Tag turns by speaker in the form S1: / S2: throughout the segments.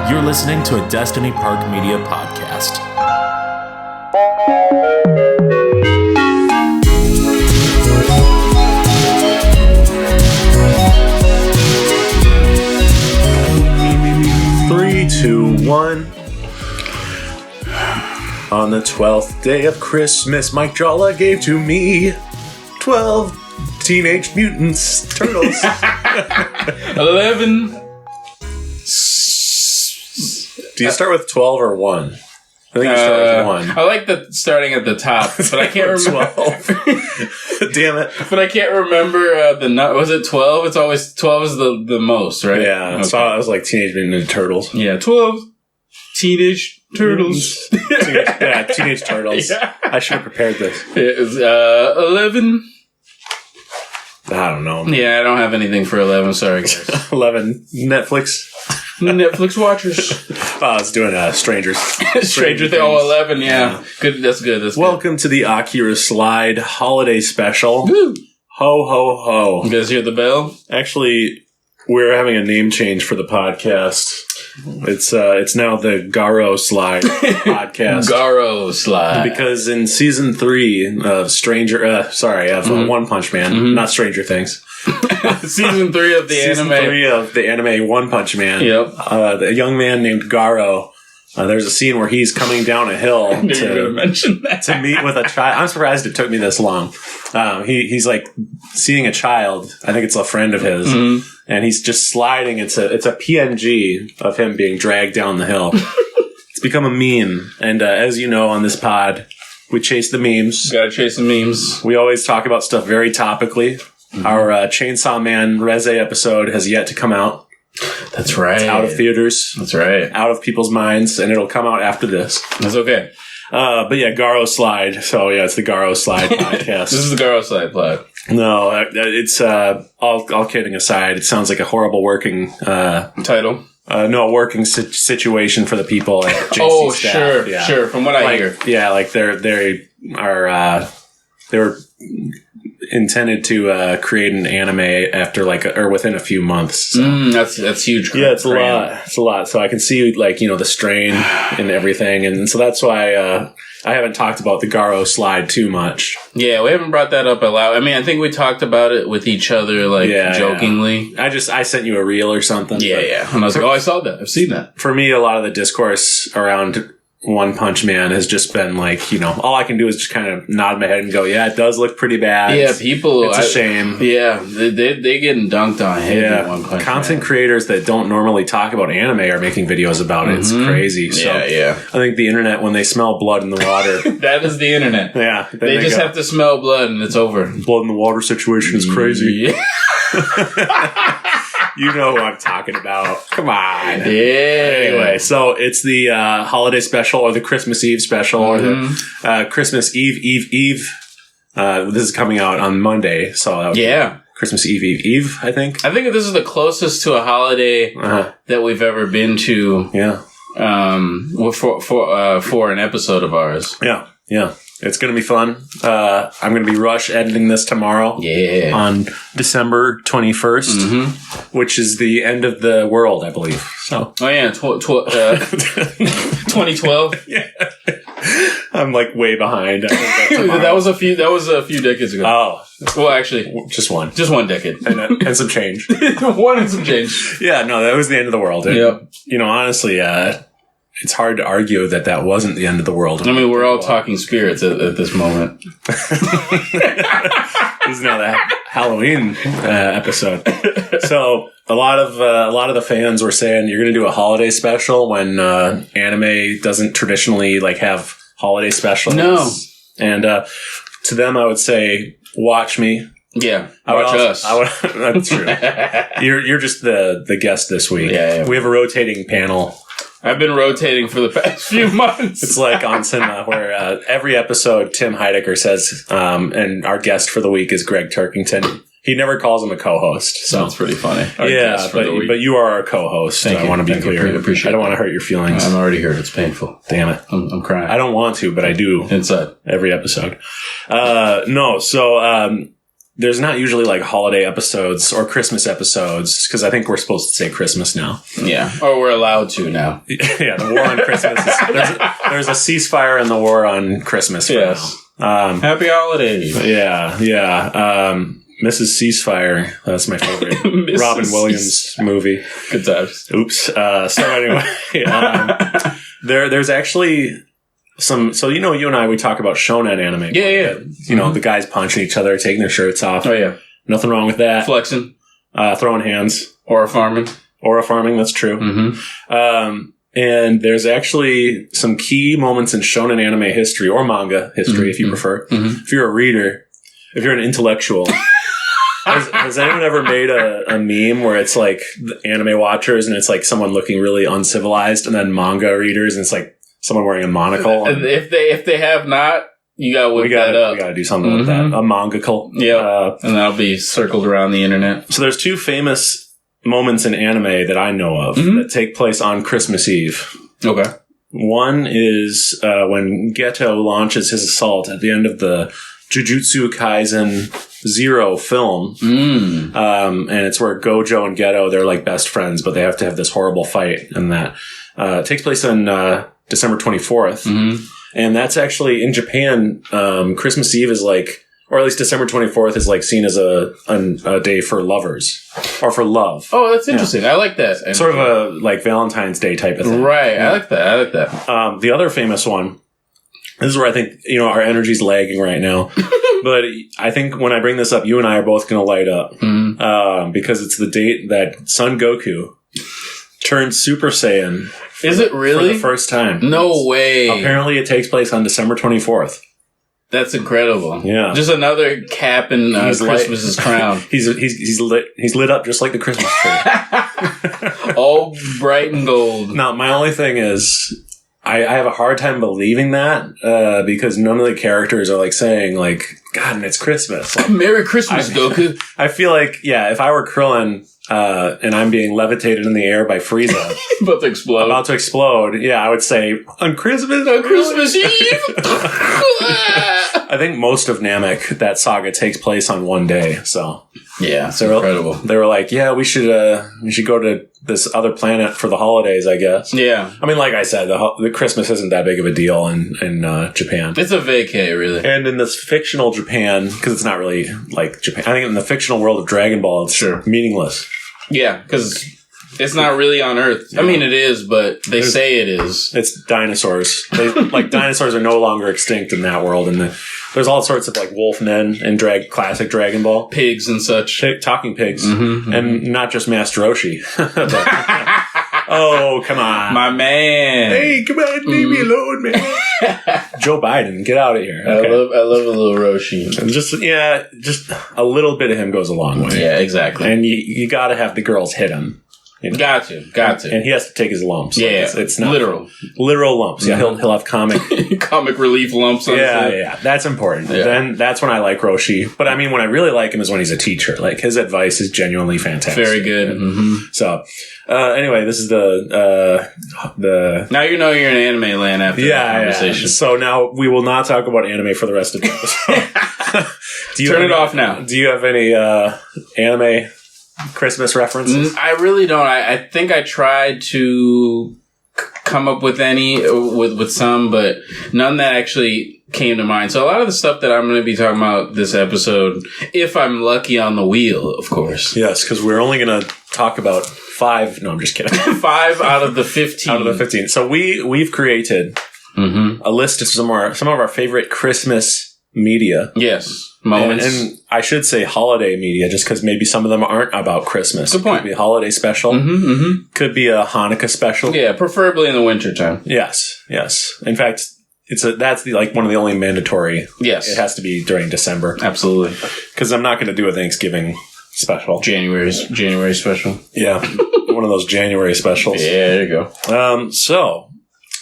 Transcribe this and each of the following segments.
S1: You're listening to a Destiny Park Media podcast.
S2: Three, two, one. On the 12th day of Christmas, Mike Jallah gave to me 12 Teenage Mutants Turtles.
S3: 11.
S2: Do you start with 12 or 1? I think you start with 1.
S3: I like the starting at the top, but I can't remember.
S2: 12. Damn it.
S3: But I can't remember the nut. Was it 12? It's always 12 is the most, right?
S2: Yeah,
S3: okay.
S2: So I was like Teenage Mutant Ninja Turtles.
S3: Yeah, 12 Teenage Turtles.
S2: Teenage Turtles. Yeah. I should have prepared this.
S3: It was 11.
S2: I don't know.
S3: Yeah, I don't have anything for 11. Sorry, guys.
S2: 11 Netflix.
S3: Netflix watchers.
S2: I was doing Strangers.
S3: Stranger Things. Oh, 11, yeah. Good. That's good.
S2: Welcome to the Akira Slide Holiday Special.
S3: Woo.
S2: Ho, ho, ho.
S3: You guys hear the bell?
S2: Actually, we're having a name change for the podcast. It's now the Garou Slide Podcast.
S3: Garou Slide.
S2: Because in season 3 of One Punch Man, not Stranger Things.
S3: Season 3 of the
S2: Season
S3: anime.
S2: 3 of the anime One Punch Man.
S3: Yep.
S2: The young man named Garou. There's a scene where he's coming down a hill to meet with a child. I'm surprised it took me this long. He's like seeing a child. I think it's a friend of his, and he's just sliding. It's a PNG of him being dragged down the hill. It's become a meme, and as you know, on this pod, we chase the memes.
S3: Gotta chase the memes.
S2: We always talk about stuff very topically. Our Chainsaw Man Reze episode has yet to come out.
S3: That's right.
S2: It's out of theaters.
S3: That's right.
S2: Out of people's minds, and it'll come out after this.
S3: That's okay.
S2: But yeah, Garou Slide. So yeah, it's the Garou Slide podcast.
S3: This is the Garou Slide pod.
S2: No, it's all kidding aside. It sounds like a horrible working
S3: title.
S2: Working situation for the people at JC staff.
S3: Sure. From what I hear,
S2: yeah, like they were intended to create an anime after or within a few months. So.
S3: That's huge.
S2: Yeah, it's a lot. It's a lot. So I can see the strain and everything, and so that's why I haven't talked about the Garou Slide too much.
S3: Yeah, we haven't brought that up aloud. I mean, I think we talked about it with each other, jokingly.
S2: Yeah. I sent you a reel or something.
S3: Yeah. And I was like, I saw that. I've seen that.
S2: For me, a lot of the discourse around One Punch Man has just been all I can do is just kind of nod my head and go, yeah, it does look pretty bad.
S3: Yeah, people.
S2: It's a shame.
S3: Yeah, they getting dunked on heavy. Yeah, One Punch
S2: content
S3: Man.
S2: Creators that don't normally talk about anime are making videos about it. It's crazy. So
S3: yeah.
S2: I think the internet, when they smell blood in the water.
S3: That is the internet.
S2: Yeah.
S3: They just have to smell blood and it's over.
S2: Blood in the water situation is crazy.
S3: Yeah.
S2: You know who I'm talking about. Come on.
S3: Yeah.
S2: Anyway, so it's the holiday special or the Christmas Eve special or the Christmas Eve. This is coming out on Monday. So Christmas Eve, I think.
S3: I think this is the closest to a holiday that we've ever been to.
S2: Yeah.
S3: For an episode of ours.
S2: Yeah. It's going to be fun. I'm going to be rush editing this tomorrow.
S3: Yeah.
S2: On December 21st, which is the end of the world, I believe. So.
S3: Oh yeah, 2012.
S2: Yeah. I'm way behind. I think
S3: that was a few decades ago.
S2: Oh.
S3: Well, actually,
S2: just one
S3: decade
S2: and some change.
S3: One and some change.
S2: Yeah, no, that was the end of the world. And, honestly, it's hard to argue that wasn't the end of the world.
S3: I mean, we're all talking spirits at this moment.
S2: This is now the Halloween episode. So a lot of the fans were saying you're going to do a holiday special when anime doesn't traditionally have holiday specials.
S3: No,
S2: and to them I would say, watch me.
S3: Yeah, watch us.
S2: That's true. You're just the guest this week.
S3: Yeah.
S2: We have a rotating panel.
S3: I've been rotating for the past few months.
S2: It's like on cinema where every episode Tim Heidecker says, and our guest for the week is Greg Turkington. He never calls him a co-host. So
S3: that's pretty funny.
S2: But you are our co-host. I want to be clear. I don't want to hurt your feelings.
S3: I'm already hurt. It's painful.
S2: Damn it.
S3: I'm crying.
S2: I don't want to, but I do.
S3: Inside.
S2: Every episode. No, so there's not usually like holiday episodes or Christmas episodes because I think we're supposed to say Christmas now.
S3: Yeah, or we're allowed to now.
S2: Yeah, the war on Christmas. There's a ceasefire in the war on Christmas.
S3: Yes. Happy holidays.
S2: Yeah. Mrs. Ceasefire. That's my favorite Robin Williams movie.
S3: Good times.
S2: Oops. So anyway, there's actually some. So you and I, we talk about shonen anime.
S3: Yeah.
S2: You know, the guys punching each other, taking their shirts off.
S3: Oh yeah.
S2: Nothing wrong with that.
S3: Flexing,
S2: throwing hands,
S3: or farming.
S2: That's true.
S3: Mm-hmm.
S2: And there's actually some key moments in shonen anime history or manga history, if you prefer. Mm-hmm. If you're a reader, if you're an intellectual. Has anyone ever made a meme where it's like the anime watchers and it's like someone looking really uncivilized and then manga readers and it's like someone wearing a monocle?
S3: If they have not, you gotta whip that up.
S2: We gotta do something with that. A mangacle.
S3: Yeah. And that'll be circled around the internet.
S2: So there's two famous moments in anime that I know of that take place on Christmas Eve.
S3: Okay.
S2: One is when Geto launches his assault at the end of the Jujutsu Kaisen 0 film. And it's where Gojo and Geto, they're like best friends, but they have to have this horrible fight. And that takes place on December 24th. And that's actually in Japan. Christmas Eve is like, or at least December 24th is like seen as a day for lovers or for love.
S3: Oh, that's interesting. Yeah. I like that.
S2: Sort of a like Valentine's Day type of thing.
S3: Right. Yeah. I like that.
S2: The other famous one, this is where I think, our energy's lagging right now. But I think when I bring this up, you and I are both going to light up. Because it's the date that Son Goku turned Super Saiyan.
S3: Is it really?
S2: For the first time.
S3: No way.
S2: Apparently it takes place on December 24th.
S3: That's incredible.
S2: Yeah.
S3: Just another cap in Christmas's crown.
S2: He's lit up just like the Christmas tree.
S3: All bright and gold.
S2: Now, my only thing is, I have a hard time believing that because none of the characters are like saying like, God, and it's Christmas. Like,
S3: Merry Christmas, Goku.
S2: I feel like, if I were Krillin and I'm being levitated in the air by Frieza.
S3: About to explode.
S2: I would say, on Christmas?
S3: On Christmas Eve?
S2: I think most of Namek, that saga takes place on one day, so.
S3: Yeah, it's incredible.
S2: They were like, we should go to this other planet for the holidays, I guess. Yeah. I mean, like I said, the Christmas isn't that big of a deal in Japan.
S3: It's a vacay, really.
S2: And in this fictional Japan, because it's not really like Japan, I think in the fictional world of Dragon Ball, it's meaningless.
S3: Yeah, because it's not really on Earth. Yeah. I mean, it is, but they say it is.
S2: It's dinosaurs. Dinosaurs are no longer extinct in that world, and there's all sorts of like wolf men in classic Dragon Ball,
S3: pigs and such,
S2: talking pigs, and not just Master Roshi. Oh, come on,
S3: my man!
S2: Hey, come on, leave me alone, man. Joe Biden, get out of here.
S3: Okay. I love a little Roshi.
S2: Just a little bit of him goes a long way.
S3: Yeah, exactly.
S2: And you got to have the girls hit him.
S3: Got to.
S2: And he has to take his lumps.
S3: Yeah,
S2: it's not
S3: literal
S2: lumps. Yeah, he'll have
S3: comic relief lumps. On
S2: yeah, that's important. Yeah. Then that's when I like Roshi. But I mean, when I really like him is when he's a teacher. Like his advice is genuinely fantastic.
S3: Very good.
S2: So, anyway, this is the.
S3: Now you know you're in anime land after that conversation.
S2: Yeah. So now we will not talk about anime for the rest of the episode.
S3: Turn it off now.
S2: Do you have any anime Christmas references?
S3: I really don't. I think I tried to come up with any with some, but none that actually came to mind. So a lot of the stuff that I'm going to be talking about this episode, if I'm lucky on the wheel, of course.
S2: Yes, because we're only going to talk about 5. No, I'm just kidding.
S3: 5 out of the 15.
S2: Out of the 15. So we've created a list of some of our favorite Christmas media.
S3: Yes. Moments.
S2: And I should say holiday media, just because maybe some of them aren't about Christmas.
S3: Good point.
S2: Could be a holiday special. Could be a Hanukkah special.
S3: Yeah, preferably in the wintertime.
S2: Yes. In fact, that's one of the only mandatory.
S3: Yes.
S2: It has to be during December.
S3: Absolutely.
S2: Because I'm not going to do a Thanksgiving special.
S3: January special.
S2: Yeah. One of those January specials.
S3: Yeah, there you go.
S2: So,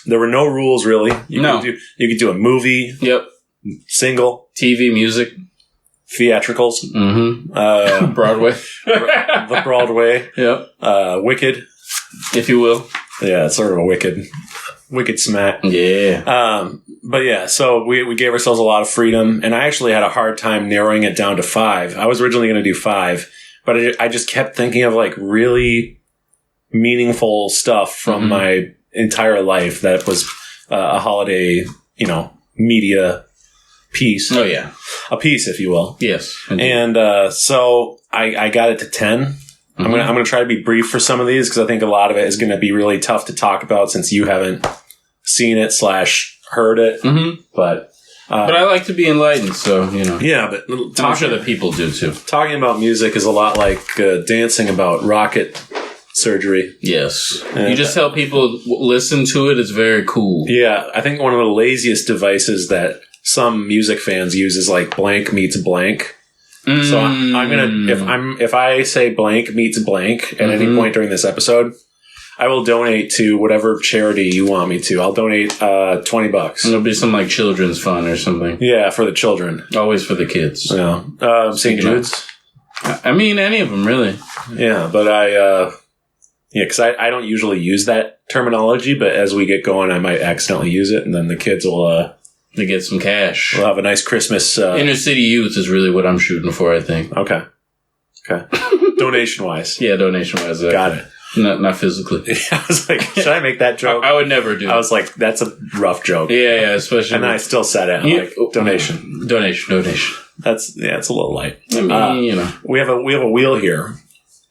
S2: there were no rules, really. You could do a movie.
S3: Yep.
S2: Single.
S3: TV, music.
S2: Theatricals.
S3: Broadway.
S2: The Broadway.
S3: Yep.
S2: Wicked.
S3: If you will.
S2: Yeah, it's sort of a Wicked Wicked smack.
S3: Yeah.
S2: But yeah, so we gave ourselves a lot of freedom, and I actually had a hard time narrowing it down to 5. I was originally going to do 5, but I just kept thinking of like really meaningful stuff from my entire life that was a holiday, media piece.
S3: Oh yeah,
S2: a piece, if you will.
S3: Yes, indeed.
S2: And so I got it to 10. I'm gonna try to be brief for some of these because I think a lot of it is going to be really tough to talk about since you haven't seen it / heard it. But
S3: I like to be enlightened, so
S2: Yeah, but
S3: I'm sure that people do too.
S2: Talking about music is a lot like dancing about rocket surgery.
S3: Yes, you just tell people listen to it. It's very cool.
S2: Yeah, I think one of the laziest devices that some music fans use is like blank meets blank. So I'm gonna if I say blank meets blank at any point during this episode, I will donate to whatever charity you want me to. I'll donate $20.
S3: It'll be some like children's fund or something.
S2: Yeah, for the children.
S3: Always for the kids.
S2: Yeah, St. Jude's.
S3: I mean, any of them really.
S2: Yeah, but because I don't usually use that terminology, but as we get going, I might accidentally use it, and then the kids will.
S3: To get some cash.
S2: We'll have a nice Christmas.
S3: Inner city youth is really what I'm shooting for, I think.
S2: Okay. Donation wise.
S3: Yeah, donation wise.
S2: Got it.
S3: Not physically.
S2: I was like, should I make that joke?
S3: I would never do.
S2: I was like, that's a rough joke.
S3: Yeah, especially.
S2: And then I still said it. Like, donation.
S3: Donation.
S2: That's it's a little light.
S3: I mean,
S2: we have a wheel here.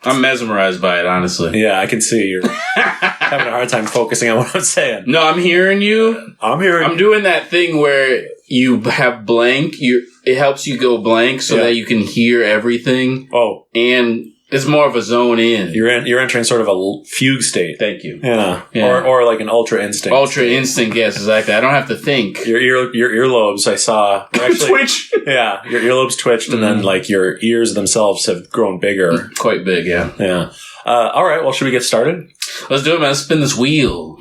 S3: I'm mesmerized by it, honestly.
S2: Yeah, I can see you're having a hard time focusing on what I'm saying.
S3: No, I'm hearing you.
S2: I'm
S3: doing that thing where you have blank. It helps you go blank so that you can hear everything.
S2: Oh,
S3: and it's more of a zone in.
S2: You're entering sort of a fugue state.
S3: Thank you.
S2: Yeah. Or like an ultra instinct.
S3: Ultra instinct, yes, exactly. I don't have to think.
S2: Your earlobes, I saw. Actually,
S3: twitch.
S2: Yeah, your earlobes twitched, and then like your ears themselves have grown bigger.
S3: Quite big, yeah.
S2: Yeah. All right. Well, should we get started?
S3: Let's do it, man. Let's spin this wheel.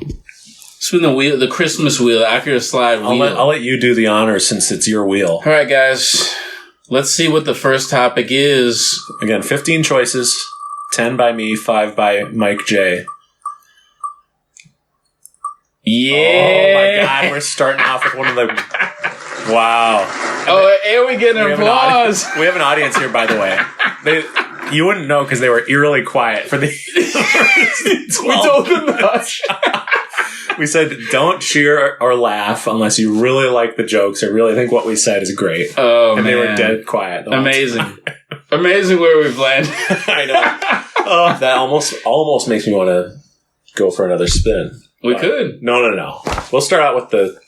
S3: Spin the wheel, the Christmas wheel, the Akira Slide wheel.
S2: I'll let you do the honors since it's your wheel.
S3: All right, guys. Let's see what the first topic is.
S2: Again, 15 choices. 10 by me, 5 by Mike J.
S3: Yeah.
S2: Oh my God, we're starting off with one of the... Wow.
S3: Oh, and we get an applause.
S2: We have an audience here, by the way. You wouldn't know because they were eerily quiet for the...
S3: We told them to hush.
S2: We said, don't cheer or laugh unless you really like the jokes or really think what we said is great.
S3: Oh,
S2: and
S3: man.
S2: They were dead quiet.
S3: Amazing. Amazing where we've landed.
S2: I know. Oh, that almost makes me want to go for another spin.
S3: We could.
S2: No. We'll start out with the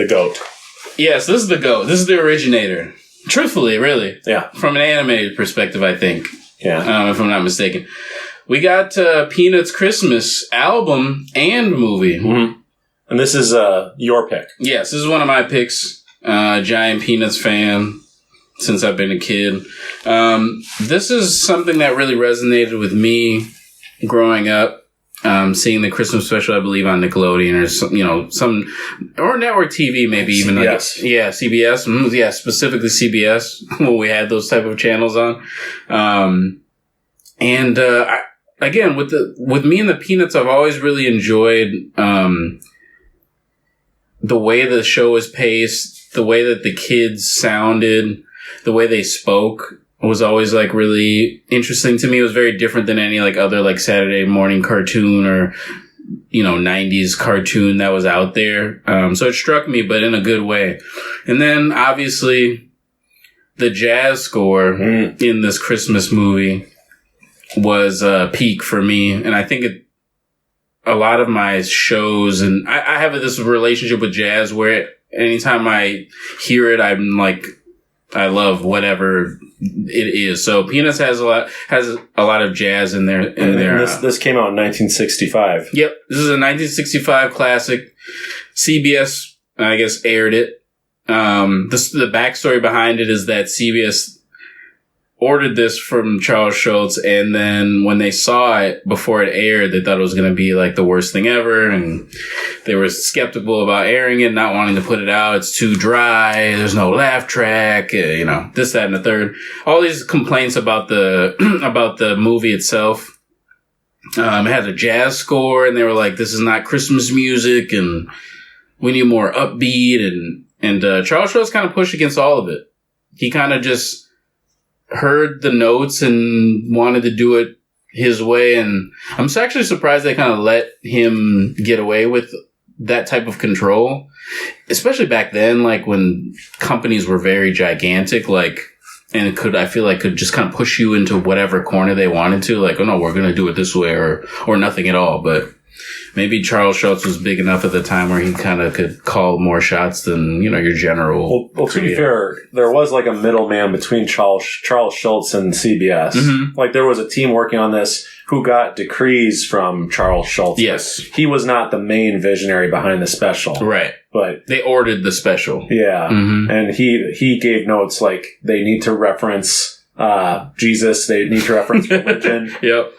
S2: GOAT.
S3: Yes, this is the GOAT. This is the originator. Truthfully, really.
S2: Yeah.
S3: From an animated perspective, I think.
S2: Yeah.
S3: If I'm not mistaken. We got Peanuts Christmas album and movie.
S2: Mm-hmm. And this is your pick.
S3: Yes, this is one of my picks. Giant Peanuts fan since I've been a kid. This is something that really resonated with me growing up. Seeing the Christmas special, I believe, on Nickelodeon or network TV, maybe even
S2: CBS.
S3: CBS. Yeah, specifically CBS when we had those type of channels on. Again, with me and the Peanuts, I've always really enjoyed the way the show is paced, the way that the kids sounded, the way they spoke was always like really interesting to me. It was very different than any like other like Saturday morning cartoon or 90s cartoon that was out there. So it struck me, but in a good way. And then obviously the jazz score in this Christmas movie was a peak for me. And I think a lot of my shows, and I have this relationship with jazz where anytime I hear it, I'm like, I love whatever it is. So Peanuts has a lot of jazz in there.
S2: This came out in 1965.
S3: Yep. This is a 1965 classic. CBS, I guess, aired it. The backstory behind it is that CBS ordered this from Charles Schultz, and then when they saw it before it aired, they thought it was going to be like the worst thing ever, and they were skeptical about airing it, not wanting to put it out. It's too dry. There's no laugh track. This, that, and the third. All these complaints about the about the movie itself. It had a jazz score, and they were like, "This is not Christmas music, and we need more upbeat." And Charles Schultz kind of pushed against all of it. He kind of just heard the notes and wanted to do it his way. And I'm actually surprised they kind of let him get away with that type of control, especially back then, like when companies were very gigantic, like, and it could, I feel like, could just kind of push you into whatever corner they wanted to, like, oh no, we're going to do it this way, or nothing at all. But maybe Charles Schultz was big enough at the time where he kind of could call more shots than, you know, your general.
S2: Well, to be fair, there was like a middleman between Charles Schultz and CBS. Mm-hmm. Like there was a team working on this who got decrees from Charles Schultz.
S3: Yes.
S2: He was not the main visionary behind the special.
S3: Right.
S2: But
S3: they ordered the special.
S2: Yeah. Mm-hmm. And he gave notes like they need to reference Jesus. They need to reference religion.
S3: Yep.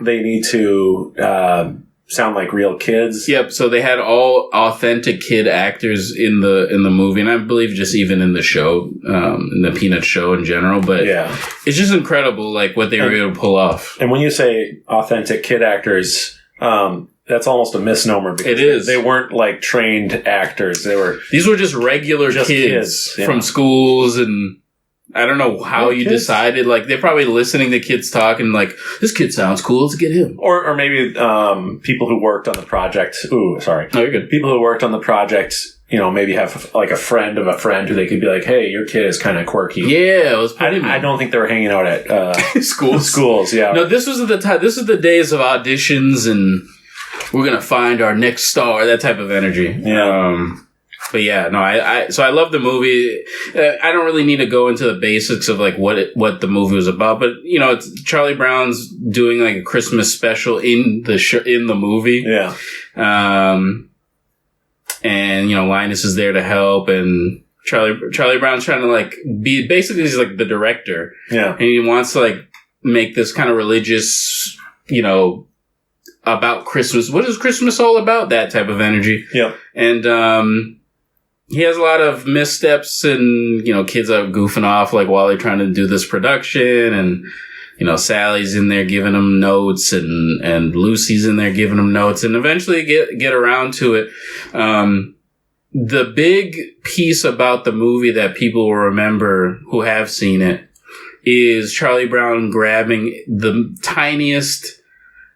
S2: They need to sound like real kids.
S3: Yep. So they had all authentic kid actors in the movie, and I believe just even in the show, in the Peanuts show in general. But yeah, it's just incredible, like what they were able to pull off.
S2: And when you say authentic kid actors, that's almost a misnomer because
S3: it is.
S2: They weren't like trained actors. These
S3: were just regular kids from schools, and I don't know how you decided. Like, they're probably listening to kids talk and like, this kid sounds cool, let's get him.
S2: Or maybe people who worked on the project. Ooh, sorry.
S3: No, you're good.
S2: People who worked on the project, you know, maybe have like a friend of a friend who they could be like, hey, your kid is kind of quirky.
S3: Yeah, it was pretty.
S2: I don't think they were hanging out at
S3: schools.
S2: Schools, yeah.
S3: No, this was the time. This is the days of auditions and we're gonna find our next star. That type of energy.
S2: Yeah.
S3: But yeah, no, so I love the movie. I don't really need to go into the basics of like what the movie was about, but you know, it's Charlie Brown's doing like a Christmas special in the movie.
S2: Yeah.
S3: And you know, Linus is there to help, and Charlie Brown's trying to like be basically he's like the director.
S2: Yeah.
S3: And he wants to like make this kind of religious, you know, about Christmas. What is Christmas all about? That type of energy.
S2: Yeah.
S3: And he has a lot of missteps, and you know, kids are goofing off like while they're trying to do this production, and you know, Sally's in there giving him notes, and Lucy's in there giving him notes, and eventually get around to it. The big piece about the movie that people will remember who have seen it is Charlie Brown grabbing the tiniest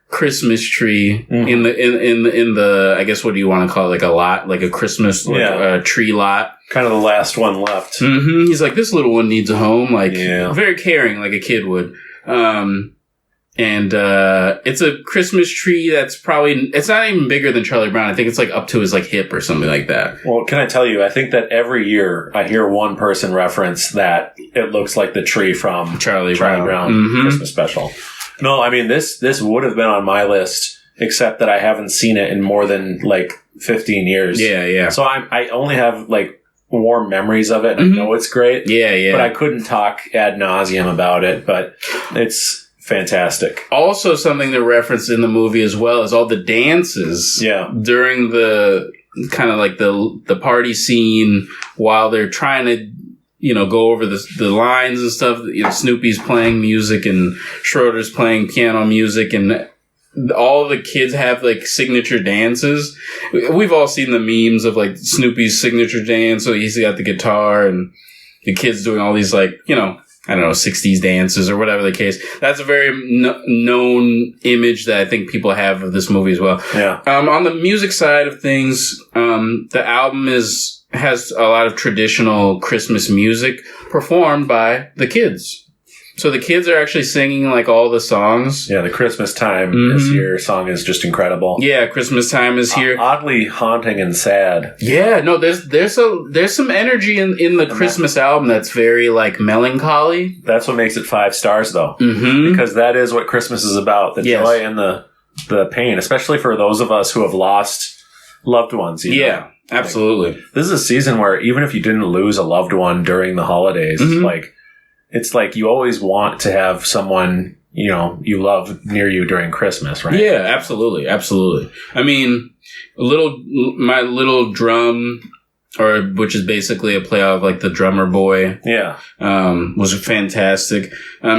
S3: Christmas tree in the I guess what do you want to call it, like a lot, like a Christmas tree lot, kind
S2: of the last one left.
S3: Mm-hmm. He's like, this little one needs a home, like very caring, like a kid would. And it's a Christmas tree that's probably, it's not even bigger than Charlie Brown. I think it's like up to his like hip or something like that.
S2: Well, can I tell you, I think that every year I hear one person reference that it looks like the tree from
S3: Charlie Brown
S2: mm-hmm. Christmas special. No, I mean, this would have been on my list, except that I haven't seen it in more than like 15 years.
S3: Yeah.
S2: So I only have like warm memories of it.
S3: Mm-hmm.
S2: I know it's great.
S3: Yeah.
S2: But I couldn't talk ad nauseum about it, but it's fantastic.
S3: Also, something they referenced in the movie as well is all the dances.
S2: Yeah.
S3: During the kind of like the party scene while they're trying to, you know, go over the lines and stuff. You know, Snoopy's playing music and Schroeder's playing piano music, and all the kids have like signature dances. We've all seen the memes of like Snoopy's signature dance. So he's got the guitar and the kids doing all these like, you know, I don't know, 60s dances or whatever the case. That's a very known image that I think people have of this movie as well.
S2: Yeah.
S3: On the music side of things, the album has a lot of traditional Christmas music performed by the kids. So the kids are actually singing like all the songs.
S2: Yeah, the Christmas Time is here song is just incredible.
S3: Yeah, Christmas Time is here.
S2: Oddly haunting and sad.
S3: Yeah, no, there's some energy in the Christmas album that's very like melancholy.
S2: That's what makes it 5 stars though.
S3: Mm-hmm.
S2: Because that is what Christmas is about. The joy and the pain, especially for those of us who have lost loved ones. You know?
S3: Absolutely.
S2: Like, this is a season where even if you didn't lose a loved one during the holidays, it's like you always want to have someone, you know, you love near you during Christmas, right?
S3: Yeah, absolutely. I mean, my little drum which is basically a play of like the Drummer Boy.
S2: Yeah.
S3: Was fantastic.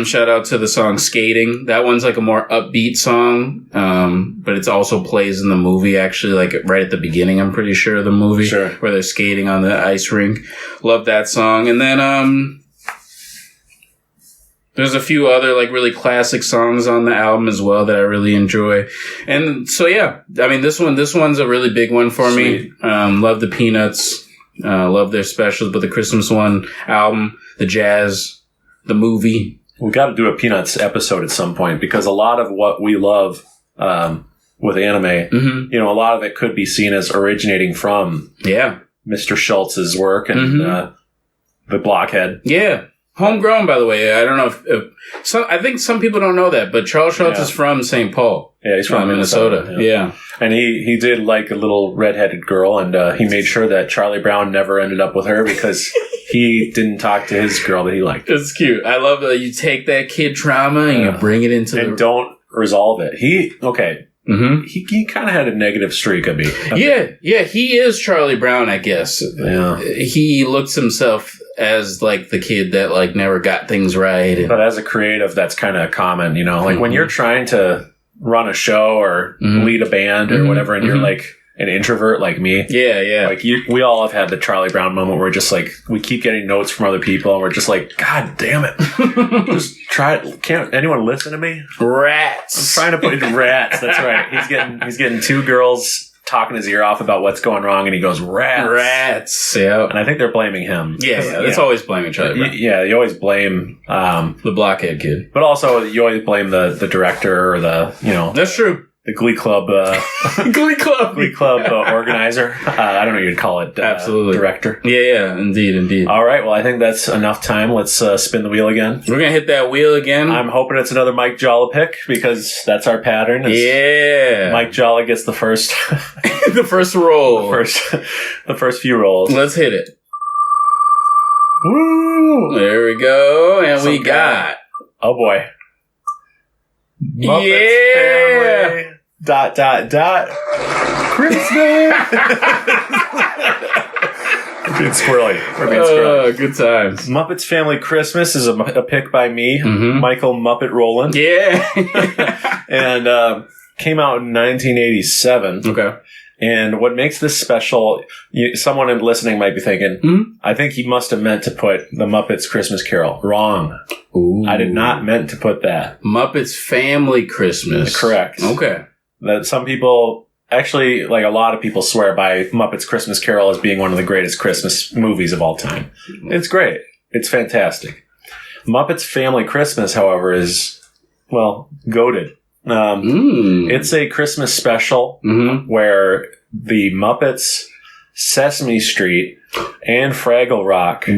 S3: Shout out to the song Skating. That one's like a more upbeat song, but it also plays in the movie, actually, like right at the beginning, I'm pretty sure, of the movie.
S2: Sure.
S3: Where they're skating on the ice rink. Love that song. And then, there's a few other like really classic songs on the album as well that I really enjoy. And so, yeah, I mean, this one's a really big one for me. Love the Peanuts. Love their specials, but the Christmas one album, the jazz, the movie.
S2: We got to do a Peanuts episode at some point, because a lot of what we love, with anime, a lot of it could be seen as originating from Mr. Schultz's work and, the Blockhead.
S3: Yeah. Homegrown, by the way. I don't know if I think some people don't know that, but Charles Schultz is from St. Paul.
S2: Yeah, he's from
S3: Minnesota. Yeah.
S2: And he did like a little redheaded girl, and he made sure that Charlie Brown never ended up with her because he didn't talk to his girl that he liked.
S3: It's cute. I love that you take that kid trauma and you bring it into
S2: don't resolve it. He kind of had a negative streak of me.
S3: Yeah, he is Charlie Brown, I guess.
S2: Yeah.
S3: He looks himself as like the kid that like never got things right.
S2: But as a creative, that's kind of common, like when you're trying to run a show or lead a band or whatever, and you're like an introvert like me.
S3: Yeah.
S2: Like we all have had the Charlie Brown moment where we're just like, we keep getting notes from other people and we're just like, God damn it. Just try it. Can't anyone listen to me?
S3: Rats.
S2: I'm trying to put in rats. That's right. He's getting two girls talking his ear off about what's going wrong, and he goes, rats.
S3: Yeah.
S2: And I think they're blaming him.
S3: Yeah. That's always blaming Charlie Brown.
S2: Yeah, you always blame
S3: the blockhead kid.
S2: But also you always blame the director or the,
S3: That's true.
S2: The Glee Club, organizer. I don't know what you'd call it.
S3: Absolutely.
S2: Director.
S3: Yeah, indeed.
S2: All right. Well, I think that's enough time. Let's spin the wheel again.
S3: We're going to hit that wheel again.
S2: I'm hoping it's another Mike Jallah pick, because that's our pattern. Mike Jallah gets the first,
S3: the first roll.
S2: The first few rolls.
S3: Let's hit it.
S2: Woo!
S3: There we go. And we got.
S2: Oh boy. Muppets Family. ... Christmas. We're being squirrely.
S3: Good times.
S2: Muppets Family Christmas is a pick by me, Michael Muppet Rowland.
S3: Yeah.
S2: And came out in 1987.
S3: Okay.
S2: And what makes this special, someone listening might be thinking, I think he must have meant to put the Muppets Christmas Carol. Wrong.
S3: Ooh.
S2: I did not meant to put that.
S3: Muppets Family Christmas.
S2: Correct.
S3: Okay.
S2: That some people, actually, like a lot of people swear by Muppets Christmas Carol as being one of the greatest Christmas movies of all time. It's great. It's fantastic. Muppets Family Christmas, however, is, goated. It's a Christmas special where the Muppets, Sesame Street, and Fraggle Rock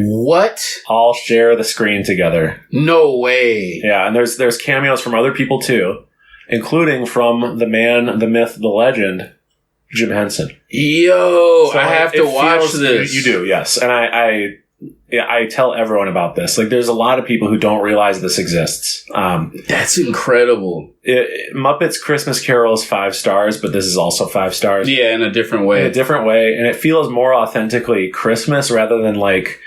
S2: all share the screen together.
S3: No way.
S2: Yeah, and there's cameos from other people too, including from the man, the myth, the legend, Jim Henson.
S3: Yo, so I have to watch this.
S2: You do, yes. And I tell everyone about this. Like, there's a lot of people who don't realize this exists.
S3: That's incredible.
S2: Muppets Christmas Carol is 5 stars, but this is also 5 stars.
S3: Yeah, in a different way.
S2: And it feels more authentically Christmas rather than like,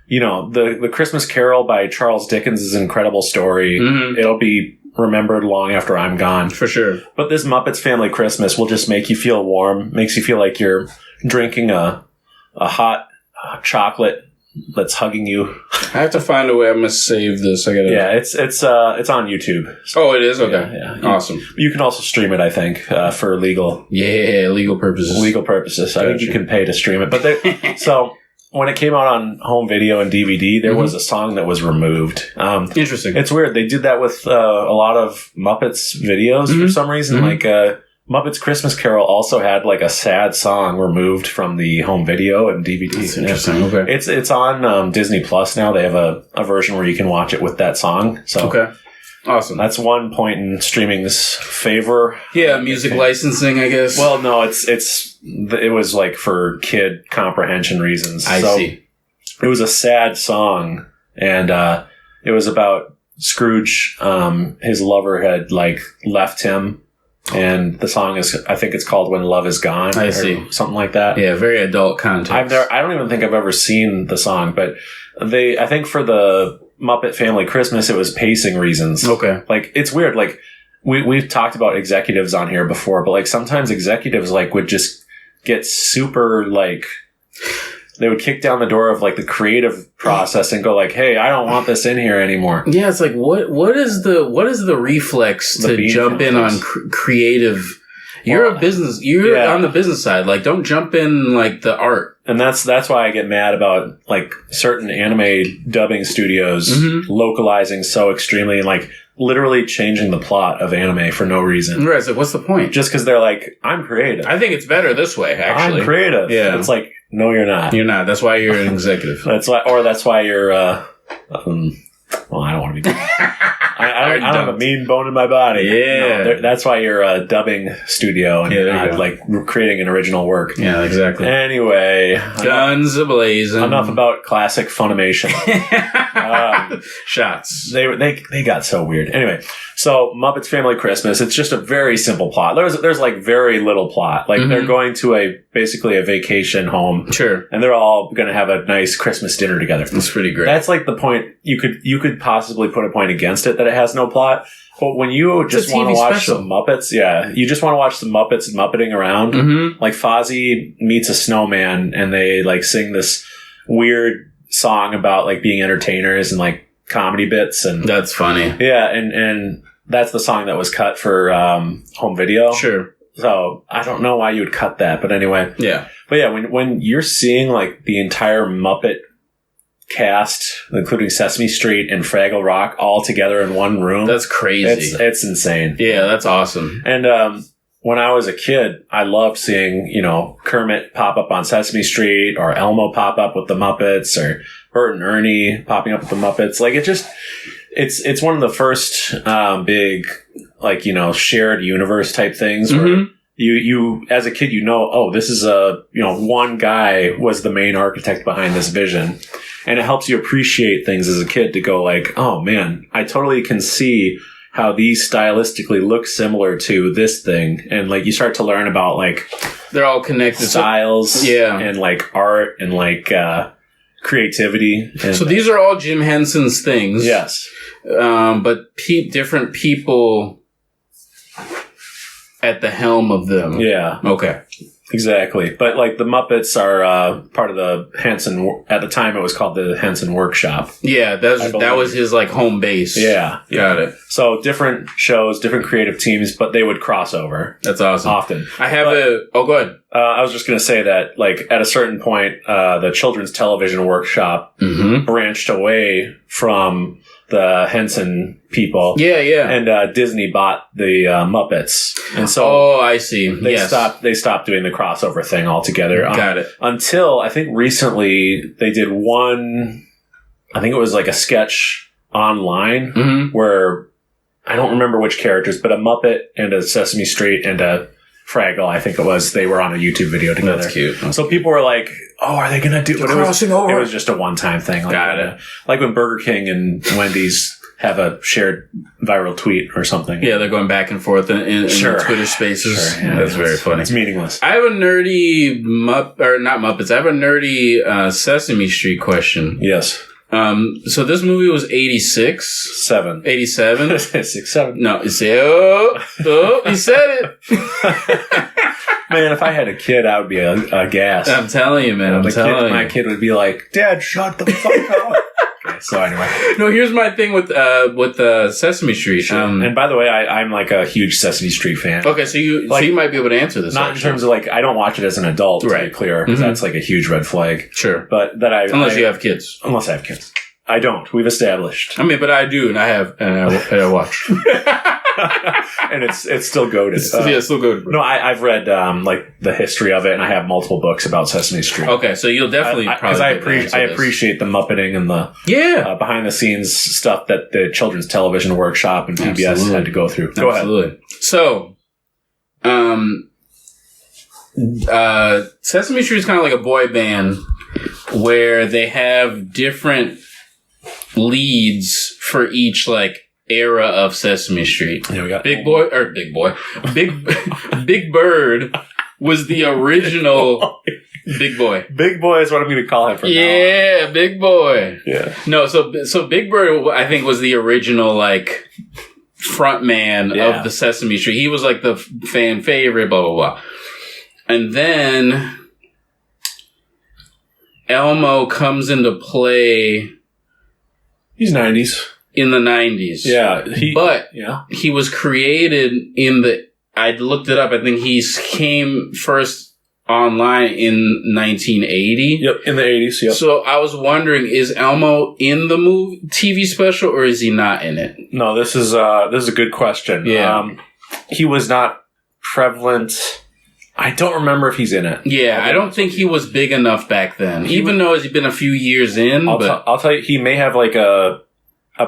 S2: the Christmas Carol by Charles Dickens is an incredible story. It'll be remembered long after I'm gone.
S3: For sure.
S2: But this Muppets Family Christmas will just make you feel warm, makes you feel like you're drinking a hot chocolate that's hugging you.
S3: I have to find a way. I must save this.
S2: It's on YouTube.
S3: Oh, it is? Okay.
S2: Yeah.
S3: Awesome.
S2: You can also stream it, I think, for legal.
S3: Yeah, legal purposes.
S2: Gotcha. I think you can pay to stream it. But so when it came out on home video and DVD, there was a song that was removed.
S3: Interesting.
S2: It's weird. They did that with a lot of Muppets videos for some reason. Like Muppets Christmas Carol also had like a sad song removed from the home video and DVD.
S3: That's interesting. Okay.
S2: It's on Disney Plus now. They have a version where you can watch it with that song. So
S3: okay. Awesome.
S2: That's one point in streaming this favor.
S3: Yeah, music licensing, I guess.
S2: Well, no, it was like for kid comprehension reasons.
S3: I see.
S2: It was a sad song, and it was about Scrooge. His lover had like left him And the song is, I think it's called When Love Is Gone.
S3: I see.
S2: Something like that.
S3: Yeah, very adult context.
S2: I don't even think I've ever seen the song, but I think for the Muppet Family Christmas, it was pacing reasons.
S3: Okay.
S2: Like, it's weird. Like, we've talked about executives on here before, but like sometimes executives like would just get super like, they would kick down the door of like the creative process and go like, "Hey, I don't want this in here anymore."
S3: Yeah, it's like what is the reflex to jump in on creative? You're a business. You're on the business side. Like, don't jump in like the art.
S2: And that's why I get mad about like certain anime dubbing studios localizing so extremely and like literally changing the plot of anime for no reason.
S3: Right. So what's the point?
S2: Just because they're like, I'm creative.
S3: I think it's better this way. Actually,
S2: I'm creative.
S3: Yeah.
S2: It's like, no, you're not.
S3: You're not. That's why you're an executive.
S2: That's why you're. Well, I don't want to be. I don't have a mean bone in my body.
S3: Yeah,
S2: no, that's why you're a dubbing studio and not like creating an original work.
S3: Yeah, exactly.
S2: Anyway,
S3: guns ablazing.
S2: Enough about classic Funimation.
S3: Shots.
S2: They got so weird. Anyway, so Muppets Family Christmas. It's just a very simple plot. There's like very little plot. Like they're going to basically a vacation home.
S3: Sure.
S2: And they're all going to have a nice Christmas dinner together.
S3: That's pretty great.
S2: That's like the point. You could possibly put a point against it that it has no plot. But when you just want to watch the Muppets, you just want to watch the Muppets muppeting around. Like Fozzie meets a snowman and they like sing this weird song about like being entertainers and like comedy bits, and
S3: that's funny.
S2: Yeah, and that's the song that was cut for home video.
S3: Sure.
S2: So I don't know why you would cut that, but anyway.
S3: Yeah.
S2: But yeah, when you're seeing like the entire Muppet cast, including Sesame Street and Fraggle Rock, all together in one room,
S3: that's crazy.
S2: It's insane.
S3: Yeah, that's awesome.
S2: And when I was a kid, I loved seeing, Kermit pop up on Sesame Street, or Elmo pop up with the Muppets, or Bert and Ernie popping up with the Muppets. Like, it's one of the first big, like, shared universe type things where you as a kid, this is one guy was the main architect behind this vision. And it helps you appreciate things as a kid to go like, oh man, I totally can see how these stylistically look similar to this thing. And like you start to learn about like
S3: they're all connected
S2: styles, and like art and like creativity. And
S3: so these are all Jim Henson's things.
S2: Yes.
S3: But different people at the helm of them.
S2: Yeah.
S3: Okay.
S2: Exactly. But like the Muppets are part of the Henson, at the time it was called the Henson Workshop.
S3: Yeah, that was his like home base.
S2: Yeah.
S3: Got it.
S2: So different shows, different creative teams, but they would cross over.
S3: That's awesome.
S2: Often.
S3: I have go ahead.
S2: I was just going to say that like at a certain point, the Children's Television Workshop branched away from the Henson people.
S3: Yeah, yeah.
S2: And Disney bought the Muppets. And so
S3: I see.
S2: They stopped doing the crossover thing altogether.
S3: Got it.
S2: Until I think recently they did one, I think it was like a sketch online where I don't remember which characters, but a Muppet and a Sesame Street and a Fraggle, I think it was, they were on a YouTube video together.
S3: That's cute.
S2: So people were like, oh, are they going to do
S3: crossing over?
S2: It was just a one-time thing. Like,
S3: got it.
S2: Like when Burger King and Wendy's have a shared viral tweet or something.
S3: Yeah, they're going back and forth in the Twitter spaces. Sure, yeah, that's very funny.
S2: It's meaningless.
S3: I have a nerdy not Muppets. I have a nerdy Sesame Street question.
S2: Yes.
S3: So this movie was 86?
S2: 7.
S3: 87?
S2: 6, 7.
S3: No, you say, you said it.
S2: Man, if I had a kid, I would be aghast.
S3: I'm telling you, man.
S2: My kid would be like, Dad, shut the fuck up. Okay, so anyway.
S3: No, here's my thing with Sesame Street.
S2: Sure. And by the way, I'm like a huge Sesame Street fan.
S3: Okay, so you might be able to answer this.
S2: Not in terms of like, I don't watch it as an adult, to be clear, because that's like a huge red flag.
S3: Sure.
S2: But
S3: unless you have kids.
S2: Unless I have kids. I don't. We've established.
S3: I mean, but I do, and I watch.
S2: And it's still goated.
S3: It's still goated.
S2: No, I've read like the history of it, and I have multiple books about Sesame Street.
S3: Okay, so you'll definitely
S2: because I appreciate the Muppeting and the behind the scenes stuff that the Children's Television Workshop and PBS had to go through. Go ahead.
S3: So, Sesame Street is kind of like a boy band where they have different leads for each like era of Sesame Street.
S2: Yeah, we got
S3: Big Bird was the original Big Boy.
S2: Big Boy is what I'm going to call him from now on.
S3: Yeah, Big Boy.
S2: Yeah.
S3: No, so Big Bird, I think, was the original, like, front man of the Sesame Street. He was, like, the fan favorite, blah, blah, blah. And then Elmo comes into play.
S2: He's 90s.
S3: In the 90s.
S2: Yeah.
S3: He was created I looked it up. I think he came first online in 1980.
S2: Yep, in the 80s, yep.
S3: So I was wondering, is Elmo in the movie TV special or is he not in it?
S2: No, this is a good question.
S3: Yeah.
S2: He was not prevalent. I don't remember if he's in it.
S3: Yeah, I don't think he was big enough back then. Even though he's been a few years in.
S2: I'll tell you, he may have like a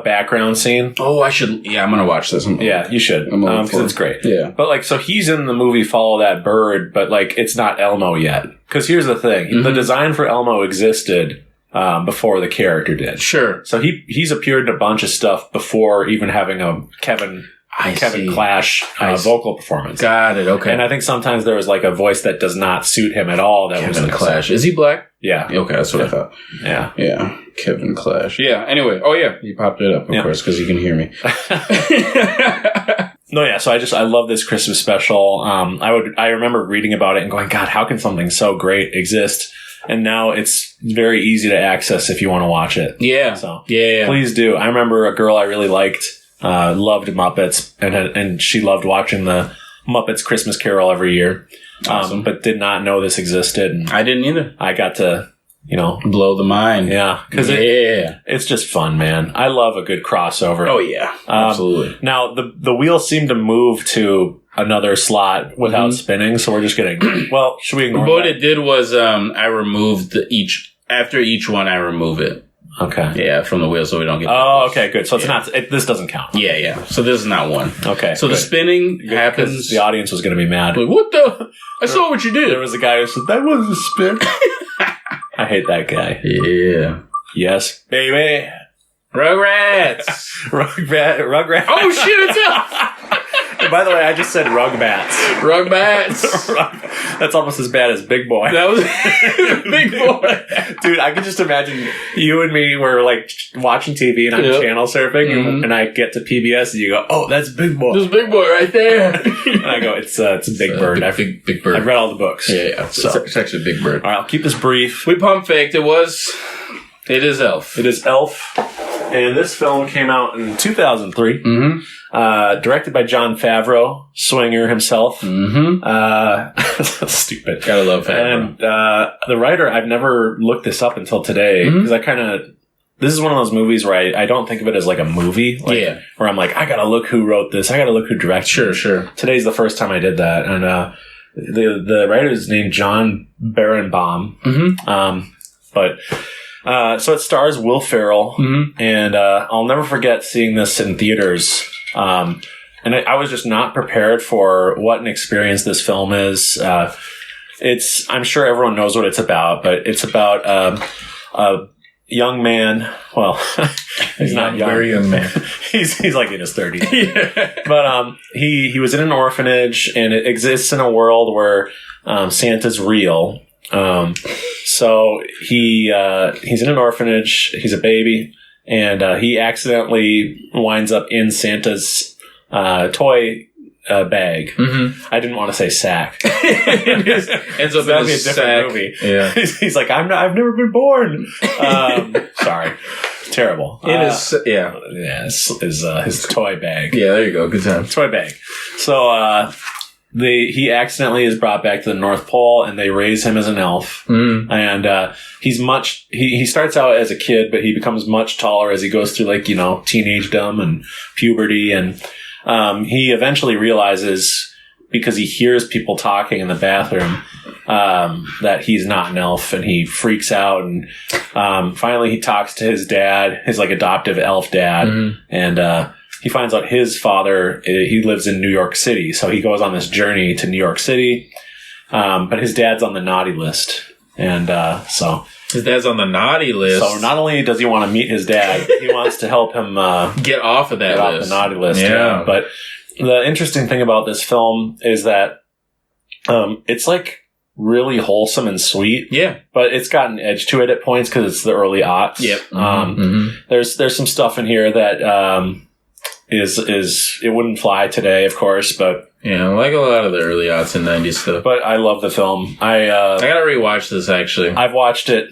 S2: background scene.
S3: Oh, I should. Yeah, I'm going to watch this.
S2: Yeah, you should. Because it's great.
S3: Yeah.
S2: But like, so he's in the movie Follow That Bird, but like, it's not Elmo yet. Because here's the thing. The design for Elmo existed before the character did.
S3: Sure.
S2: So he's appeared in a bunch of stuff before even having a Kevin Clash vocal performance.
S3: Got it. Okay.
S2: And I think sometimes there was like a voice that does not suit him at all. That
S3: Kevin
S2: was
S3: Clash. Is he black?
S2: Yeah.
S3: Okay, that's what I thought.
S2: Yeah.
S3: Yeah. Kevin Clash. Yeah. Anyway. Oh yeah, you popped it up, of course, because you can hear me.
S2: No, yeah. So I love this Christmas special. I remember reading about it and going, God, how can something so great exist? And now it's very easy to access if you want to watch it.
S3: Yeah.
S2: So
S3: yeah.
S2: Please do. I remember a girl I really liked. Loved Muppets, and she loved watching the Muppets Christmas Carol every year, but did not know this existed. And
S3: I didn't either.
S2: I got to,
S3: blow the mind.
S2: Yeah, because it's just fun, man. I love a good crossover.
S3: Oh yeah, absolutely.
S2: Now the wheel seemed to move to another slot without spinning, so we're just getting. Well, should we ignore
S3: what
S2: that?
S3: it did was I removed after each one. I remove it.
S2: Okay.
S3: Yeah, from the wheel, so we don't get.
S2: Oh, okay, good. So it's not. This doesn't count.
S3: Yeah. So this is not one.
S2: Okay.
S3: So
S2: good.
S3: The spinning happens.
S2: The audience was going to be mad.
S3: Like, what the? I saw what you did.
S2: There was a guy who said that wasn't a spin. I hate that guy.
S3: Yeah.
S2: Yes, baby.
S3: Rugrats.
S2: Rugrats.
S3: Oh shit! It's
S2: By the way, I just said Rugbats. That's almost as bad as Big Boy.
S3: That was Big Boy.
S2: Dude, I can just imagine you and me were like watching TV and I'm channel surfing and I get to PBS and you go, oh, that's Big Boy.
S3: There's Big Boy right there.
S2: And I go, it's a Big Bird.
S3: Big Bird.
S2: I've read all the books.
S3: Yeah. So. It's actually Big Bird.
S2: All right, I'll keep this brief.
S3: We pump faked. It is Elf.
S2: It is Elf. And this film came out in 2003. Directed by Jon Favreau, Swinger himself. Stupid.
S3: Gotta love Favreau.
S2: And the writer, I've never looked this up until today, because this is one of those movies where I don't think of it as like a movie. Where I'm like, I gotta look who wrote this. I gotta look who directed it.
S3: Sure.
S2: Today's the first time I did that. And the writer is named John Barenbaum. So it stars Will Ferrell, and I'll never forget seeing this in theaters. And I was just not prepared for what an experience this film is. I'm sure everyone knows what it's about, but it's about a young man. Well, he's not young.
S3: Very young man.
S2: He's like in his 30s. But he was in an orphanage, and it exists in a world where Santa's real. So he's in an orphanage. He's a baby, and he accidentally winds up in Santa's toy bag. I didn't want to say sack.
S3: Ends up
S2: That'd
S3: in
S2: be a
S3: a
S2: different
S3: sack.
S2: movie.
S3: Yeah.
S2: He's like, I've never been born. Sorry, terrible.
S3: His
S2: toy bag.
S3: Yeah, there you go. Good time.
S2: Toy bag. So he accidentally is brought back to the North Pole, and they raise him as an elf. And he starts out as a kid, but he becomes much taller as he goes through teenagedom and puberty, and he eventually realizes, because he hears people talking in the bathroom, that he's not an elf, and he freaks out, and finally he talks to his dad, his adoptive elf dad, and he finds out his father, he lives in New York City. So he goes on this journey to New York City. But his dad's on the naughty list. And so
S3: His dad's on the naughty list.
S2: So not only does he want to meet his dad, he wants to help him
S3: get off of that list.
S2: Off the naughty list.
S3: Yeah.
S2: But the interesting thing about this film is that it's like really wholesome and sweet.
S3: Yeah.
S2: But it's got an edge to it at points because it's the early aughts.
S3: Yep.
S2: There's some stuff in here that is it wouldn't fly today, of course, but
S3: yeah, like a lot of the early aughts and 90s stuff.
S2: But I love the film. I
S3: gotta rewatch this actually.
S2: I've watched it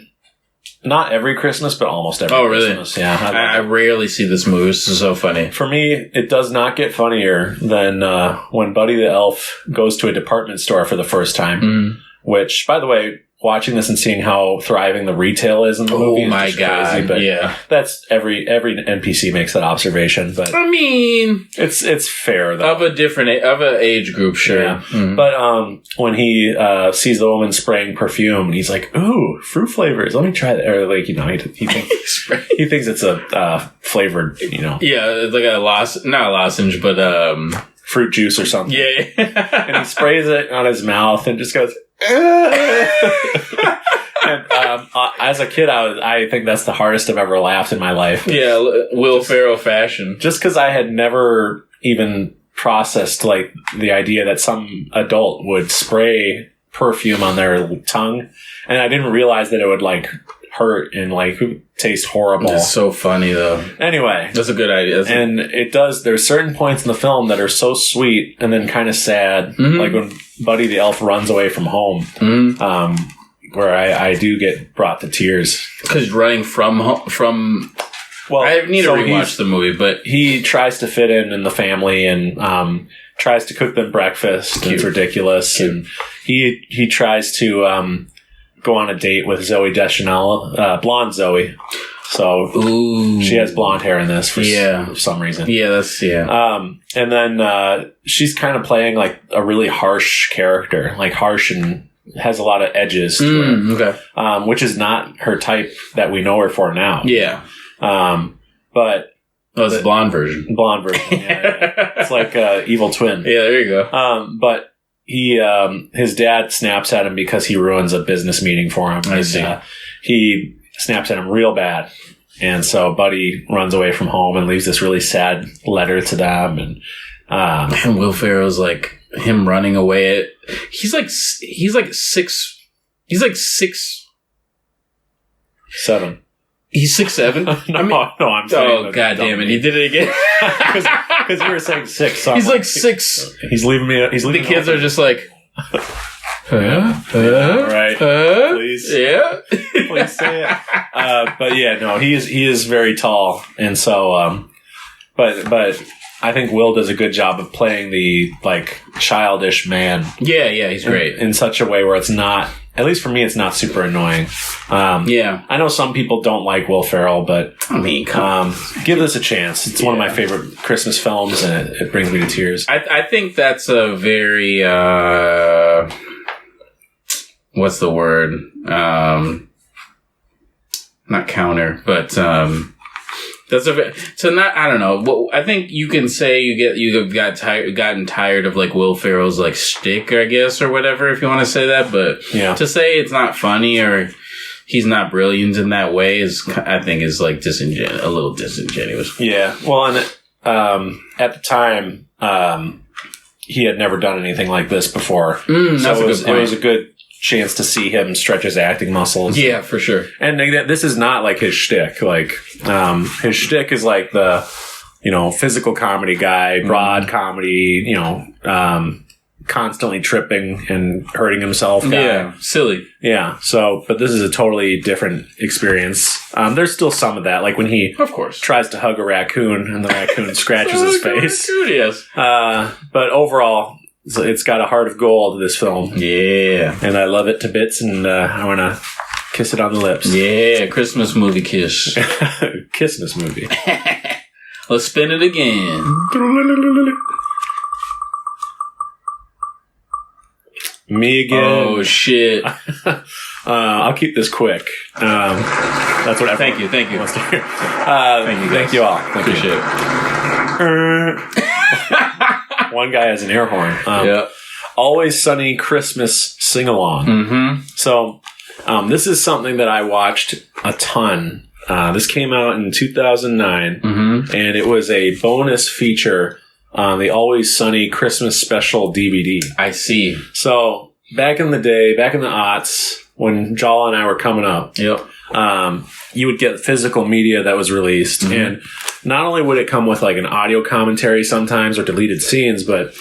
S2: not every Christmas, but almost every Christmas. Yeah.
S3: I rarely see this movie. This is so funny.
S2: For me, it does not get funnier than when Buddy the Elf goes to a department store for the first time. Which, by the way, watching this and seeing how thriving the retail is in the movie is just crazy. But
S3: yeah,
S2: that's every NPC makes that observation. But
S3: I mean,
S2: it's fair though.
S3: Of an age group, sure.
S2: Yeah. But when he sees the woman spraying perfume, he's like, "Ooh, fruit flavors. Let me try that." Or like, he thinks he thinks it's a flavored,
S3: Yeah, it's like not a lozenge, but
S2: fruit juice or something.
S3: Yeah.
S2: And he sprays it on his mouth and just goes. And, as a kid, I think that's the hardest I've ever laughed in my life.
S3: Yeah, Will Ferrell fashion.
S2: Just because I had never even processed like the idea that some adult would spray perfume on their tongue, and I didn't realize that it would like hurt and like taste horrible.
S3: It's so funny though.
S2: Anyway,
S3: that's a good idea.
S2: And it does. There's certain points in the film that are so sweet and then kind of sad, like when Buddy the Elf runs away from home, where I do get brought to tears
S3: because running from home. Well, I need to rewatch the movie, but
S2: he tries to fit in the family and tries to cook them breakfast. It's ridiculous, and he tries to go on a date with Zooey Deschanel, blonde Zoe. So she has blonde hair in this for some reason.
S3: Yeah,
S2: and then she's kind of playing like a really harsh character, like harsh and has a lot of edges to her.
S3: Okay.
S2: Which is not her type that we know her for now.
S3: Yeah.
S2: But
S3: it's the blonde version.
S2: Blonde version. Yeah. It's like evil twin.
S3: Yeah, there you go.
S2: But his dad snaps at him because he ruins a business meeting for him.
S3: I see.
S2: He snaps at him real bad. And so Buddy runs away from home and leaves this really sad letter to them.
S3: And Will Ferrell's like him running away. He's like 6'7". He's 6'7".
S2: No, I'm saying.
S3: Oh god damn it! He did it again.
S2: Because you were saying 6. So
S3: he's like 6.
S2: He's leaving me.
S3: The kids are just like.
S2: Right. Please.
S3: Yeah.
S2: Please say it. But yeah, no, he is very tall, and so but I think Will does a good job of playing the like childish man.
S3: Yeah, he's great
S2: in such a way where it's not. At least for me, it's not super annoying. I know some people don't like Will Ferrell, but
S3: I mean,
S2: give this a chance. It's one of my favorite Christmas films, and it brings me to tears.
S3: I think that's a very what's the word? Not counter, but that's I don't know. Well, I think you can say you've gotten tired of like Will Ferrell's like shtick, I guess, or whatever, if you want to say that. But to say it's not funny or he's not brilliant in that way is like a little disingenuous.
S2: Yeah. Well, and at the time, he had never done anything like this before, so it was a good chance to see him stretch his acting muscles.
S3: Yeah, for sure.
S2: And this is not like his shtick. Like, his shtick is like the, physical comedy guy, broad comedy, constantly tripping and hurting himself guy.
S3: Yeah, silly.
S2: Yeah. So, but this is a totally different experience. There's still some of that, like when he,
S3: of course,
S2: tries to hug a raccoon and the raccoon scratches his face.
S3: Raccoon, yes.
S2: But overall, it's got a heart of gold, this film.
S3: Yeah.
S2: And I love it to bits, and I want to kiss it on the lips.
S3: Yeah, Christmas movie kiss.
S2: Christmas movie.
S3: Let's spin it again.
S2: Me again.
S3: Oh, shit.
S2: I'll keep this quick. That's what
S3: Thank you.
S2: wants to hear. Thank you all.
S3: Appreciate it.
S2: One guy has an air horn. Always Sunny Christmas Singalong.
S3: Mm-hmm.
S2: So This is something that I watched a ton. This came out in 2009, and it was a bonus feature on the Always Sunny Christmas Special DVD.
S3: I see.
S2: So, back in the day, back in the aughts, when Jallah and I were coming up, you would get physical media that was released. And not only would it come with like an audio commentary sometimes or deleted scenes, but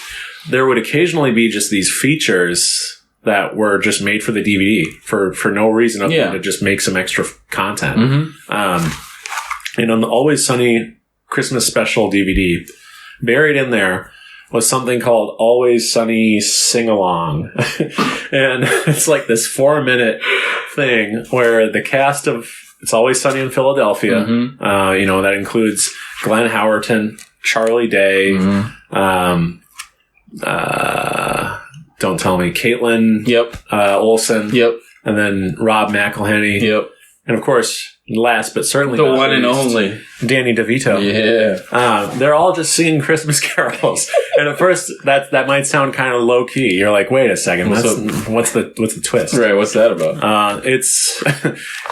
S2: there would occasionally be just these features that were just made for the DVD for no reason other than to just make some extra content. And on the Always Sunny Christmas Special DVD, buried in there was something called Always Sunny Singalong. And it's like this 4-minute thing where the cast of It's Always Sunny in Philadelphia, that includes Glenn Howerton, Charlie Day, don't tell me, Caitlin Olsen, and then Rob McElhenney, and of course, last but certainly
S3: the
S2: not
S3: one and
S2: least,
S3: only
S2: Danny DeVito. They're all just singing Christmas carols, and at first that might sound kind of low key. You're like, wait a second, what's the twist?
S3: Right, what's that about?
S2: It's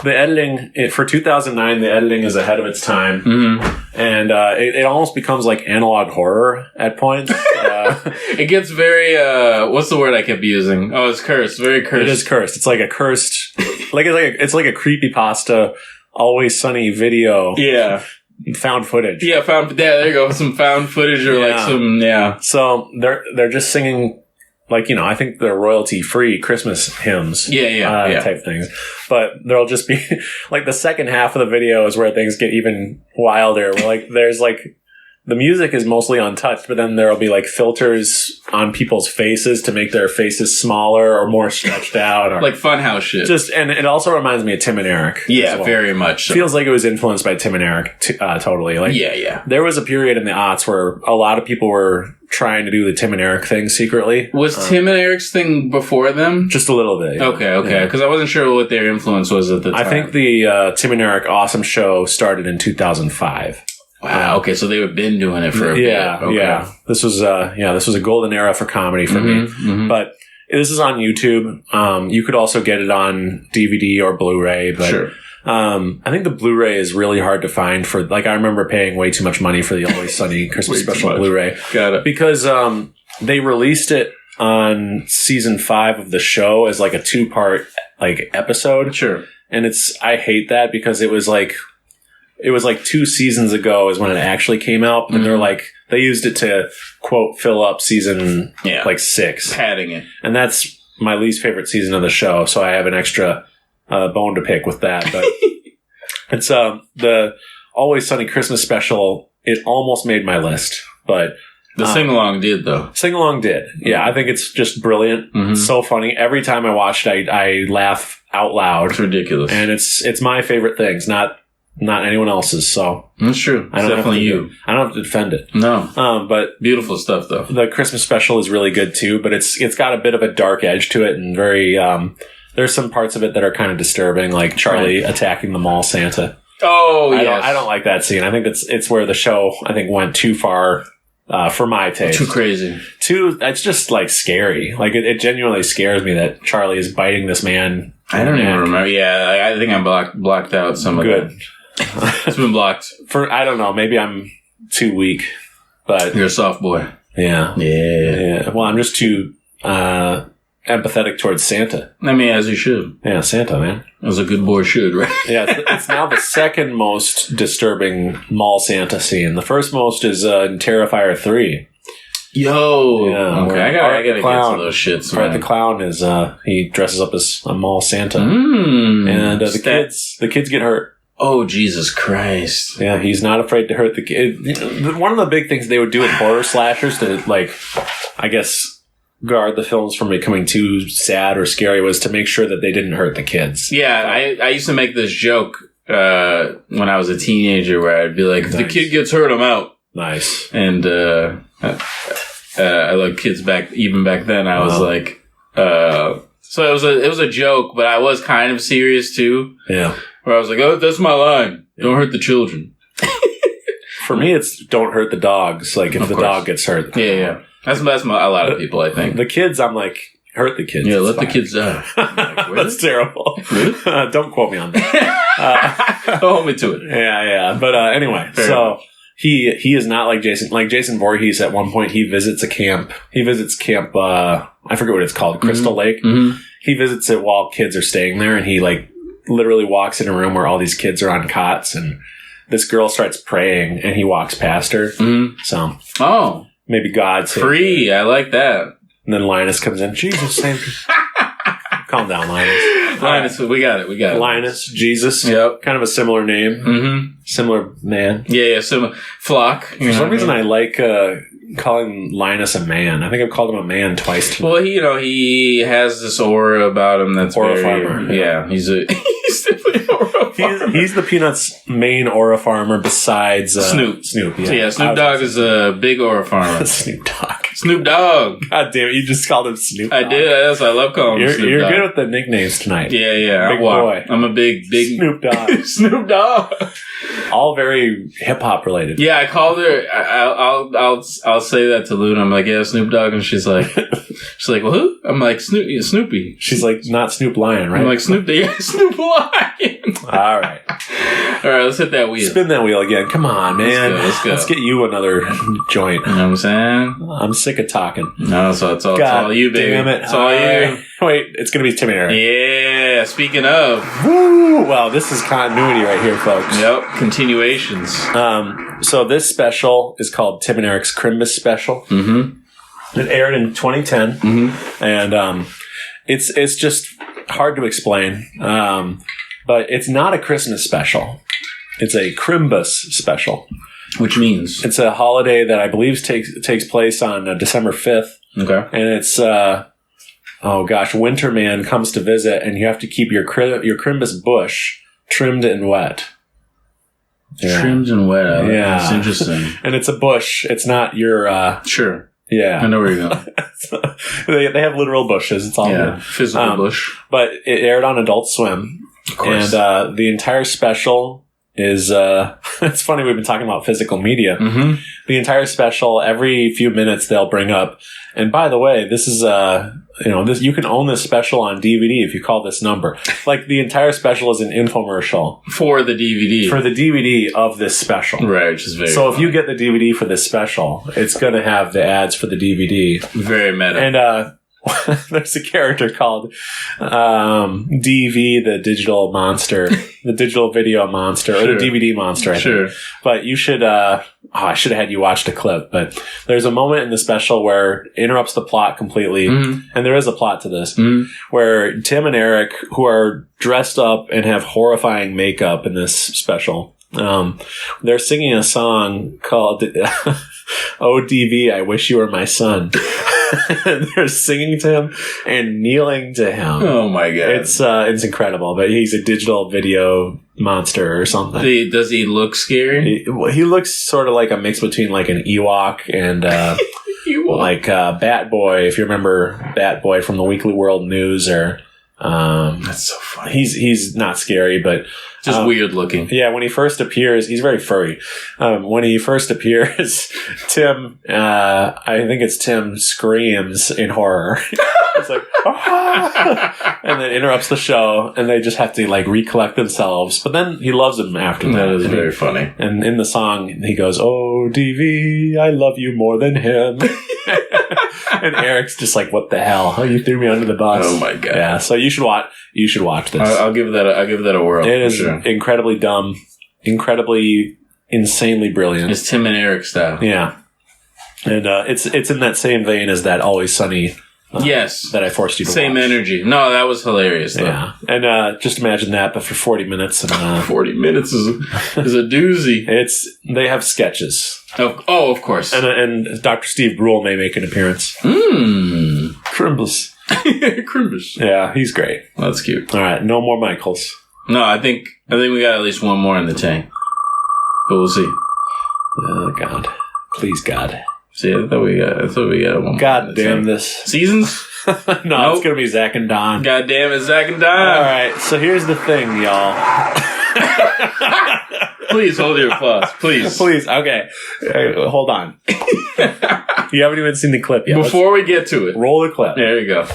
S2: the editing for 2009. The editing is ahead of its time, and it almost becomes like analog horror at points.
S3: It gets very what's the word I kept using? Oh, it's cursed. Very cursed.
S2: It is cursed. It's like a cursed, it's like a creepypasta. Always Sunny video. Yeah. Found footage.
S3: Yeah, there you go. Some found footage or like some,
S2: So they're just singing, like, I think they're royalty free Christmas hymns. Type things. But there'll just be, like, the second half of the video is where things get even wilder. Where, like, there's, like, the music is mostly untouched, but then there'll be like filters on people's faces to make their faces smaller or more stretched out, or
S3: like Funhouse shit.
S2: And it also reminds me of Tim and Eric.
S3: Yeah, very much. So.
S2: Feels like it was influenced by Tim and Eric, totally. Like, there was a period in the aughts where a lot of people were trying to do the Tim and Eric thing secretly.
S3: Was Tim and Eric's thing before them?
S2: Just a little bit. Yeah.
S3: Okay. Because I wasn't sure what their influence was at the time.
S2: I think the Tim and Eric Awesome Show started in 2005.
S3: Wow. Okay, so they've been doing it for a bit.
S2: Yeah. This was a golden era for comedy for me. But this is on YouTube. You could also get it on DVD or Blu-ray. But I think the Blu-ray is really hard to find for. Like, I remember paying way too much money for the Always Sunny Christmas Special Blu-ray.
S3: Got it.
S2: Because they released it on season 5 of the show as like a 2-part like episode.
S3: Sure.
S2: And I hate that because it was like 2 seasons ago is when it actually came out. And they're like, they used it to, quote, fill up season 6.
S3: Padding it.
S2: And that's my least favorite season of the show. So I have an extra bone to pick with that. But it's the Always Sunny Christmas Special. It almost made my list. But
S3: the sing-along did, though.
S2: Sing-along did. Yeah, I think it's just brilliant. It's so funny. Every time I watch it, I laugh out loud.
S3: It's ridiculous.
S2: And it's my favorite things, not anyone else's, so.
S3: That's true. It's definitely you.
S2: I don't have to defend it.
S3: No.
S2: But.
S3: Beautiful stuff, though.
S2: The Christmas special is really good, too, but it's got a bit of a dark edge to it, and very, there's some parts of it that are kind of disturbing, like Charlie attacking the mall Santa.
S3: Oh, yes.
S2: I don't like that scene. I think it's where the show, I think, went too far, for my taste.
S3: Too crazy.
S2: It's just, like, scary. Like, it genuinely scares me that Charlie is biting this man.
S3: I don't even remember. Yeah, I think I blocked out some of
S2: Good.
S3: That. It's been blocked.
S2: I don't know. Maybe I'm too weak, but
S3: you're a soft boy.
S2: Yeah. Well, I'm just too empathetic towards Santa.
S3: I mean, as you should.
S2: Yeah, Santa, man.
S3: As a good boy should, right?
S2: Yeah, it's now the second most disturbing mall Santa scene. The first most is in Terrifier 3.
S3: Yo.
S2: Yeah,
S3: okay, I gotta get to those shits, man.
S2: Art the Clown is he dresses up as a mall Santa, and the kids get hurt.
S3: Oh, Jesus Christ.
S2: Yeah, he's not afraid to hurt the kid. One of the big things they would do with horror slashers to, like, I guess, guard the films from becoming too sad or scary was to make sure that they didn't hurt the kids.
S3: Yeah, I used to make this joke when I was a teenager where I'd be like, if the kid gets hurt, I'm out.
S2: Nice.
S3: And I like kids even back then. I was like, so it was a joke, but I was kind of serious too.
S2: Yeah.
S3: Where I was like, oh, that's my line. Don't hurt the children.
S2: For me, it's don't hurt the dogs. Like, if the dog gets hurt.
S3: Yeah. That's a lot of people, I think.
S2: The kids, I'm like, hurt the kids.
S3: Yeah, let the kids die. Like,
S2: that's terrible. Don't quote me on that.
S3: Hold me to it.
S2: Yeah. But anyway, so he is not like Jason. Like Jason Voorhees, at one point, he visits a camp. He visits camp, I forget what it's called, Crystal Lake. Mm-hmm. He visits it while kids are staying there, and he like literally walks in a room where all these kids are on cots, and this girl starts praying, and he walks past her. Mm-hmm. So, maybe God's
S3: free. I like that.
S2: And then Linus comes in. Jesus, same. Calm down, Linus.
S3: Linus, we got it.
S2: Linus, Jesus.
S3: Yep.
S2: Kind of a similar name. Mm-hmm. Similar man.
S3: Yeah, similar. Flock.
S2: For some reason, I like calling Linus a man. I think I've called him a man twice tonight.
S3: Well, he has this aura about him that's
S2: aura
S3: very...
S2: farmer.
S3: Yeah, he's definitely an aura farmer.
S2: He's the Peanuts' main aura farmer besides...
S3: Snoop.
S2: Yeah,
S3: Snoop Dogg is a big aura farmer.
S2: Snoop Dogg.
S3: Snoop Dogg.
S2: God damn it, you just called him Snoop Dogg.
S3: I did. I love calling him Snoop Dogg.
S2: You're good with the nicknames tonight.
S3: Yeah.
S2: Big boy.
S3: I'm a big...
S2: Snoop Dogg.
S3: Snoop Dogg.
S2: All very hip-hop related.
S3: Yeah, I called her... I'll say that to Luna. I'm like, yeah, Snoop Dogg. And she's like, well, who? I'm like, Snoopy.
S2: She's like, not Snoop Lion, right?
S3: I'm like, Snoop Lion.
S2: All right,
S3: let's hit that wheel.
S2: Spin that wheel again. Come on, man.
S3: Let's go.
S2: Let's get you another joint.
S3: You know what I'm saying?
S2: I'm sick of talking.
S3: No, so it's all you, baby.
S2: Damn it.
S3: It's all you.
S2: Wait, it's going to be Tim and Eric.
S3: Yeah, speaking of.
S2: Woo! Well, this is continuity right here, folks.
S3: Yep, continuations.
S2: So this special is called Tim and Eric's Chrimbus special. Mm-hmm. It aired in 2010. Mm-hmm. And it's just hard to explain. But it's not a Christmas special. It's a Chrimbus special.
S3: Which means?
S2: It's a holiday that I believe takes place on December 5th.
S3: Okay.
S2: And it's, Winter Man comes to visit, and you have to keep your Chrimbus bush trimmed and wet.
S3: Yeah. Trimmed and wet. Yeah. That's interesting.
S2: And it's a bush. It's not your...
S3: Sure.
S2: Yeah.
S3: I know where you're going.
S2: They have literal bushes. It's all good.
S3: Physical bush.
S2: But it aired on Adult Swim.
S3: Of course.
S2: And the entire special is... it's funny, we've been talking about physical media. Mm-hmm. The entire special, every few minutes, they'll bring up... And by the way, this is... this you can own this special on DVD if you call this number. Like, the entire special is an infomercial.
S3: For the DVD.
S2: For the DVD of this special.
S3: Right, which is very
S2: So
S3: funny.
S2: if you get the DVD for this special, it's going to have the ads for the DVD.
S3: Very meta.
S2: And there's a character called DV, the digital monster, the digital video monster, or the DVD monster, I think. But you should... I should have had you watch the clip, but there's a moment in the special where it interrupts the plot completely, and there is a plot to this, where Tim and Eric, who are dressed up and have horrifying makeup in this special, they're singing a song called ODV, I Wish You Were My Son. They're singing to him and kneeling to him.
S3: Oh my god.
S2: It's incredible, but he's a digital video monster or something.
S3: Does he look scary?
S2: He looks sort of like a mix between like an Ewok and like Bat Boy, if you remember Bat Boy from the Weekly World News, or
S3: that's so funny.
S2: He's not scary, but
S3: just weird looking.
S2: Yeah, when he first appears, he's very furry. When he first appears, Tim, I think it's Tim, screams in horror. It's like, ah! And then interrupts the show, and they just have to like recollect themselves. But then he loves him after that.
S3: That is very funny.
S2: And in the song, he goes, "Oh, DV, I love you more than him." And Eric's just like, "What the hell? Oh, you threw me under the bus."
S3: Oh my god!
S2: Yeah, so you should watch this.
S3: I'll give that a whirl.
S2: It is incredibly dumb, incredibly insanely brilliant.
S3: It's Tim and Eric style.
S2: Yeah, and it's in that same vein as that Always Sunny.
S3: Yes,
S2: that I forced you to
S3: same
S2: watch.
S3: Energy. No, that was hilarious. Though.
S2: Yeah, and just imagine that, but for 40 minutes. And,
S3: 40 minutes is a doozy.
S2: They have sketches.
S3: Oh, of course.
S2: And Dr. Steve Brule may make an appearance. Chrimbus.
S3: Chrimbus.
S2: Yeah, he's great.
S3: That's cute.
S2: All right, no more Michaels.
S3: No, I think we got at least one more in the tank, but we'll see.
S2: Oh God, please God.
S3: See, I thought we got one.
S2: God damn this.
S3: Seasons?
S2: No, It's going to be Zach and Don.
S3: God damn it, Zach and Don.
S2: All right, so here's the thing, y'all.
S3: Please hold your applause. Please.
S2: Please. Okay. Hold on. You haven't even seen the clip yet.
S3: Before we get to it.
S2: Roll the clip.
S3: There you go.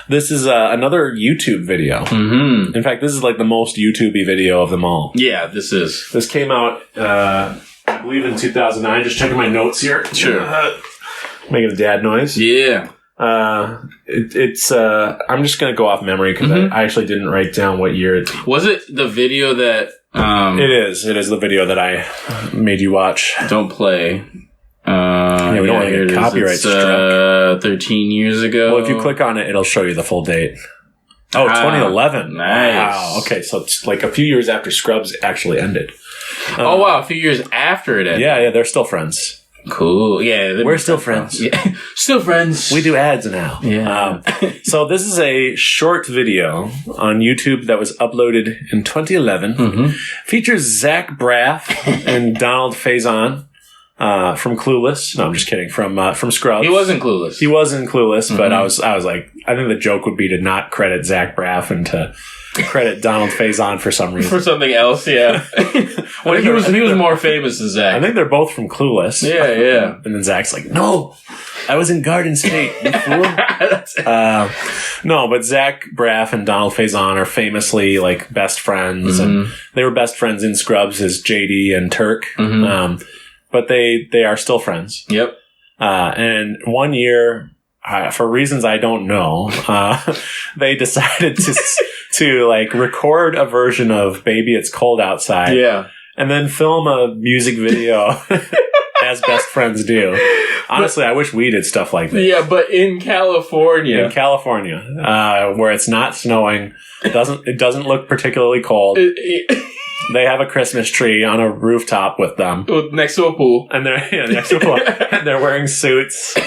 S2: This is another YouTube video. Mm-hmm. In fact, this is like the most YouTube-y video of them all.
S3: Yeah, this is.
S2: This came out, I believe, in 2009. Just checking my notes here.
S3: Sure.
S2: Making a dad noise.
S3: Yeah.
S2: It's I'm just going to go off memory because I actually didn't write down what year it
S3: was. It the video that...
S2: It is the video that I made you watch.
S3: Don't play.
S2: We don't want to get copyright struck.
S3: 13 years ago.
S2: Well, if you click on it, it'll show you the full date. Oh, 2011.
S3: Nice.
S2: Wow. Okay, so it's like a few years after Scrubs actually ended.
S3: Oh, wow. A few years after it ended.
S2: Yeah, they're still friends.
S3: Cool. Yeah.
S2: We're still friends.
S3: Yeah. Still friends.
S2: We do ads now.
S3: Yeah.
S2: So this is a short video on YouTube that was uploaded in 2011. Mm-hmm. Features Zach Braff and Donald Faison. From Clueless. No, I'm just kidding. From Scrubs.
S3: He wasn't Clueless.
S2: He wasn't Clueless, but I was like, I think the joke would be to not credit Zach Braff and to credit Donald Faison for some reason.
S3: For something else, yeah. Well, he was more famous than Zach.
S2: I think they're both from Clueless.
S3: Yeah.
S2: And then Zach's like, no, I was in Garden State, you fool. No, but Zach Braff and Donald Faison are famously like best friends, and they were best friends in Scrubs as JD and Turk. But they are still friends.
S3: Yep.
S2: And one year, for reasons I don't know, they decided to like record a version of "Baby It's Cold Outside," and then film a music video as best friends do. Honestly, I wish we did stuff like that.
S3: Yeah, but in California,
S2: where it's not snowing, it doesn't look particularly cold. They have a Christmas tree on a rooftop with them.
S3: Next to a pool.
S2: And they're next to a pool. And they're wearing suits.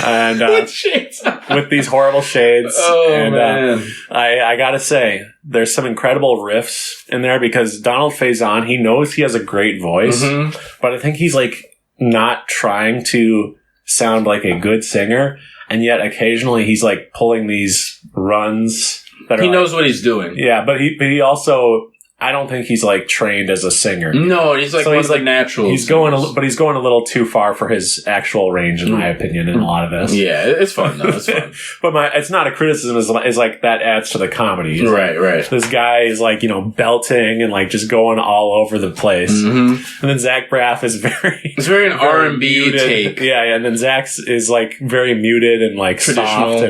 S2: And
S3: with shades on.
S2: With these horrible shades.
S3: Oh,
S2: and,
S3: man.
S2: I gotta say, there's some incredible riffs in there because Donald Faison, he knows he has a great voice. But I think he's like not trying to sound like a good singer. And yet occasionally he's like pulling these runs. That
S3: he knows what he's doing.
S2: Yeah, but he also... I don't think he's like trained as a singer.
S3: No, he's like one of the naturals.
S2: He's going a little too far for his actual range, in my opinion, in a lot of this.
S3: Yeah, it's fun though. It's fun.
S2: But it's not a criticism. It's like that adds to the comedy.
S3: Right.
S2: This guy is like belting and like just going all over the place. And then Zach Braff is
S3: it's very an R&B take.
S2: Yeah. And then Zach is like very muted and like soft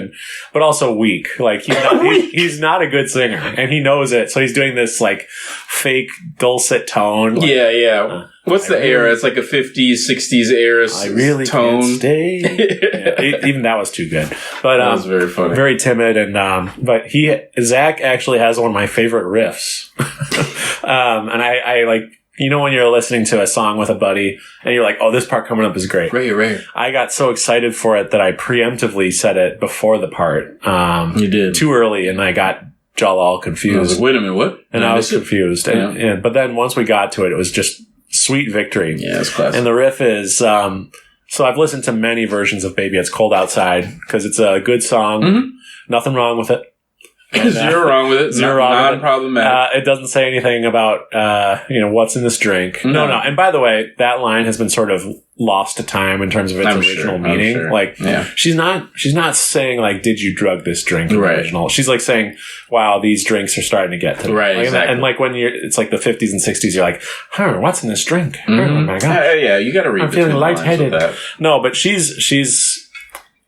S2: but also weak. Like he's not a good singer and he knows it. So he's doing this like fake dulcet tone. Like,
S3: What's the era? It's like a 50s, 60s era
S2: I really
S3: tone.
S2: Can't stay. Even that was too good. But
S3: that was very funny.
S2: Very timid and but Zach actually has one of my favorite riffs. And I like when you're listening to a song with a buddy and you're like, oh, this part coming up is great.
S3: Right.
S2: I got so excited for it that I preemptively said it before the part.
S3: You did.
S2: Too early and I got Jallah all confused.
S3: I was like, wait a minute, what?
S2: And I was confused. And, but then once we got to it, it was just sweet victory.
S3: Yeah, it's classic.
S2: And the riff is, so I've listened to many versions of Baby It's Cold Outside because it's a good song. Nothing wrong with it.
S3: Zero wrong with it.
S2: Zero wrong with it.
S3: Non-problematic.
S2: It doesn't say anything about, what's in this drink. No. And by the way, that line has been sort of lost to time in terms of its original meaning.
S3: Sure.
S2: Like, she's not saying like, did you drug this drink? Original. She's like saying, wow, these drinks are starting to get to me.
S3: Right.
S2: Like,
S3: exactly.
S2: And like when it's like the 50s and 60s, you're like, what's in this drink? Oh my God.
S3: Yeah, you got to read.
S2: I'm feeling lightheaded. No, but she's.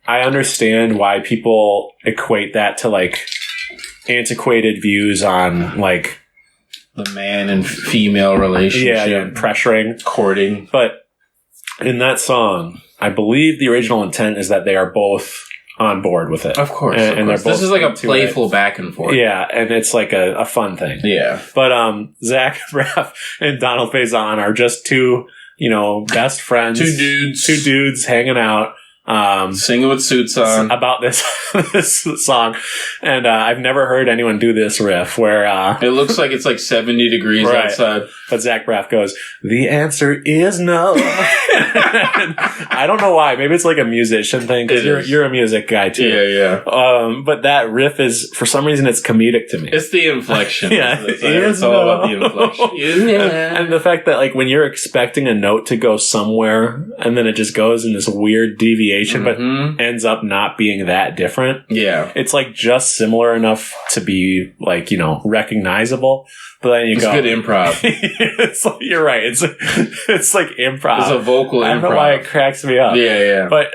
S2: I understand why people equate that to like antiquated views on like
S3: the man and female relationship.
S2: Yeah, and pressuring,
S3: courting.
S2: But in that song, I believe the original intent is that they are both on board with it.
S3: Of course.
S2: And they're both
S3: this is like a playful back and forth.
S2: Yeah, and it's like a fun thing.
S3: Yeah.
S2: But Zach Braff and Donald Faison are just two, best friends.
S3: Two dudes
S2: hanging out.
S3: Singing with suits on
S2: about this song, and I've never heard anyone do this riff where
S3: it looks like it's like 70 degrees outside.
S2: But Zach Braff goes, "The answer is no." I don't know why. Maybe it's like a musician thing because you're a music guy too.
S3: Yeah.
S2: But that riff is, for some reason, it's comedic to me.
S3: It's the inflection.
S2: It's
S3: all about the inflection.
S2: And the fact that like when you're expecting a note to go somewhere and then it just goes in this weird deviation, but ends up not being that different.
S3: Yeah,
S2: it's like just similar enough to be like, recognizable. But then it's
S3: good improv.
S2: It's like, you're right. It's like improv.
S3: It's a vocal improv.
S2: I don't know why it cracks me up.
S3: Yeah.
S2: But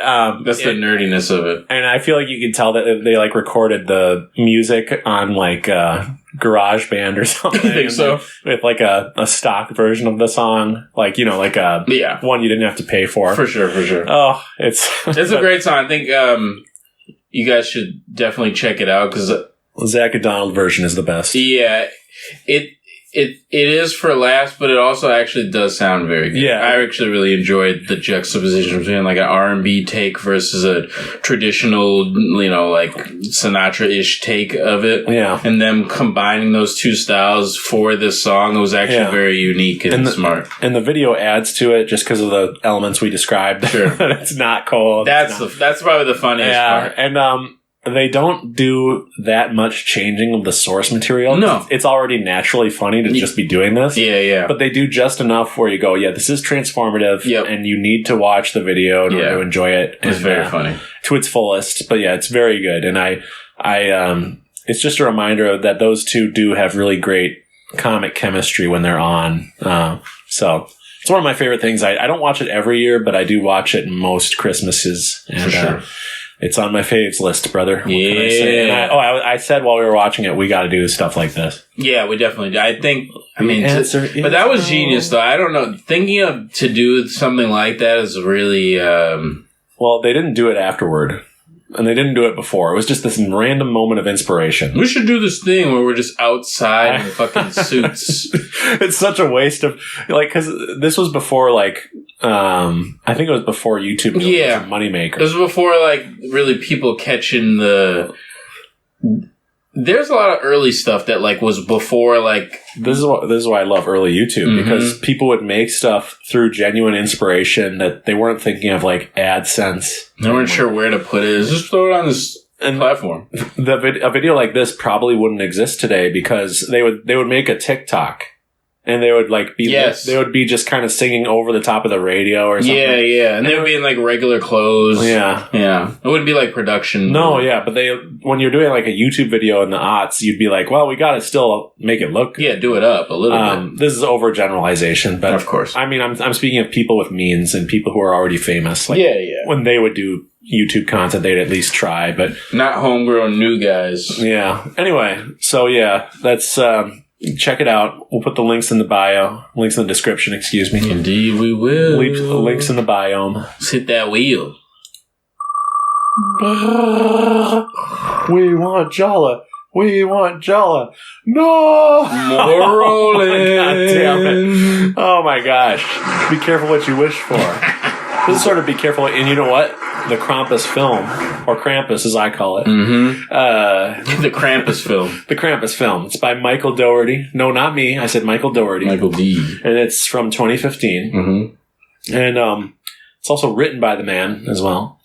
S3: that's the nerdiness of it.
S2: And I feel like you can tell that they like recorded the music on like Garage Band or something.
S3: I think so.
S2: With like a stock version of the song, like like a one you didn't have to pay for.
S3: For sure.
S2: Oh, it's
S3: a great song. I think you guys should definitely check it out because
S2: Zach and Donald version is the best.
S3: Yeah, it is for laughs, but it also actually does sound very good.
S2: Yeah.
S3: I actually really enjoyed the juxtaposition between like an R&B take versus a traditional, like Sinatra-ish take of it.
S2: Yeah.
S3: And them combining those two styles for this song was actually very unique and smart.
S2: And the video adds to it just because of the elements we described.
S3: Sure.
S2: It's not cold.
S3: That's probably the funniest part.
S2: And they don't do that much changing of the source material.
S3: No.
S2: It's already naturally funny to just be doing this.
S3: Yeah.
S2: But they do just enough where you go, this is transformative, and you need to watch the video in order to enjoy it.
S3: It's very funny.
S2: To its fullest. But it's very good. And I it's just a reminder that those two do have really great comic chemistry when they're on. So it's one of my favorite things. I don't watch it every year, but I do watch it most Christmases. And,
S3: for sure.
S2: It's on my faves list, brother. What
S3: can
S2: I say? And I said while we were watching it, we got to do stuff like this.
S3: Yeah, we definitely do. But that was genius, though. I don't know. Thinking of to do something like that is really...
S2: Well, they didn't do it afterward. And they didn't do it before. It was just this random moment of inspiration.
S3: We should do this thing where we're just outside in fucking suits.
S2: It's such a waste of... because this was before, I think it was before YouTube was a moneymaker.
S3: It was before, really people catching the... There's a lot of early stuff that, was before,
S2: This is why I love early YouTube, because people would make stuff through genuine inspiration that they weren't thinking of, AdSense.
S3: They weren't sure where to put it. Just throw it on this platform.
S2: A video like this probably wouldn't exist today because they would make a TikTok. And they would they would be just kind of singing over the top of the radio or something.
S3: Yeah. And they would be in regular clothes.
S2: Yeah.
S3: It wouldn't be production.
S2: No, but when you're doing a YouTube video in the aughts, you'd be well, we got to still make it look.
S3: Yeah, do it up a little bit.
S2: This is overgeneralization, but
S3: of course.
S2: I mean, I'm speaking of people with means and people who are already famous. When they would do YouTube content, they'd at least try, but
S3: not homegrown new guys.
S2: Yeah. Anyway, so that's. Check it out. We'll put the links in the bio. Links in the description, excuse me.
S3: Indeed, we will.
S2: Links in the biome.
S3: Hit that wheel.
S2: We want Jallah. We want Jallah. No!
S3: More rolling.
S2: God damn it. Oh my gosh. Be careful what you wish for. This is sort of be careful. And you know what? The Krampus film, or Krampus as I call it.
S3: The Krampus film.
S2: The Krampus film. It's by Michael Dougherty. No, not me. I said Michael Dougherty.
S3: Michael D.
S2: And it's from 2015. And it's also written by the man as well.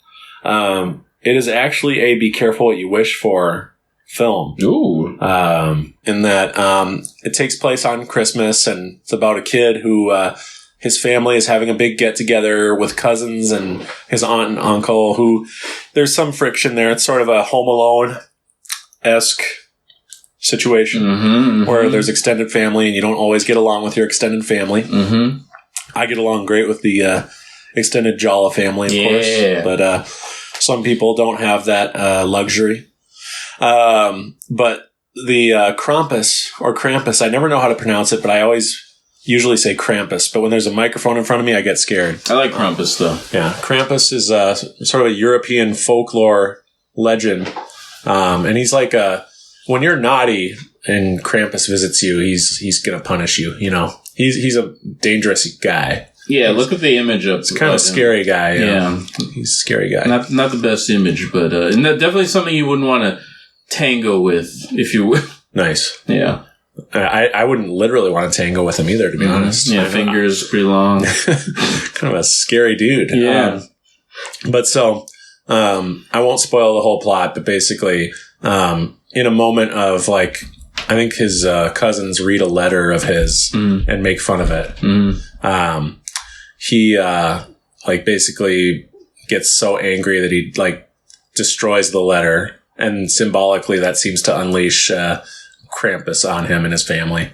S2: It is actually a be careful what you wish for film.
S3: Ooh.
S2: In that it takes place on Christmas, and it's about a kid who... his family is having a big get-together with cousins and his aunt and uncle, who there's some friction there. It's sort of a Home Alone-esque situation where there's extended family and you don't always get along with your extended family. I get along great with the extended Jallah family, of course. But some people don't have that luxury. But the Krampus, I never know how to pronounce it, but I always... usually say Krampus, but when there's a microphone in front of me, I get scared.
S3: I like Krampus, though.
S2: Yeah, Krampus is sort of a European folklore legend. And he's when you're naughty and Krampus visits you, he's going to punish you, He's a dangerous guy.
S3: Yeah, look at the image up.
S2: It's kind of a scary guy.
S3: Yeah.
S2: He's a scary guy.
S3: Not the best image, but and definitely something you wouldn't want to tango with, if you would.
S2: Nice.
S3: Yeah.
S2: I wouldn't literally want to tango with him either, to be honest.
S3: Yeah, fingers pretty long.
S2: Kind of a scary dude.
S3: Yeah.
S2: But so, I won't spoil the whole plot, but basically, in a moment of like, I think his cousins read a letter of his and make fun of it. He like basically gets so angry that he like destroys the letter, and symbolically that seems to unleash Krampus on him and his family.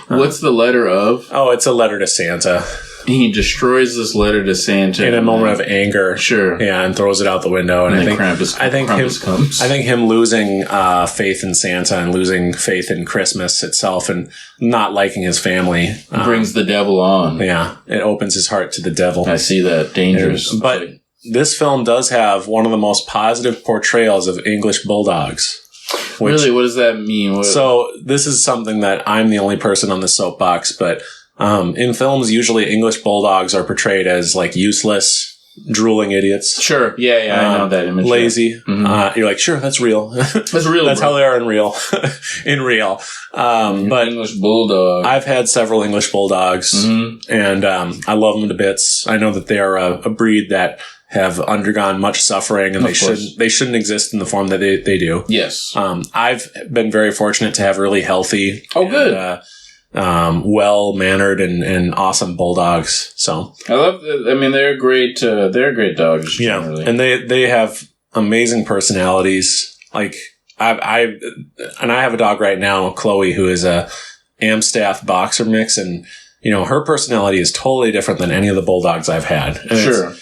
S3: What's the letter of?
S2: Oh, it's a letter to Santa.
S3: He destroys this letter to Santa
S2: In a moment of anger.
S3: Sure.
S2: Yeah, and throws it out the window. And
S3: then Krampus comes.
S2: I think him losing faith in Santa and losing faith in Christmas itself and not liking his family.
S3: Brings the devil on.
S2: Yeah, it opens his heart to the devil.
S3: I see that. Dangerous.
S2: But this film does have one of the most positive portrayals of English bulldogs.
S3: Really? What does that mean?
S2: So this is something that I'm the only person on the soapbox, but in films, usually English bulldogs are portrayed as like useless, drooling idiots.
S3: Sure. Yeah, I know that image.
S2: Lazy. Mm-hmm. You're like, sure, that's real.
S3: That's real.
S2: That's how they are in real. But
S3: English bulldog.
S2: I've had several English bulldogs, and I love them to bits. I know that they are a breed that have undergone much suffering, and they shouldn't exist in the form that they do.
S3: Yes.
S2: I've been very fortunate to have really healthy.
S3: Oh, good.
S2: Well-mannered and awesome bulldogs. So
S3: I love that. I mean, they're great. They're great dogs. Generally.
S2: Yeah, and they have amazing personalities. Like I have a dog right now, Chloe, who is a Amstaff boxer mix, and her personality is totally different than any of the bulldogs I've had. And
S3: sure.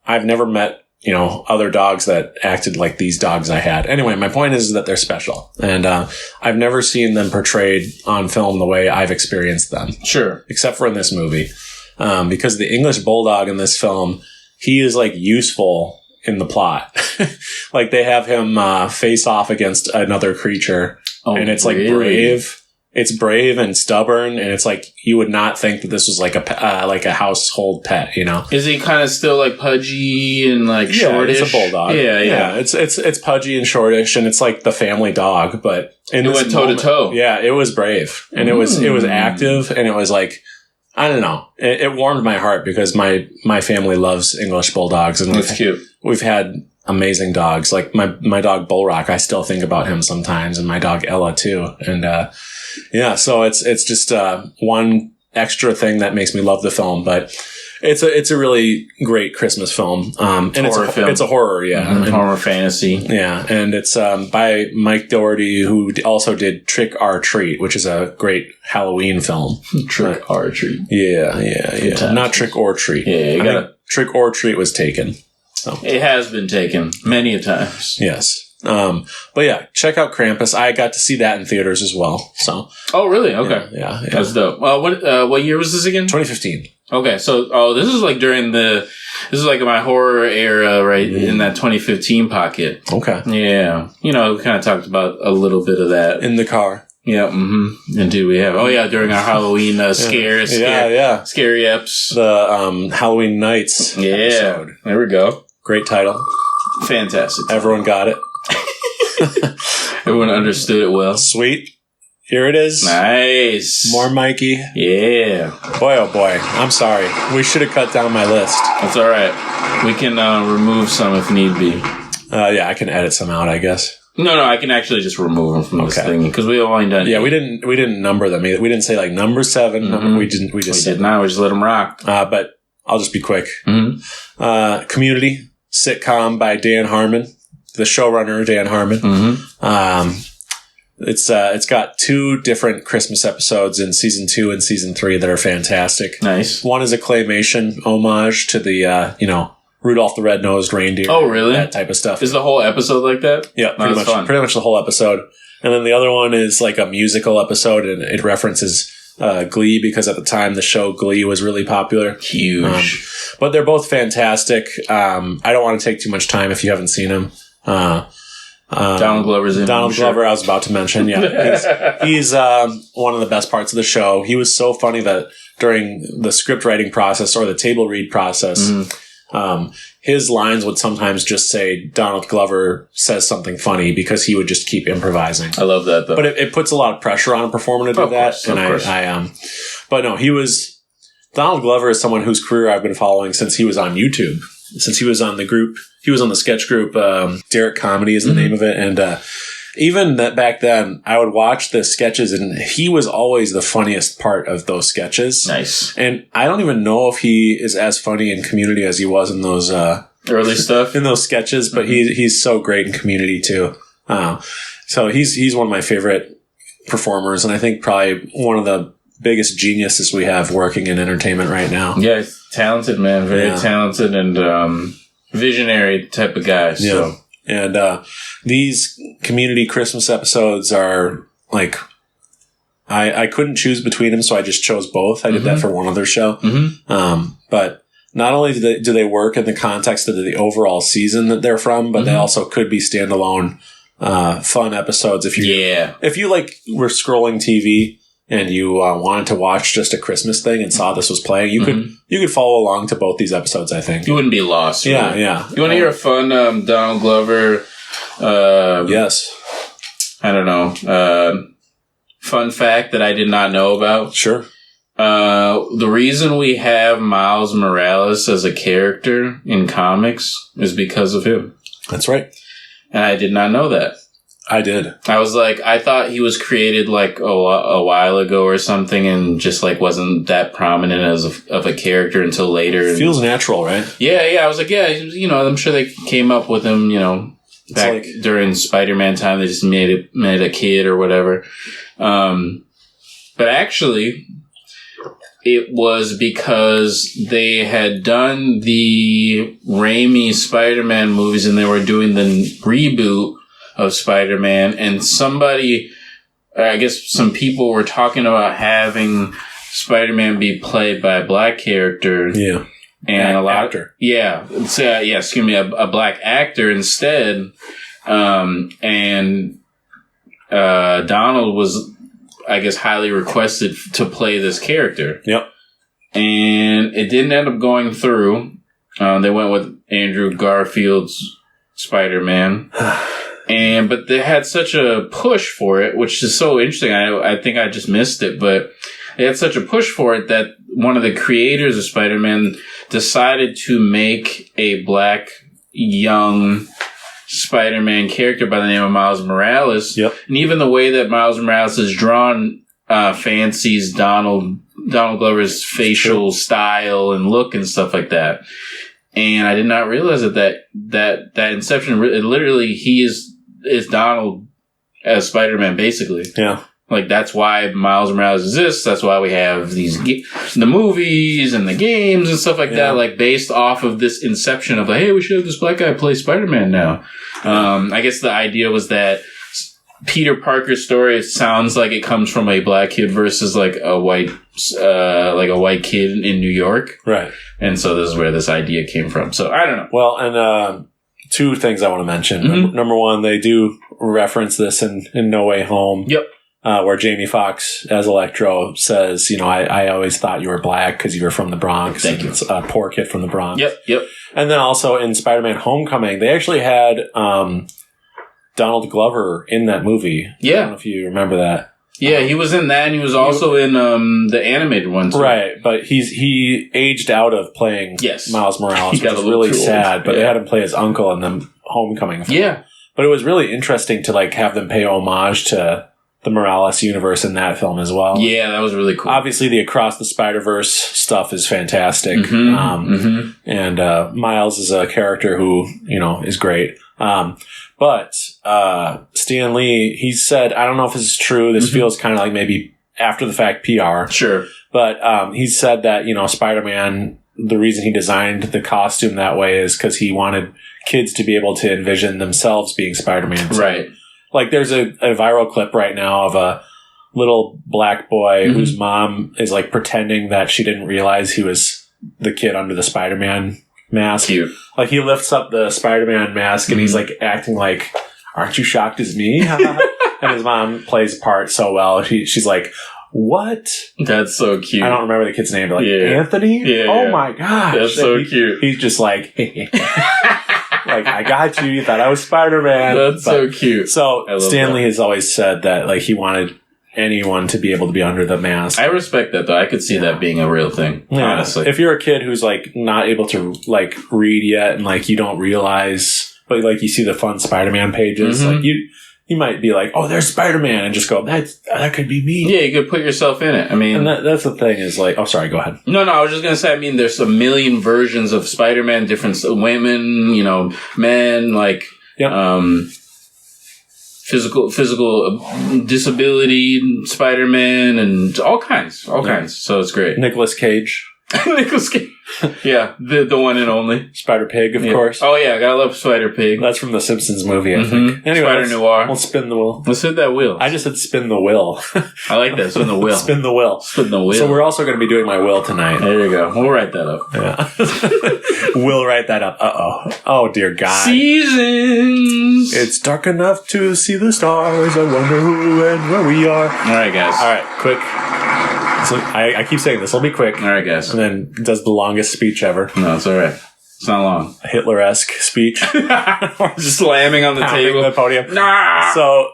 S2: I've never met other dogs that acted like these dogs I had. Anyway, my point is that they're special. And I've never seen them portrayed on film the way I've experienced them.
S3: Sure.
S2: Except for in this movie. Because the English bulldog in this film, he is like useful in the plot. Like they have him face off against another creature. Oh, and it's like brave. It's brave and stubborn, and it's like you would not think that this was like a household pet,
S3: Is he kind of still like pudgy and like shortish?
S2: It's a bulldog. Yeah. It's pudgy and shortish, and it's like the family dog. But it went toe to toe. Yeah, it was brave, and it was active, and it was like I don't know. It warmed my heart because my family loves English bulldogs, and
S3: that's cute.
S2: We've had amazing dogs, like my dog Bullrock. I still think about him sometimes, and my dog Ella too, and. Yeah, so it's just one extra thing that makes me love the film, but it's a really great Christmas film. And it's a horror, yeah,
S3: and horror fantasy,
S2: yeah, and it's by Mike Doherty, who also did Trick or Treat, which is a great Halloween film.
S3: Trick or Treat,
S2: yeah, not Trick or Treat.
S3: Yeah,
S2: Trick or Treat was taken. So.
S3: It has been taken many a times.
S2: Yes. But yeah, check out Krampus. I got to see that in theaters as well. So.
S3: Oh, really? Okay.
S2: Yeah.
S3: That's dope. What year was this again?
S2: 2015.
S3: Okay. So, this is like this is like my horror era, right? In that 2015 pocket.
S2: Okay.
S3: Yeah. We kind of talked about a little bit of that.
S2: In the car.
S3: Yeah. Mm-hmm. And do we have? Oh, yeah. During our Halloween scary eps.
S2: The Halloween Nights episode.
S3: There we go.
S2: Great title.
S3: Fantastic.
S2: Everyone got it.
S3: Everyone understood it well.
S2: Sweet. Here it is.
S3: Nice.
S2: More Mikey.
S3: Yeah.
S2: Boy, oh boy. I'm sorry. We should have cut down my list.
S3: That's all right. We can remove some if need be.
S2: Yeah, I can edit some out, I guess.
S3: No, I can actually just remove them from this thing because we only done.
S2: Yeah, we didn't number them either. We didn't say like number 7. Mm-hmm. We just
S3: did not. We just let them rock.
S2: But I'll just be quick.
S3: Mm-hmm.
S2: Community sitcom by Dan Harmon. The showrunner, Dan Harmon.
S3: Mm-hmm.
S2: It's got 2 different Christmas episodes in season 2 and season 3 that are fantastic.
S3: Nice.
S2: One is a claymation homage to the, Rudolph the Red-Nosed Reindeer.
S3: Oh, really?
S2: That type of stuff.
S3: Is the whole episode like that?
S2: Yeah, pretty much the whole episode. And then the other one is like a musical episode, and it references Glee because at the time the show Glee was really popular.
S3: Huge.
S2: But they're both fantastic. I don't want to take too much time if you haven't seen them.
S3: Donald Glover's in
S2: Donald Glover, I was about to mention. Yeah, he's one of the best parts of the show. He was so funny that during the script writing process or the table read process, his lines would sometimes just say Donald Glover says something funny because he would just keep improvising.
S3: I love that, though.
S2: But it puts a lot of pressure on a performer to do that. And but no, Donald Glover is someone whose career I've been following since he was on YouTube. Since he was on the group, he was on the sketch group, Derek Comedy is the name of it. And even that back then, I would watch the sketches and he was always the funniest part of those sketches.
S3: Nice.
S2: And I don't even know if he is as funny in Community as he was in those
S3: early stuff,
S2: in those sketches, but he's so great in Community too. So he's one of my favorite performers, and I think probably one of the biggest geniuses we have working in entertainment right now.
S3: Yeah, he's talented, man. Very talented and visionary type of guy. So.
S2: Yeah. And these Community Christmas episodes are like, I couldn't choose between them, so I just chose both. I did that for one other show. But not only do they work in the context of the overall season that they're from, but they also could be standalone fun episodes. If you like were scrolling TV and you wanted to watch just a Christmas thing and saw this was playing, you could follow along to both these episodes, I think.
S3: You wouldn't be lost. Really.
S2: Yeah.
S3: You want to hear a fun Donald Glover?
S2: Yes.
S3: I don't know. Fun fact that I did not know about.
S2: Sure.
S3: The reason we have Miles Morales as a character in comics is because of him.
S2: That's right.
S3: And I did not know that.
S2: I did.
S3: I was like, I thought he was created like a while ago or something and just like wasn't that prominent of a character until later.
S2: Feels natural, right?
S3: Yeah. I was like, I'm sure they came up with him, back during Spider-Man time. They just made a kid or whatever. But actually, it was because they had done the Raimi Spider-Man movies and they were doing the reboot of Spider-Man, and some people were talking about having Spider-Man be played by a black character. Yeah. And actor. Yeah. Excuse me, a black actor instead. And Donald was, I guess, highly requested to play this character. Yep. And it didn't end up going through. They went with Andrew Garfield's Spider-Man. But they had such a push for it, which is so interesting. I think I just missed it, but they had such a push for it that one of the creators of Spider-Man decided to make a black young Spider-Man character by the name of Miles Morales. Yep. And even the way that Miles Morales is drawn fancies Donald Glover's facial style and look and stuff like that. And I did not realize that inception, literally, he is Donald as Spider-Man, basically. Yeah. Like, that's why Miles Morales exists. That's why we have the movies and the games and stuff like that, like, based off of this inception of, like, hey, we should have this black guy play Spider-Man now. I guess the idea was that Peter Parker's story sounds like it comes from a black kid versus, like, a white kid in New York. Right. And so this is where this idea came from. So, I don't know.
S2: Well, and two things I want to mention. Number one, they do reference this in No Way Home. Yep. Where Jamie Foxx as Electro says, I always thought you were black because you were from the Bronx.
S3: Thank you.
S2: It's a poor kid from the Bronx.
S3: Yep.
S2: And then also in Spider-Man Homecoming, they actually had Donald Glover in that movie. Yeah. I don't know if you remember that.
S3: Yeah, he was in that, and he was also in the animated one, too.
S2: Right, but he aged out of playing Miles Morales, which was really sad, but they had him play his uncle in the Homecoming film. Yeah. But it was really interesting to, like, have them pay homage to the Morales universe in that film as well.
S3: Yeah, that was really cool.
S2: Obviously, the Across the Spider-Verse stuff is fantastic. And Miles is a character who, is great. But Stan Lee, he said, I don't know if this is true. This feels kind of like maybe after the fact PR. Sure. But he said that, Spider-Man, the reason he designed the costume that way is because he wanted kids to be able to envision themselves being Spider-Man. So, right. Like, there's a viral clip right now of a little black boy whose mom is, like, pretending that she didn't realize he was the kid under the Spider-Man mask. Cute. Like, he lifts up the Spider-Man mask and he's, like, acting like, aren't you shocked as me? And his mom plays a part so well. She's like, what?
S3: That's so cute.
S2: I don't remember the kid's name, but like, Anthony?
S3: Yeah.
S2: Oh my gosh.
S3: That's so cute.
S2: He's just like, like, I got you. You thought I was Spider-Man.
S3: That's so cute.
S2: So Stanley has always said that like he wanted anyone to be able to be under the mask.
S3: I respect that though. I could see that being a real thing. Yeah. Honestly,
S2: if you're a kid who's like not able to like read yet and like you don't realize, but like you see the fun Spider-Man pages, like you might be like, oh, there's Spider-Man, and just go, that could be me.
S3: Yeah, you could put yourself in it. I mean,
S2: and that's the thing is like, oh, sorry, go ahead.
S3: No, I was just gonna say. I mean, there's a million versions of Spider-Man, different women, men, like. Physical disability Spider-Man and all kinds. So it's great.
S2: Nicolas Cage.
S3: Nicolas Cage. Yeah, the one and only.
S2: Spider-Pig, of course.
S3: Oh yeah, I gotta love Spider-Pig.
S2: That's from the Simpsons movie, I think. Anyway,
S3: Spider-Noir.
S2: We'll spin the wheel.
S3: Let's hit that wheel.
S2: I just said spin the wheel.
S3: I like that. Spin the wheel.
S2: Spin the wheel.
S3: Spin the wheel.
S2: So we're also going to be doing my will tonight.
S3: There you go. We'll write that up.
S2: Yeah. We'll write that up. Uh-oh. Oh, dear God.
S3: Seasons.
S2: It's dark enough to see the stars. I wonder who and where we are.
S3: All right, guys.
S2: All right, quick. So I keep saying this. I'll be quick.
S3: All right, guys.
S2: And then does the longest speech ever.
S3: No, it's all right. It's not long.
S2: A Hitler-esque speech.
S3: Just slamming on the table.
S2: The podium.
S3: Nah!
S2: So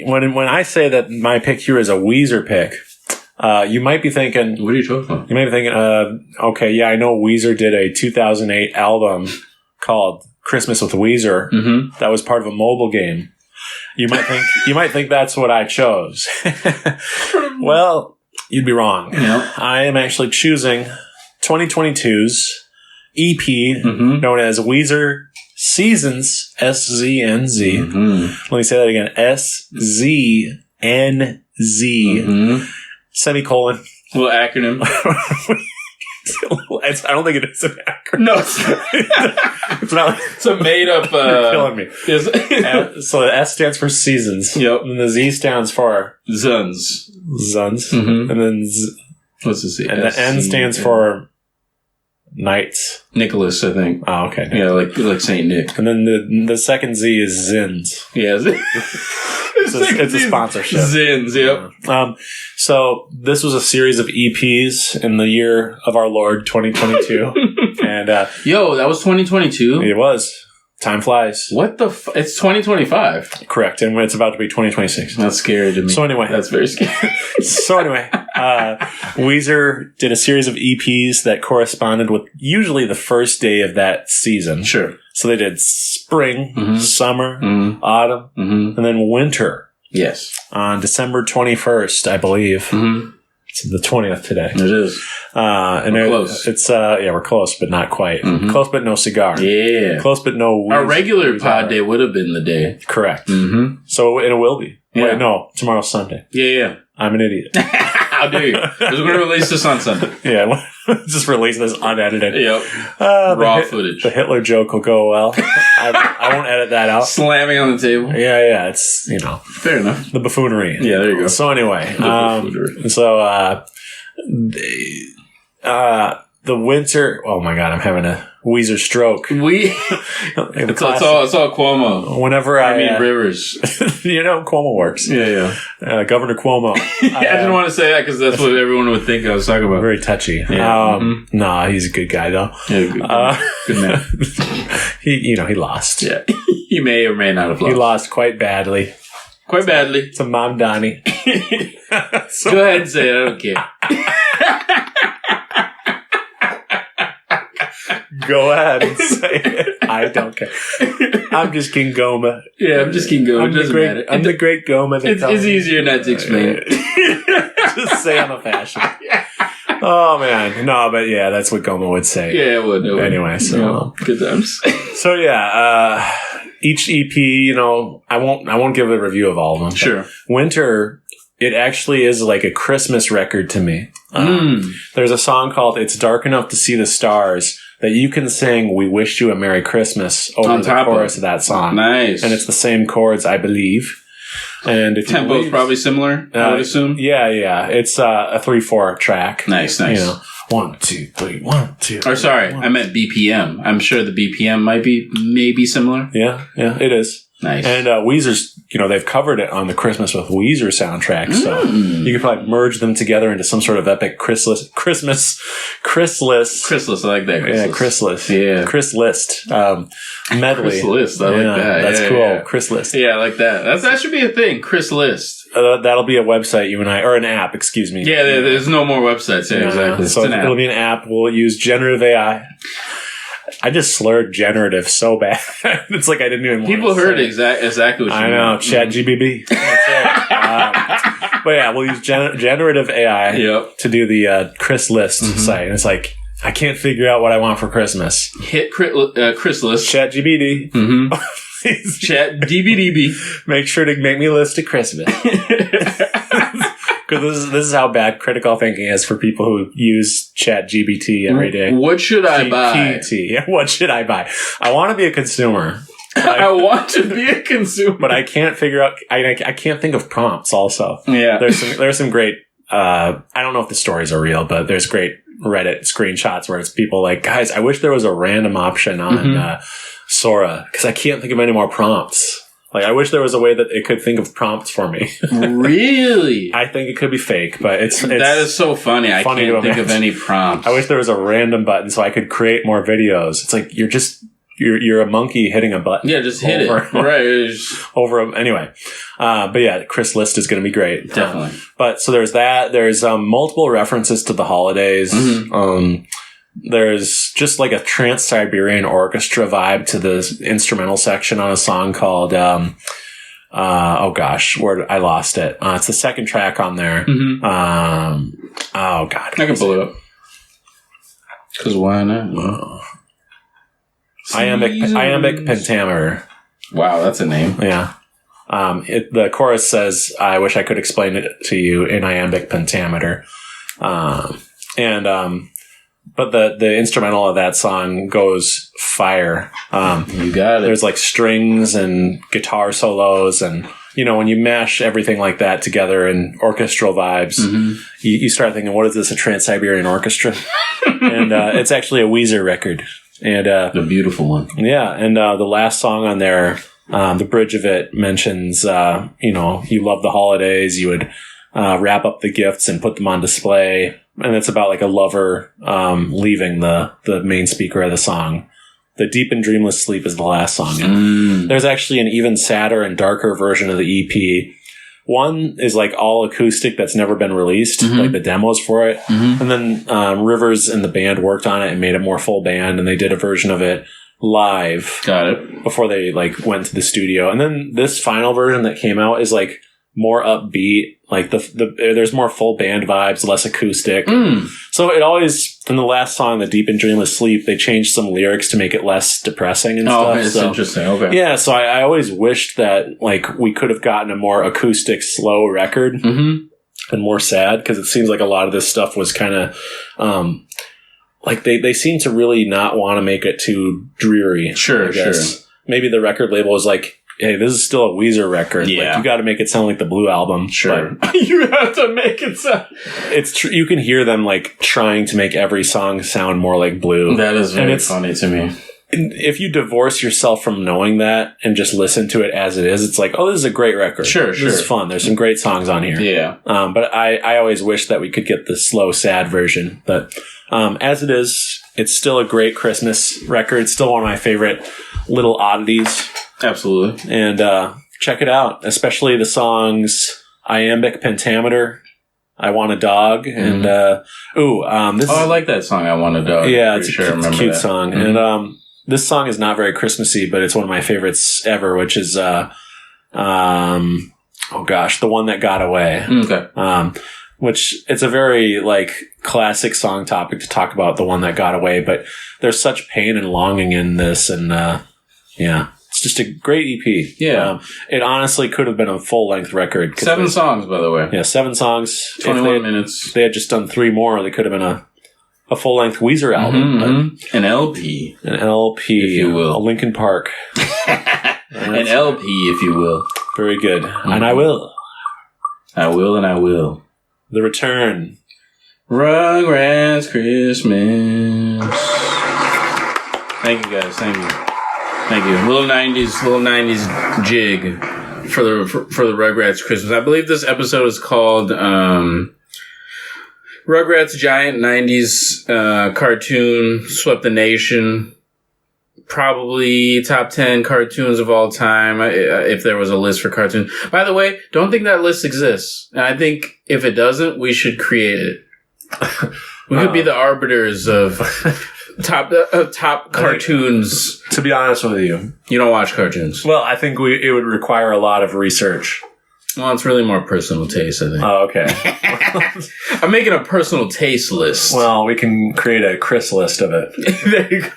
S2: when I say that my pick here is a Weezer pick, you might be thinking...
S3: What are you talking about?
S2: You might be thinking, okay, yeah, I know Weezer did a 2008 album called Christmas with Weezer. Mm-hmm. That was part of a mobile game. You might think that's what I chose. Well... You'd be wrong.
S3: Yep.
S2: I am actually choosing 2022's EP known as Weezer Seasons, SZNZ. Let me say that again. SZNZ. Semicolon.
S3: Little acronym.
S2: I don't think it is an acronym.
S3: No, it's not. It's a made-up...
S2: You're killing me. So the S stands for seasons.
S3: Yep.
S2: And the Z stands for...
S3: Zuns.
S2: And then...
S3: What's the Z?
S2: And the N stands for... Nights.
S3: Nicholas, I think.
S2: Oh, okay.
S3: Yeah, like Saint Nick.
S2: And then the second Z is Zins.
S3: Yeah.
S2: It's a sponsorship.
S3: Zins, yep.
S2: So this was a series of EPs in the year of our Lord 2022. And
S3: yo, that was 2022?
S2: It was. Time flies.
S3: What the it's 2025.
S2: Correct. And it's about to be 2026.
S3: That's scary to me.
S2: So anyway.
S3: That's very scary.
S2: So anyway, Weezer did a series of EPs that corresponded with usually the first day of that season.
S3: Sure.
S2: So they did spring, summer, autumn, and then winter.
S3: Yes.
S2: On December 21st, I believe. It's the 20th today.
S3: It is.
S2: And
S3: we're close.
S2: It's we're close, but not quite. Close, but no cigar.
S3: Yeah.
S2: Close, but no.
S3: Our regular pod day would have been the day.
S2: Correct. So and it will be.
S3: Yeah.
S2: Wait, no, tomorrow's Sunday.
S3: Yeah.
S2: I'm an idiot.
S3: How dare you? We're going to release this on Sunday.
S2: Yeah, just release this unedited.
S3: Yep. Raw footage.
S2: The Hitler joke will go well. I won't edit that out.
S3: Slamming on the table.
S2: Yeah, it's,
S3: fair enough.
S2: The buffoonery.
S3: Yeah, there you go.
S2: So anyway, the winter, oh my God, I'm having a Weezer stroke.
S3: It's all Cuomo.
S2: Whenever
S3: I mean Rivers.
S2: Cuomo works.
S3: Yeah.
S2: Governor Cuomo.
S3: I didn't want to say that because that's what everyone would think I was talking about.
S2: Very touchy.
S3: Yeah.
S2: Nah, he's a good guy though.
S3: Yeah, good man.
S2: He lost.
S3: Yeah. He may or may not have lost.
S2: He lost quite badly.
S3: Quite badly.
S2: To Mom Donnie.
S3: Go ahead and say it. I don't care.
S2: Go ahead and say it. I don't care. I'm just King Goma.
S3: Yeah, I'm just King Goma. It doesn't matter.
S2: I'm the great Goma.
S3: It's easier not to explain it.
S2: Just say I'm a fashion. Oh, man. No, but yeah, that's what Goma would say.
S3: Yeah, it would.
S2: Anyway, so.
S3: Good times.
S2: So, yeah, each EP, I won't give a review of all of them.
S3: Sure.
S2: Winter, it actually is like a Christmas record to me. There's a song called It's Dark Enough to See the Stars that you can sing We Wish You a Merry Christmas over the chorus of that song.
S3: Nice.
S2: And it's the same chords, I believe. And if
S3: tempo is probably similar, I would assume.
S2: Yeah. It's a 3/4 track.
S3: Nice.
S2: 1, 2, 3, 1, 2.
S3: Or sorry, I meant BPM. I'm sure the BPM might be maybe similar.
S2: Yeah, it is.
S3: Nice.
S2: And Weezer's, they've covered it on the Christmas with Weezer soundtrack. So you could probably merge them together into some sort of epic Chris list.
S3: I like that.
S2: Chris list.
S3: Yeah.
S2: Chris list. Medley.
S3: Chris list. I like that.
S2: That's cool.
S3: Yeah.
S2: Chris list.
S3: Yeah, I like that. That should be a thing. Chris list.
S2: That'll be a website, you and I, or an app, excuse me.
S3: Yeah, there's no more websites. Yeah, exactly.
S2: So it'll be an app. We'll use generative AI. I just slurred generative so bad. It's like I didn't even.
S3: People heard exactly what you mean.
S2: I know. Chat GBB. That's it. But yeah, we'll use generative AI to do the Chris List site, and it's like I can't figure out what I want for Christmas.
S3: Hit Chris List.
S2: Chat GBD.
S3: Chat DBDB.
S2: Make sure to make me a list of Christmas. Because this is how bad critical thinking is for people who use Chat GBT every day.
S3: What should I buy?
S2: What should I buy? I want to be a consumer.
S3: I want to be a consumer,
S2: but I can't figure out. I can't think of prompts. Also,
S3: yeah,
S2: there's some great. I don't know if the stories are real, but there's great Reddit screenshots where it's people like, guys, I wish there was a random option on Sora because I can't think of any more prompts. Like, I wish there was a way that it could think of prompts for me. Really? I think it could be fake, but it's
S3: that is so funny. I can't think of any prompts.
S2: I wish there was a random button so I could create more videos. It's like you're a monkey hitting a button.
S3: Yeah, just hit it. Right.
S2: Anyway. But yeah, Chris List is going to be great.
S3: Definitely.
S2: But so there's that. There's multiple references to the holidays. There's just like a Trans-Siberian Orchestra vibe to the instrumental section on a song called, I lost it. It's the second track on there. Oh God.
S3: I can pull it up. Because why not?
S2: Iambic pentameter.
S3: Wow, that's a name.
S2: Yeah. The chorus says, I wish I could explain it to you in iambic pentameter. But the instrumental of that song goes fire.
S3: You got it.
S2: There's like strings and guitar solos, and when you mash everything like that together in orchestral vibes, you start thinking, what is this, a Trans-Siberian Orchestra? And it's actually a Weezer record. And
S3: the beautiful one.
S2: Yeah, and the last song on there, the bridge of it mentions, you love the holidays, you would wrap up the gifts and put them on display. And it's about like a lover leaving the main speaker of the song. The Deep and Dreamless Sleep is the last song. There's actually an even sadder and darker version of the EP. One is like all acoustic that's never been released, like the demos for it. And then Rivers and the band worked on it and made it more full band, and they did a version of it live.
S3: Got it.
S2: Before they like went to the studio. And then this final version that came out is like more upbeat, like there's more full band vibes, less acoustic. So it always, in the last song, The Deep and Dreamless Sleep, they changed some lyrics to make it less depressing and stuff.
S3: That's interesting. Okay.
S2: Yeah, so I always wished that like we could have gotten a more acoustic, slow record and more sad, because it seems like a lot of this stuff was kind of like they seem to really not want to make it too dreary.
S3: Sure.
S2: Maybe the record label was like, hey, this is still a Weezer record. Yeah. Like, you got to make it sound like the Blue Album.
S3: Sure. You have to make it sound...
S2: It's you can hear them, like, trying to make every song sound more like Blue.
S3: That is very funny to me.
S2: If you divorce yourself from knowing that and just listen to it as it is, it's like, oh, this is a great record.
S3: Sure.
S2: This is fun. There's some great songs on here.
S3: Yeah.
S2: But I always wish that we could get the slow, sad version. But as it is, it's still a great Christmas record. It's still one of my favorite little oddities.
S3: Absolutely.
S2: And check it out, especially the songs Iambic Pentameter, I Want a Dog, and
S3: I like that song, I Want a Dog.
S2: Yeah, it's a cute song. And this song is not very Christmassy, but it's one of my favorites ever, which is The One That Got Away.
S3: Okay.
S2: Which it's a very like classic song topic to talk about, The One That Got Away, but there's such pain and longing in this, and it's just a great EP.
S3: Yeah.
S2: It honestly could have been a full-length record.
S3: 7 songs, by the way.
S2: Yeah, 7 songs.
S3: 21 minutes.
S2: If they had just done 3 more, they could have been a full-length Weezer album.
S3: An LP.
S2: An LP.
S3: If you will.
S2: A Linkin Park.
S3: An LP, if you will.
S2: Very good. And I will.
S3: I will and I will.
S2: The Return.
S3: Rugrats Christmas. Thank you, guys. Thank you. Thank you. Little 90s jig for the Rugrats Christmas. I believe this episode is called Rugrats Giant 90s Cartoon Swept the Nation. Probably top 10 cartoons of all time, if there was a list for cartoons. By the way, don't think that list exists. And I think if it doesn't, we should create it. We could be the arbiters of top cartoons.
S2: To be honest with you.
S3: You don't watch cartoons.
S2: Well, I think it would require a lot of research.
S3: Well, it's really more personal taste, I think.
S2: Oh, okay.
S3: I'm making a personal taste list.
S2: Well, we can create a Chris list of it.
S3: There you go.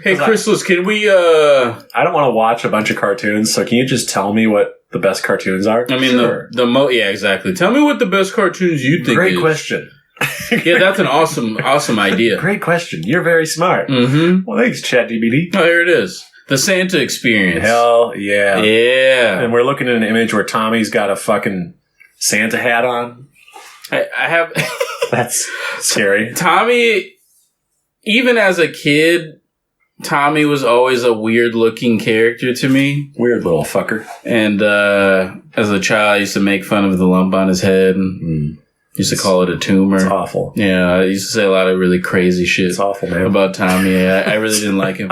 S3: Hey, Chris list, can we...
S2: I don't want to watch a bunch of cartoons, so can you just tell me what the best cartoons are?
S3: I mean,
S2: sure.
S3: Yeah, exactly. Tell me what the best cartoons you think
S2: Great question.
S3: Yeah, that's an awesome idea.
S2: Great question. You're very smart.
S3: Mm-hmm.
S2: Well, thanks, ChatGPT.
S3: Oh, here it is. The Santa Experience.
S2: Hell yeah.
S3: Yeah.
S2: And we're looking at an image where Tommy's got a fucking Santa hat on.
S3: I have...
S2: That's scary.
S3: Tommy, even as a kid, Tommy was always a weird-looking character to me.
S2: Weird little fucker.
S3: And as a child, I used to make fun of the lump on his head and used to call it a tumor.
S2: It's awful.
S3: Yeah, I used to say a lot of really crazy shit.
S2: It's awful, man.
S3: About Tommy. I really didn't like him.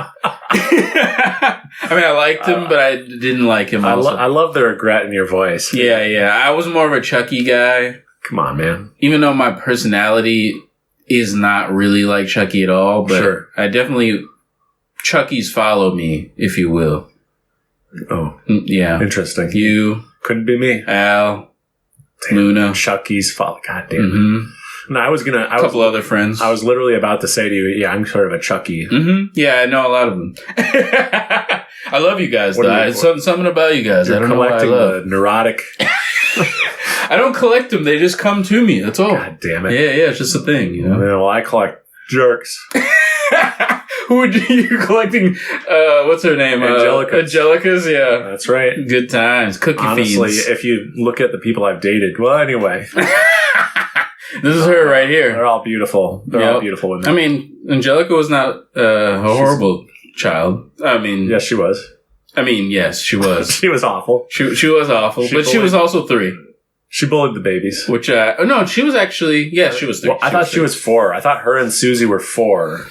S3: I mean, I liked him, but I didn't like him also.
S2: I love the regret in your voice.
S3: Yeah. I was more of a Chucky guy.
S2: Come on, man.
S3: Even though my personality is not really like Chucky at all, but
S2: sure.
S3: I definitely... Chucky's follow me, if you will.
S2: Oh.
S3: Yeah.
S2: Interesting.
S3: You.
S2: Couldn't be me.
S3: Al.
S2: Damn,
S3: Luna.
S2: Chucky's follow. God damn it.
S3: Mm-hmm.
S2: No, I was gonna...
S3: A couple other friends.
S2: I was literally about to say to you, yeah, I'm sort of a Chucky.
S3: Mm-hmm. Yeah, I know a lot of them. I love you guys, though. Something about you guys. I don't know what I love.
S2: The neurotic...
S3: I don't collect them. They just come to me. That's all.
S2: God damn it.
S3: Yeah, it's just a thing, you know?
S2: Well, I collect jerks.
S3: Who are you collecting? What's her name? Angelicas, yeah.
S2: That's right.
S3: Good times. Cookie
S2: Honestly,
S3: fiends.
S2: if you look at the people I've dated, well, anyway.
S3: This is her right here.
S2: They're all beautiful. They're all beautiful women.
S3: I mean, Angelica was not a horrible child. I mean...
S2: Yes, she was.
S3: I mean, yes, she was.
S2: She was awful.
S3: She was awful, but she was also 3.
S2: She bullied the babies.
S3: Which, no, she was actually... Yes, she was 3.
S2: Well, I thought she was 4. I thought her and Susie were 4.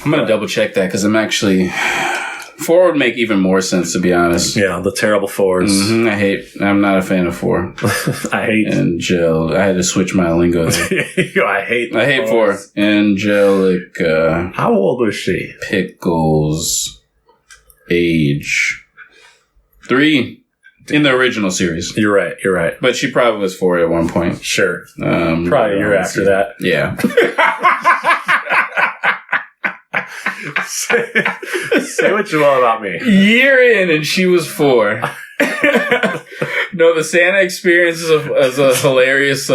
S3: I'm going to double check that because I'm actually... 4 would make even more sense, to be honest.
S2: Yeah, the terrible 4s.
S3: Mm-hmm. I'm not a fan of 4.
S2: I hate...
S3: I had to switch my lingo there.
S2: I hate
S3: 4. Angelica.
S2: How old was she?
S3: Pickles. Age. 3. In the original series.
S2: You're right.
S3: But she probably was 4 at one point.
S2: Sure. Probably a year after that.
S3: Yeah.
S2: Say what you will about me.
S3: Year in and she was 4. No, the Santa Experience is a hilarious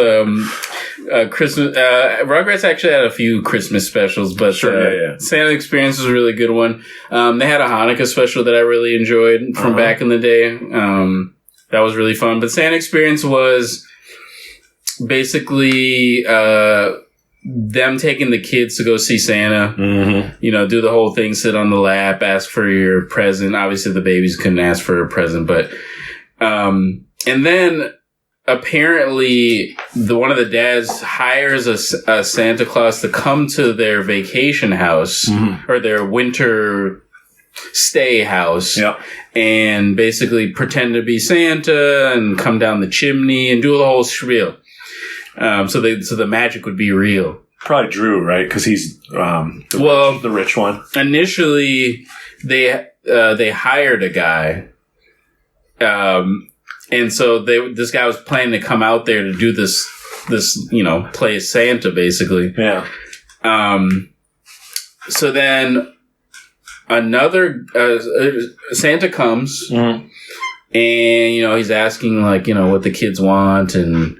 S3: Christmas. Rugrats actually had a few Christmas specials, but Santa Experience was a really good one. They had a Hanukkah special that I really enjoyed from back in the day. That was really fun. But Santa Experience was basically them taking the kids to go see Santa. Mm-hmm. You know, do the whole thing, sit on the lap, ask for your present. Obviously, the babies couldn't ask for a present, but and then apparently one of the dads hires a Santa Claus to come to their vacation house or their winter stay house and basically pretend to be Santa and come down the chimney and do the whole spiel. So the magic would be real.
S2: Probably Drew, right? Because he's the rich one. Initially,
S3: they hired a guy. And so this guy was planning to come out there to do this, play Santa, basically.
S2: Yeah.
S3: So then another, Santa comes and, he's asking what the kids want. And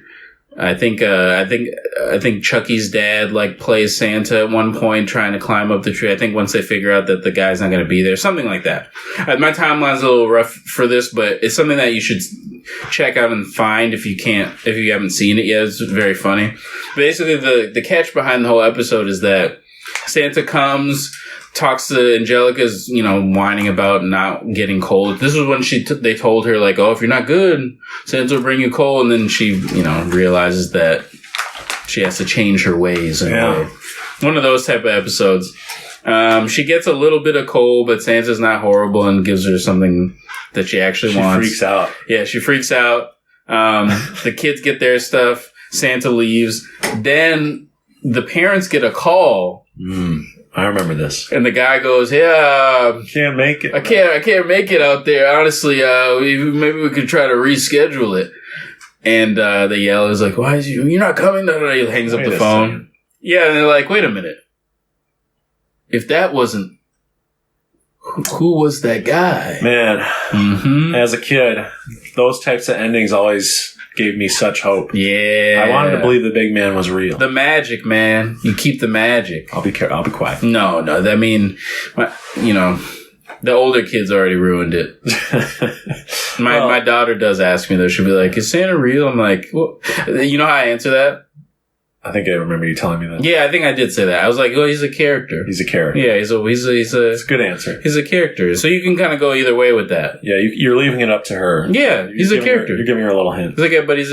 S3: I think Chucky's dad plays Santa at one point trying to climb up the tree. I think once they figure out that the guy's not going to be there, something like that. My timeline's a little rough for this, but it's something that you should check out and find if you haven't seen it yet. It's very funny. Basically, the catch behind the whole episode is that Santa comes, talks to Angelica's, whining about not getting coal. This was when they told her, like, oh, if you're not good, Santa will bring you coal. And then she, realizes that she has to change her ways. One of those type of episodes. She gets a little bit of coal, but Santa's not horrible and gives her something that she actually wants.
S2: She freaks out.
S3: Yeah, she freaks out. The kids get their stuff. Santa leaves. Then the parents get a call.
S2: I remember this.
S3: And the guy goes, "Yeah,
S2: can't make it.
S3: I can't make it out there. Honestly, maybe we could try to reschedule it." And they yell, "Is like, why is you're not coming?" He hangs up the phone. Second. Yeah, and they're like, "Wait a minute. If that wasn't, who was that guy?"
S2: Man, as a kid, those types of endings always gave me such hope.
S3: Yeah.
S2: I wanted to believe the big man was real.
S3: The magic, man. You keep the magic.
S2: I'll be quiet.
S3: No. I mean, the older kids already ruined it. My daughter does ask me though. She'll be like, "Is Santa real?" I'm like, well, you know how I answer that?
S2: I think I remember you telling me that.
S3: Yeah, I think I did say that. I was like, "Oh, he's a character."
S2: He's a character.
S3: Yeah, he's a.
S2: It's a good answer.
S3: He's a character, so you can kind of go either way with that.
S2: Yeah, you're leaving it up to her.
S3: Yeah, he's a character.
S2: You're giving her a little hint.
S3: He's like, yeah, but is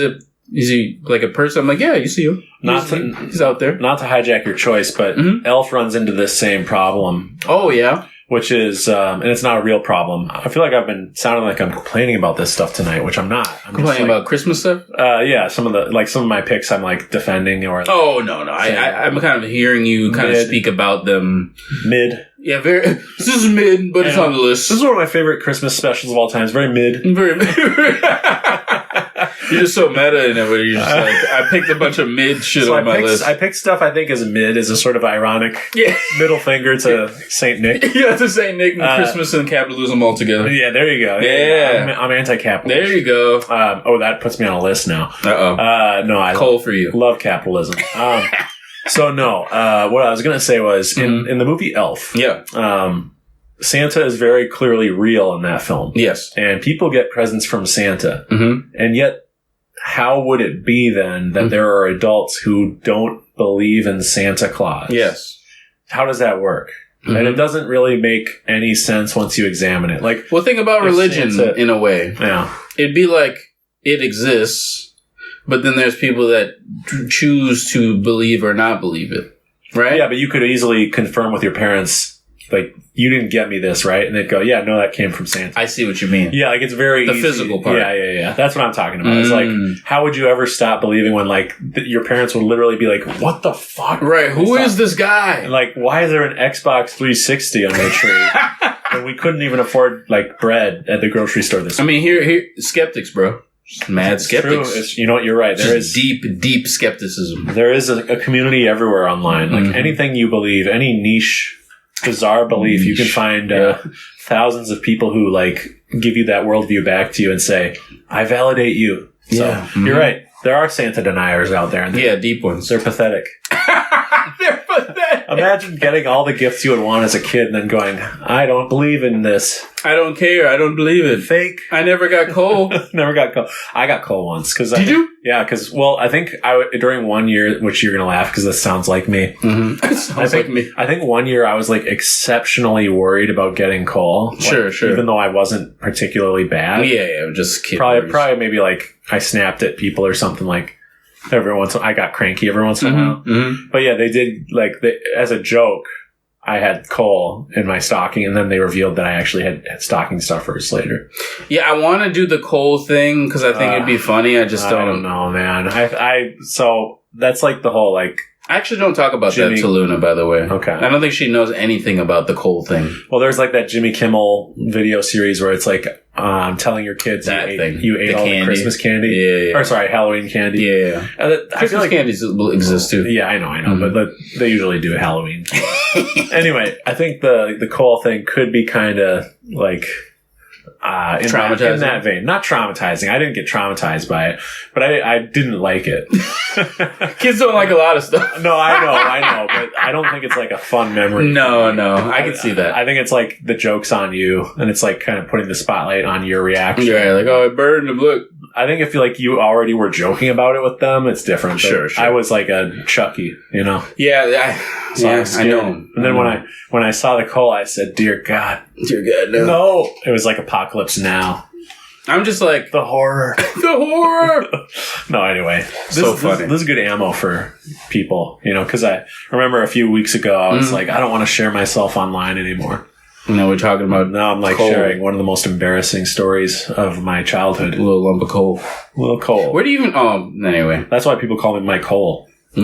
S3: he like a person? I'm like, yeah, you see him. He's out there.
S2: Not to hijack your choice, but Elf runs into this same problem.
S3: Oh yeah.
S2: Which is, and it's not a real problem. I feel like I've been sounding like I'm complaining about this stuff tonight, which I'm not. I'm
S3: complaining about Christmas stuff?
S2: Yeah, some of my picks I'm like defending or.
S3: Oh no! I'm kind of hearing you kind of speak about them.
S2: Mid.
S3: Yeah, this is mid, but it's on the list.
S2: This is one of my favorite Christmas specials of all time. It's very mid.
S3: Very mid. You're just so meta in it, where you're just like, I picked a bunch of mid shit on my list.
S2: I picked stuff I think is mid, as a sort of ironic middle finger to Saint Nick.
S3: Yeah, to Saint Nick and Christmas and capitalism all together.
S2: Yeah, there you go.
S3: Yeah.
S2: I'm anti-capitalist.
S3: There you go.
S2: That puts me on a list now.
S3: No, I
S2: coal
S3: for you.
S2: Love capitalism. So no, what I was going to say was in the movie Elf.
S3: Yeah.
S2: Santa is very clearly real in that film.
S3: Yes.
S2: And people get presents from Santa. And yet, how would it be then that there are adults who don't believe in Santa Claus?
S3: Yes.
S2: How does that work? And it doesn't really make any sense once you examine it. Like,
S3: well, think about religion in a way.
S2: Yeah.
S3: It'd be like it exists, but then there's people that choose to believe or not believe it. Right?
S2: Yeah, but you could easily confirm with your parents, like, you didn't get me this, right? And they'd go, yeah, no, that came from Santa.
S3: I see what you mean.
S2: Yeah, like, it's very
S3: the
S2: easy.
S3: Physical part.
S2: Yeah. That's what I'm talking about. It's like, how would you ever stop believing when, like, your parents would literally be like, what the fuck?
S3: Right, who is this guy?
S2: And, like, why is there an Xbox 360 under the tree? And we couldn't even afford, like, bread at the grocery store this week.
S3: I mean, here, skeptics, bro. Mad skeptics.
S2: True. You know what? You're right. There is
S3: deep skepticism.
S2: There is a community everywhere online. Like, anything you believe, any niche, bizarre belief, you can find thousands of people who like give you that worldview back to you and say, I validate you. So you're right. There are Santa deniers out there. And
S3: deep ones.
S2: They're pathetic.
S3: They're pathetic.
S2: Imagine getting all the gifts you would want as a kid and then going, I don't believe in this.
S3: I don't care. I don't believe it.
S2: Fake.
S3: I never got coal.
S2: Never got coal. I got coal once.
S3: Did you?
S2: Yeah, because, I think during 1 year, which you're going to laugh because this sounds like me. I think 1 year I was like exceptionally worried about getting coal.
S3: Sure.
S2: Even though I wasn't particularly bad.
S3: Yeah, just kid.
S2: Probably maybe like I snapped at people or something like every once in a while. I got cranky every once in a while. But yeah, they did as a joke. I had coal in my stocking, and then they revealed that I actually had stocking stuffers later.
S3: Yeah, I want to do the coal thing because I think it'd be funny. I don't
S2: know, man. So that's like the whole like.
S3: I actually don't talk about that to Luna, by the way.
S2: Okay.
S3: I don't think she knows anything about the coal thing.
S2: Well, there's like that Jimmy Kimmel video series where it's like telling your kids you ate all the Christmas candy.
S3: Yeah.
S2: Or sorry, Halloween candy.
S3: Yeah.
S2: I feel like
S3: candies exist too.
S2: Yeah, I know. But they usually do Halloween. Anyway, I think the coal thing could be kind of like...
S3: traumatizing.
S2: In that vein. Not traumatizing. I didn't get traumatized by it, but I didn't like it.
S3: Kids don't like a lot of stuff.
S2: No, I know, but I don't think it's like a fun memory.
S3: No, I can see that.
S2: I think it's like the joke's on you, and it's like kind of putting the spotlight on your reaction.
S3: Yeah, like, oh, it burned him, look.
S2: I think if you already were joking about it with them, it's different.
S3: Sure.
S2: I was like a Chucky,
S3: Yeah, I know.
S2: And then when I saw the coal, I said, "Dear God,
S3: no."
S2: No, it was like Apocalypse Now.
S3: I'm just like
S2: the horror. No, anyway,
S3: funny.
S2: This is good ammo for people, because I remember a few weeks ago I was like, I don't want to share myself online anymore.
S3: No, we're talking about
S2: now. I'm like
S3: coal.
S2: Sharing one of the most embarrassing stories of my childhood.
S3: A little lump of coal.
S2: Little coal.
S3: Where do you even? Oh, anyway,
S2: that's why people call me Mike Cole.
S3: He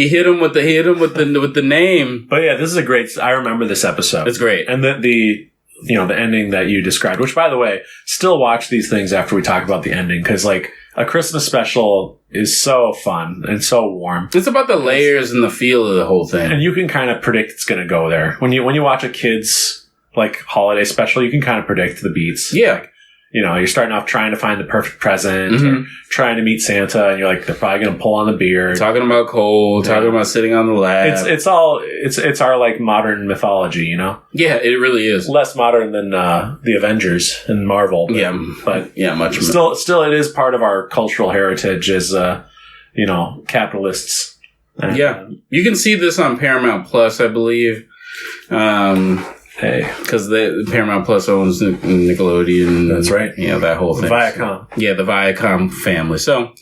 S3: hit him with the name.
S2: But yeah, this is a great. I remember this episode.
S3: It's great,
S2: and the ending that you described. Which, by the way, still watch these things after we talk about the ending because like a Christmas special is so fun and so warm.
S3: It's about the layers and the feel of the whole thing,
S2: and you can kind of predict it's going to go there when you watch a kid's like holiday special. You can kind of predict the beats.
S3: Yeah.
S2: Like, you're starting off trying to find the perfect present, or trying to meet Santa, and you're like, they're probably going to pull on the beard.
S3: Talking about coal, talking about sitting on the lap.
S2: It's our like modern mythology,
S3: Yeah, it really is.
S2: Less modern than the Avengers and Marvel. But
S3: much
S2: still, it is part of our cultural heritage as capitalists. And,
S3: you can see this on Paramount Plus, I believe. Because the Paramount Plus owns Nickelodeon.
S2: That's right.
S3: That whole thing.
S2: Viacom.
S3: Yeah, the Viacom family. So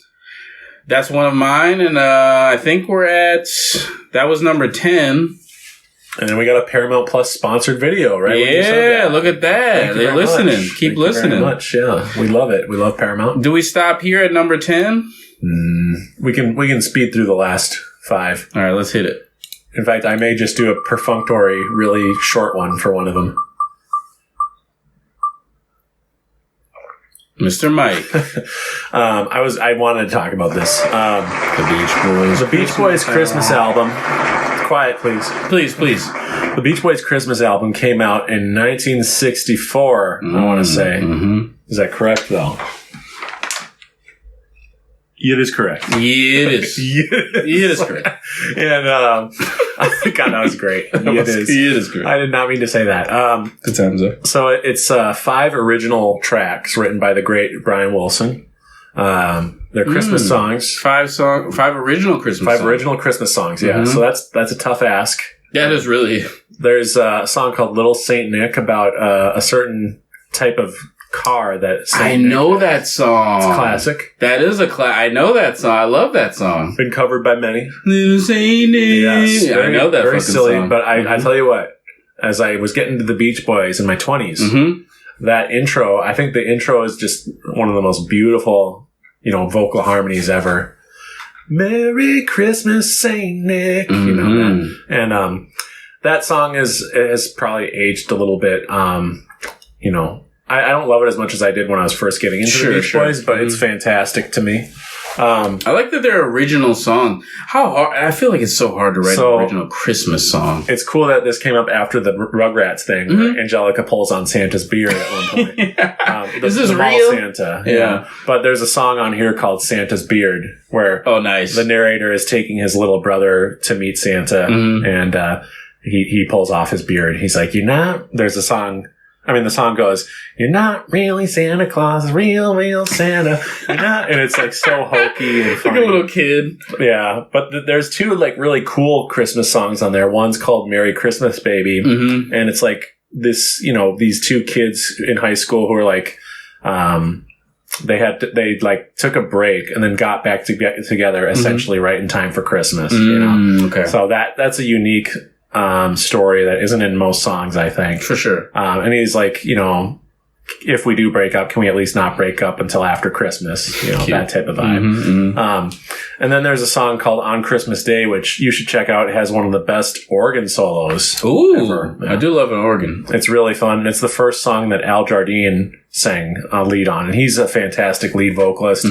S3: that's one of mine, and I think that was number 10.
S2: And then we got a Paramount Plus sponsored video, right?
S3: Yeah, look at that. They're listening. Keep listening.
S2: Very much. Yeah, we love it. We love Paramount.
S3: Do we stop here at number 10?
S2: We can speed through the last 5.
S3: All right, let's hit it.
S2: In fact, I may just do a perfunctory, really short one for one of them.
S3: Mr. Mike.
S2: I wanted to talk about this.
S3: The Beach Boys.
S2: The Beach Boys Christmas album. Quiet, please.
S3: Please.
S2: The Beach Boys Christmas album came out in 1964, I want to say. Mm-hmm. Is that correct, though? It is correct.
S3: Yeah, it is. It is correct.
S2: And God, that was great. It is great. I did not mean to say that.
S3: Good times though.
S2: So it's 5 original tracks written by the great Brian Wilson. They're Christmas songs.
S3: 5 original Christmas songs.
S2: 5 original Christmas songs. Yeah. So that's a tough ask.
S3: That is really.
S2: There's a song called Little Saint Nick about a certain type of car that
S3: Saint Nick has. That song.
S2: It's classic.
S3: That is I know that song. I love that song.
S2: Been covered by many.
S3: Little Saint Nick.
S2: Yes,
S3: I know that
S2: very
S3: fucking
S2: silly,
S3: song.
S2: but I tell you what, as I was getting to the Beach Boys in my 20s, that intro, I think the intro is just one of the most beautiful, vocal harmonies ever. Merry Christmas, Saint Nick. That. And that song has probably aged a little bit. I don't love it as much as I did when I was first getting into the Beach Boys, but it's fantastic to me.
S3: I like that their original song. How hard, I feel like it's so hard to write an original Christmas song.
S2: It's cool that this came up after the Rugrats thing, where Angelica pulls on Santa's beard at one point.
S3: Is this
S2: the
S3: real?
S2: Santa. Yeah. But there's a song on here called Santa's Beard, where
S3: nice.
S2: The narrator is taking his little brother to meet Santa, and he pulls off his beard. He's like, there's a song. The song goes, "You're not really Santa Claus, real Santa. You're not," and it's like so hokey and funny.
S3: Like a little kid.
S2: Yeah, but there's 2 like really cool Christmas songs on there. One's called "Merry Christmas, Baby," and it's like this, these 2 kids in high school who are like, they took a break and then got back together essentially right in time for Christmas.
S3: Okay.
S2: So that's a unique story that isn't in most songs, I think.
S3: For sure.
S2: And he's like, if we do break up, can we at least not break up until after Christmas? That type of vibe. And then there's a song called On Christmas Day, which you should check out. It has one of the best organ solos ever.
S3: I do love an organ.
S2: It's really fun. It's the first song that Al Jardine sang lead on, and he's a fantastic lead vocalist.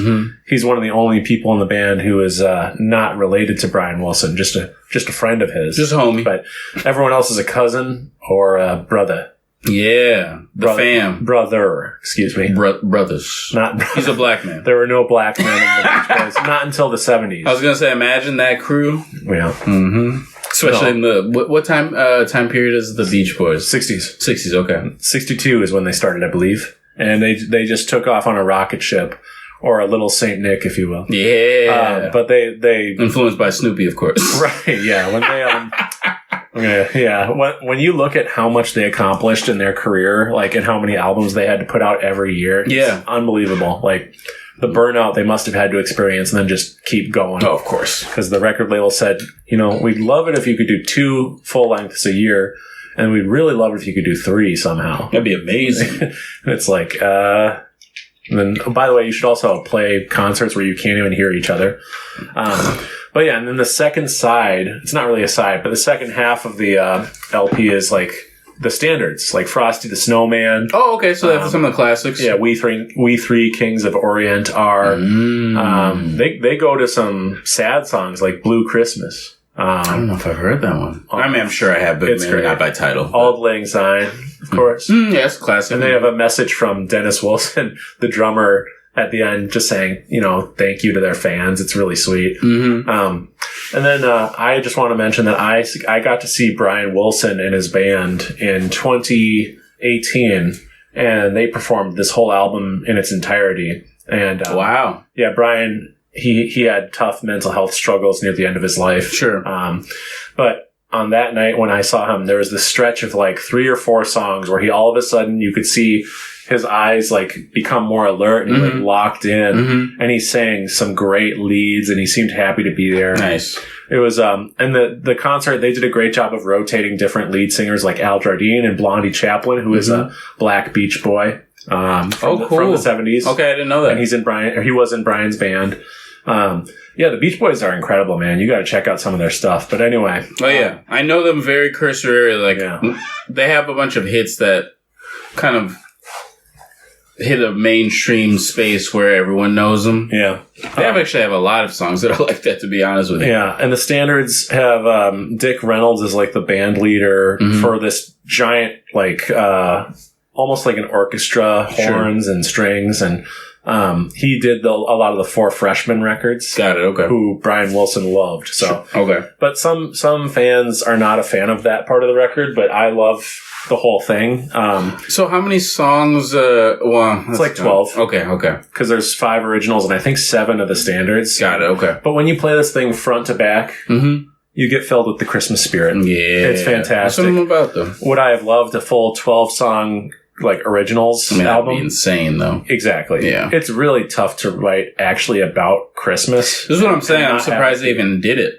S2: He's one of the only people in the band who is not related to Brian Wilson, just a friend of his.
S3: Just homie.
S2: But everyone else is a cousin or a brother.
S3: Yeah, fam.
S2: Brother, excuse me.
S3: Brothers. He's a black man.
S2: There were no black men in the Beach Boys, not until the 70s.
S3: I was going to say, imagine that crew.
S2: Yeah.
S3: Especially in the, what time period is the Beach Boys?
S2: 60s.
S3: 60s, okay.
S2: 62 is when they started, I believe. and they just took off on a rocket ship, or a little Saint Nick, if you will.
S3: Yeah.
S2: But they
S3: influenced by Snoopy, of course.
S2: Right. Yeah. When they when you look at how much they accomplished in their career, like, and how many albums they had to put out every year, it's unbelievable. Like, the burnout they must have had to experience and then just keep going.
S3: Oh, of course.
S2: Because the record label said, we'd love it if you could do 2 full lengths a year, and we'd really love it if you could do 3 somehow.
S3: That'd be amazing.
S2: It's like, and then, by the way, you should also play concerts where you can't even hear each other. But yeah, and then the second side, it's not really a side, but the second half of the LP is like the standards, like Frosty the Snowman.
S3: Oh, okay, so that's some of the classics.
S2: Yeah, We Three Kings of Orient are. They go to some sad songs like Blue Christmas.
S3: I don't know if I've heard that one. I mean, I'm sure I have, but maybe not by title.
S2: Auld Lang Syne, of course.
S3: Yes, classic.
S2: And they have a message from Dennis Wilson, the drummer, at the end, just saying, thank you to their fans. It's really sweet. Mm-hmm. And then I just want to mention that I got to see Brian Wilson and his band in 2018, and they performed this whole album in its entirety. And
S3: wow,
S2: yeah, Brian, he had tough mental health struggles near the end of his life.
S3: Sure,
S2: but on that night when I saw him, there was this stretch of like 3 or 4 songs where he all of a sudden you could see his eyes like become more alert and like locked in, and he sang some great leads and he seemed happy to be there.
S3: Nice.
S2: It was, and the concert, they did a great job of rotating different lead singers like Al Jardine and Blondie Chaplin, who is a black beach boy, from the 70s.
S3: Okay. I didn't know that.
S2: And he was in Brian's band. Yeah, the Beach Boys are incredible, man. You got to check out some of their stuff. But anyway.
S3: Oh, yeah. I know them very cursorily. Like, they have a bunch of hits that kind of hit a mainstream space where everyone knows them.
S2: Yeah.
S3: They actually have a lot of songs that are like that, to be honest with you.
S2: Yeah, and the standards have Dick Reynolds as like the band leader for this giant, like, almost like an orchestra, horns and strings, and he did a lot of the 4 Freshmen records.
S3: Got it. Okay.
S2: Who Brian Wilson loved. So
S3: okay.
S2: But some fans are not a fan of that part of the record, but I love the whole thing.
S3: So how many songs?
S2: It's like 12.
S3: Okay.
S2: Because there's 5 originals and I think 7 of the standards.
S3: Got it. Okay.
S2: But when you play this thing front to back, you get filled with the Christmas spirit.
S3: Yeah,
S2: it's fantastic.
S3: That's what I'm about, though.
S2: Would I have loved a full 12-song like originals album?
S3: That'd be insane, though.
S2: Exactly.
S3: Yeah.
S2: It's really tough to write actually about Christmas.
S3: This is what I'm saying. I'm surprised they even did it.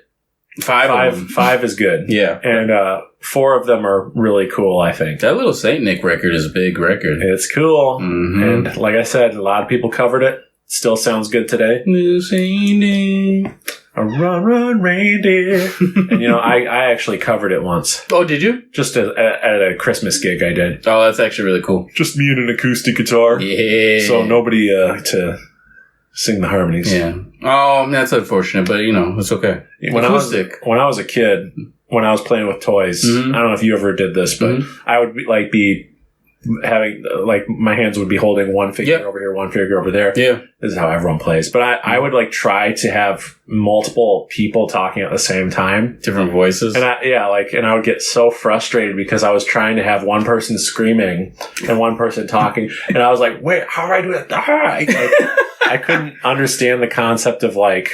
S3: 5 of them.
S2: 5 is good.
S3: Yeah.
S2: And 4 of them are really cool, I think.
S3: That little Saint Nick record is a big record.
S2: It's cool. And like I said, a lot of people covered it. Still sounds good today.
S3: Little Saint Nick.
S2: A run, reindeer. And, I actually covered it once.
S3: Oh, did you?
S2: Just at a Christmas gig I did.
S3: Oh, that's actually really cool.
S2: Just me and an acoustic guitar.
S3: Yeah.
S2: So nobody to sing the harmonies.
S3: Yeah. Oh, that's unfortunate, but, it's okay.
S2: When I was a kid, when I was playing with toys, I don't know if you ever did this, but I would be having, like, my hands would be holding one figure over here, one figure over there.
S3: Yeah.
S2: This is how everyone plays. But I would, like, try to have multiple people talking at the same time.
S3: Different voices.
S2: And I would get so frustrated because I was trying to have one person screaming and one person talking. And I was like, wait, how do I do that? I couldn't understand the concept of, like,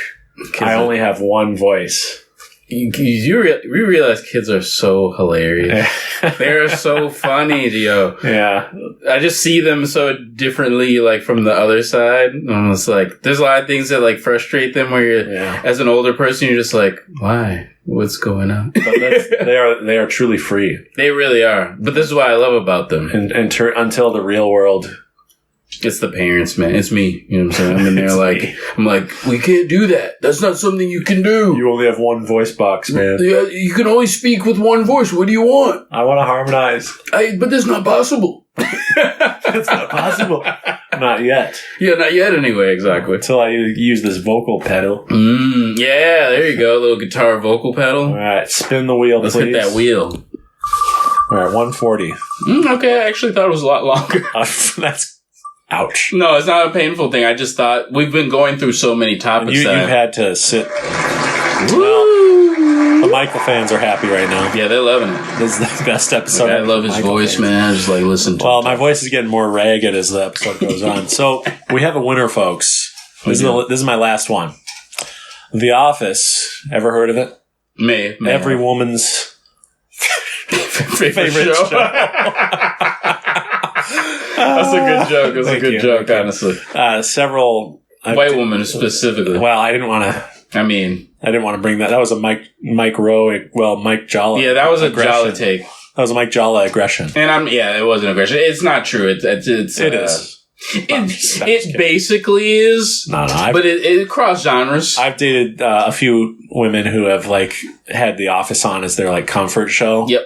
S2: I only have one voice.
S3: We realize kids are so hilarious. They're so funny, yo.
S2: Yeah.
S3: I just see them so differently, like, from the other side. Almost like, there's a lot of things that, like, frustrate them where you're, as an older person, you're just like, why? What's going on? But
S2: they are truly free.
S3: They really are. But this is what I love about them.
S2: And until the real world.
S3: It's the parents, man. It's me. You know what I'm saying? I'm in there I'm like, we can't do that. That's not something you can do.
S2: You only have one voice box, man.
S3: Yeah, you can only speak with one voice. What do you want?
S2: I want to harmonize.
S3: But that's not possible.
S2: That's not possible. Not yet.
S3: Yeah, not yet anyway, exactly.
S2: Until I use this vocal pedal.
S3: Yeah, there you go. A little guitar vocal pedal.
S2: All right, spin the wheel,
S3: Let's
S2: please.
S3: hit that wheel.
S2: All right, 140.
S3: Okay, I actually thought it was a lot longer.
S2: That's... Ouch.
S3: No, it's not a painful thing. I just thought we've been going through so many topics.
S2: You've had to sit.
S3: Woo!
S2: The Michael fans are happy right now.
S3: Yeah, they're loving it.
S2: This is the best episode.
S3: I love his voice, fans. Man. I just like listen to
S2: Well, my voice is getting more ragged as the episode goes on. So we have a winner, folks. This is my last one. The Office. Ever heard of it?
S3: May
S2: Every woman's favorite show.
S3: That's a good joke. That's a good joke, honestly.
S2: Several
S3: white women specifically.
S2: Well, I didn't want to. I didn't want to bring that. That was a Mike Jallah.
S3: Yeah, that was
S2: aggression.
S3: A Jallah take.
S2: That was a Mike Jallah aggression.
S3: And it wasn't aggression. It's not true. It is. It basically is.
S2: No,
S3: but it cross genres.
S2: I've dated a few women who have like had The Office on as their like comfort show.
S3: Yep.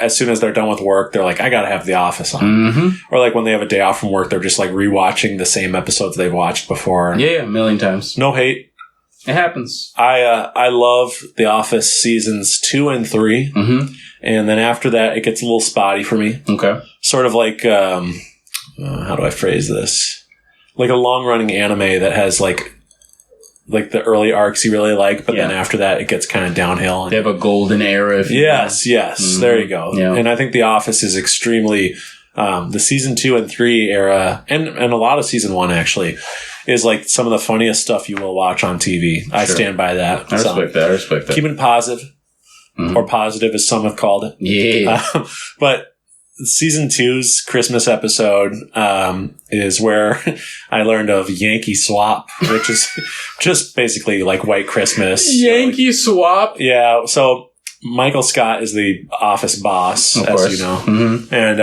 S2: As soon as they're done with work, they're like, I gotta have The Office on.
S3: Mm-hmm.
S2: Or like when they have a day off from work, they're just like rewatching the same episodes they've watched before.
S3: Yeah, a million times.
S2: No hate.
S3: It happens.
S2: I love The Office seasons 2 and 3.
S3: Mm-hmm.
S2: And then after that, it gets a little spotty for me.
S3: Okay.
S2: Sort of like, how do I phrase this? Like a long-running anime that has like the early arcs you really like, but then after that, it gets kind of downhill.
S3: They have a golden era.
S2: Yes. Mm-hmm. There you go.
S3: Yeah.
S2: And I think The Office is extremely... the season 2 and 3 era, and a lot of season 1 actually, is like some of the funniest stuff you will watch on TV. I stand by that.
S3: I respect that.
S2: Keeping it positive, or positive as some have called it.
S3: Yeah.
S2: But season 2's Christmas episode is where I learned of Yankee Swap, which is just basically like White Christmas.
S3: Yankee Swap?
S2: Yeah. So Michael Scott is the office boss, as you know.
S3: Mm-hmm.
S2: And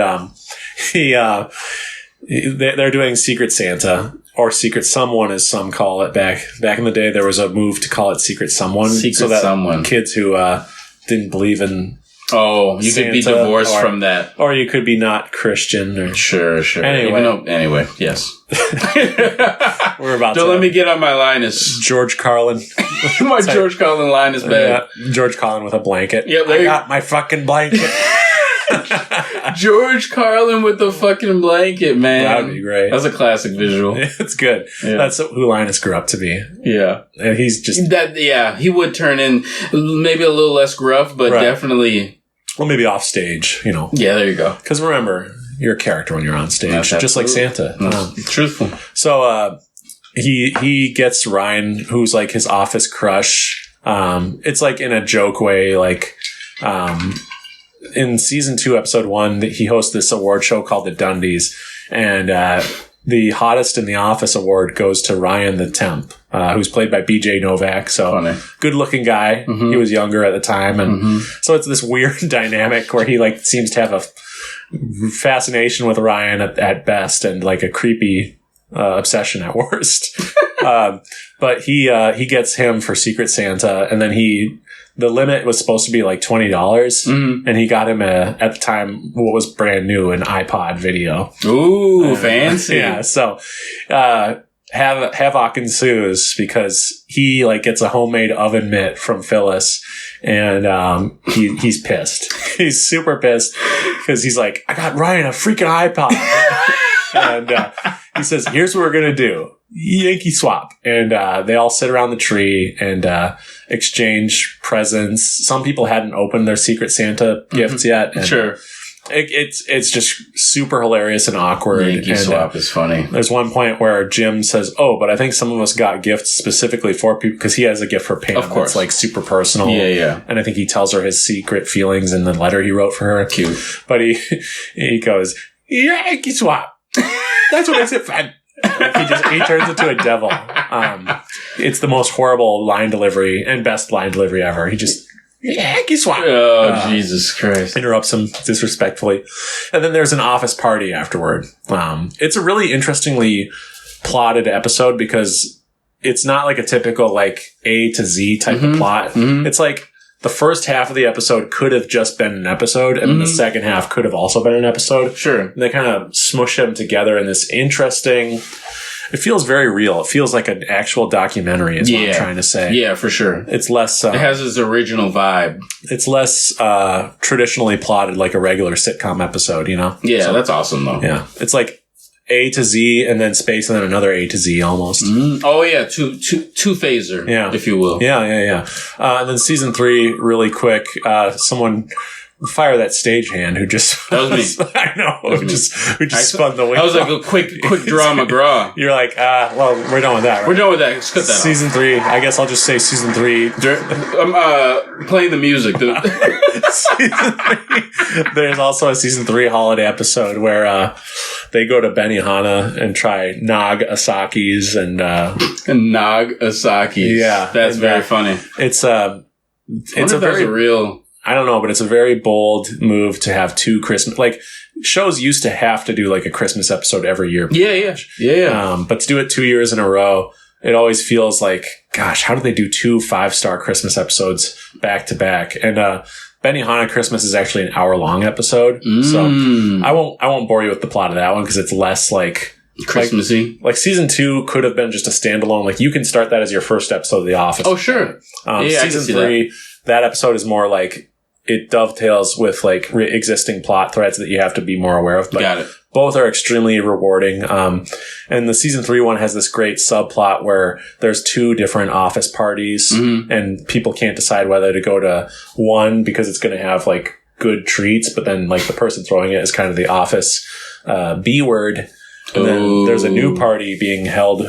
S2: they're doing Secret Santa, or Secret Someone as some call it. Back in the day, there was a move to call it Secret Someone.
S3: Someone.
S2: Kids who didn't believe in
S3: you
S2: Santa,
S3: could be divorced from that.
S2: Or you could be not Christian. Or,
S3: sure. Anyway, yes.
S2: We're about
S3: Don't let me get on my Linus.
S2: George Carlin.
S3: My George Carlin line is bad.
S2: Yeah, George Carlin with a blanket.
S3: Yep,
S2: I got my fucking blanket.
S3: George Carlin with the fucking blanket, man.
S2: That would be great.
S3: That's a classic visual.
S2: It's good. Yeah. That's who Linus grew up to be.
S3: Yeah.
S2: And he's just...
S3: he would turn in maybe a little less gruff, but definitely...
S2: Well, maybe off stage, you know.
S3: Yeah, there you go.
S2: Because remember, you're a character when you're on stage, just like Santa.
S3: Truthful.
S2: So, he gets Ryan, who's like his office crush. It's like in a joke way, like... in season 2, episode 1, he hosts this award show called the Dundies, and the hottest in the office award goes to Ryan the Temp, who's played by BJ Novak. So
S3: funny.
S2: Good looking guy. Mm-hmm. He was younger at the time, and so it's this weird dynamic where he like seems to have a fascination with Ryan at best, and like a creepy obsession at worst. But he gets him for Secret Santa, and then the limit was supposed to be like $20, and he got him at the time what was brand new, an iPod video.
S3: Ooh, fancy!
S2: Yeah, so havoc ensues because he like gets a homemade oven mitt from Phyllis, and he's pissed. He's super pissed because he's like, I got Ryan a freaking iPod, and he says, "Here's what we're gonna do." Yankee Swap. And they all sit around the tree and exchange presents. Some people hadn't opened their Secret Santa gifts yet. And
S3: sure.
S2: It's just super hilarious and awkward.
S3: Yankee Swap is funny.
S2: There's one point where Jim says, but I think some of us got gifts specifically for people, because he has a gift for Pam.
S3: Of course.
S2: It's like super personal.
S3: Yeah.
S2: And I think he tells her his secret feelings in the letter he wrote for her.
S3: Cute.
S2: But he goes, Yankee Swap. That's what I said, friend. He turns into a devil. It's the most horrible line delivery and best line delivery ever. He just Yankee Swap.
S3: Oh, Jesus Christ.
S2: Interrupts him disrespectfully. And then there's an office party afterward. It's a really interestingly plotted episode because it's not like a typical like A to Z type of plot. It's like the first half of the episode could have just been an episode, and the second half could have also been an episode.
S3: Sure.
S2: And they kind of smush them together in this interesting... It feels very real. It feels like an actual documentary is what I'm trying to say.
S3: Yeah, for sure.
S2: It's less...
S3: it has its original vibe.
S2: It's less traditionally plotted like a regular sitcom episode, you know?
S3: Yeah, so, that's awesome, though.
S2: Yeah. It's like A to Z and then space and then another A to Z almost.
S3: Oh yeah, two phaser, if you will.
S2: Yeah. And then season 3, really quick. Someone fire that stagehand who just
S3: that was me.
S2: I know who just spun the wheel.
S3: That was like a quick draw McGraw.
S2: You're like, well, we're done with that. Right?
S3: We're done with that. Let's cut that.
S2: Season 3. I guess I'll just say season 3.
S3: I'm playing the music.
S2: Season 3. There's also a season 3 holiday episode where they go to Benihana and try Nog Asaki's and
S3: Nog Asaki's.
S2: Yeah,
S3: that's very funny.
S2: It's a very
S3: real.
S2: I don't know, but it's a very bold move to have 2 Christmas. Like, shows used to have to do like a Christmas episode every year.
S3: Yeah.
S2: But to do it 2 years in a row, it always feels like, gosh, how do they do 2 5-star Christmas episodes back to back? And Benihana Christmas is actually an hour-long episode, so I won't bore you with the plot of that one because it's less like
S3: Christmassy.
S2: Like season 2 could have been just a standalone. Like you can start that as your first episode of The Office.
S3: Oh sure.
S2: Season 3, that episode is more like it dovetails with like existing plot threads that you have to be more aware of. But
S3: got it.
S2: Both are extremely rewarding. And the season 3 one has this great subplot where there's 2 different office parties and people can't decide whether to go to one because it's going to have like good treats, but then like the person throwing it is kind of the office B word. And then there's a new party being held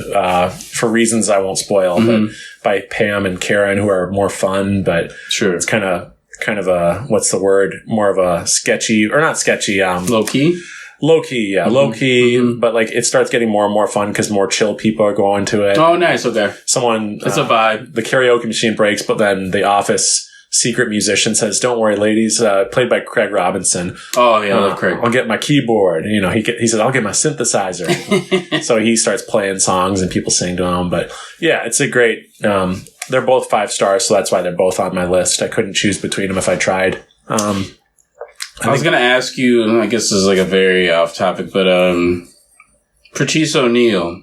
S2: for reasons I won't spoil, but by Pam and Karen, who are more fun, but it's kind of a, what's the word? More of a sketchy, or not sketchy,
S3: low key?
S2: Low key, yeah. Low key, but like it starts getting more and more fun because more chill people are going to it.
S3: Oh, nice. Okay.
S2: It's a
S3: vibe.
S2: The karaoke machine breaks, but then the office secret musician says, "Don't worry, ladies," played by Craig Robinson.
S3: Oh, yeah, I love Craig.
S2: I'll get my keyboard. You know, he says, "I'll get my synthesizer." So he starts playing songs and people sing to him. But yeah, it's a great, they're both 5 stars, so that's why they're both on my list. I couldn't choose between them if I tried.
S3: I was going to ask you, I guess this is like a very off topic, but Patrice O'Neal,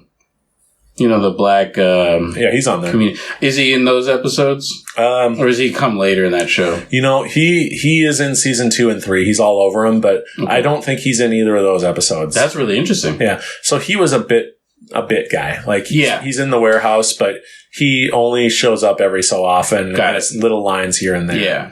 S3: you know, the black...
S2: yeah, he's on there.
S3: Is he in those episodes? Or does he come later in that show?
S2: You know, he is in season 2 and 3. He's all over them, but I don't think he's in either of those episodes.
S3: That's really interesting.
S2: Yeah. So he was a bit guy. Like, he's in the warehouse, but he only shows up every so often.
S3: Got it.
S2: Little lines here and there.
S3: Yeah.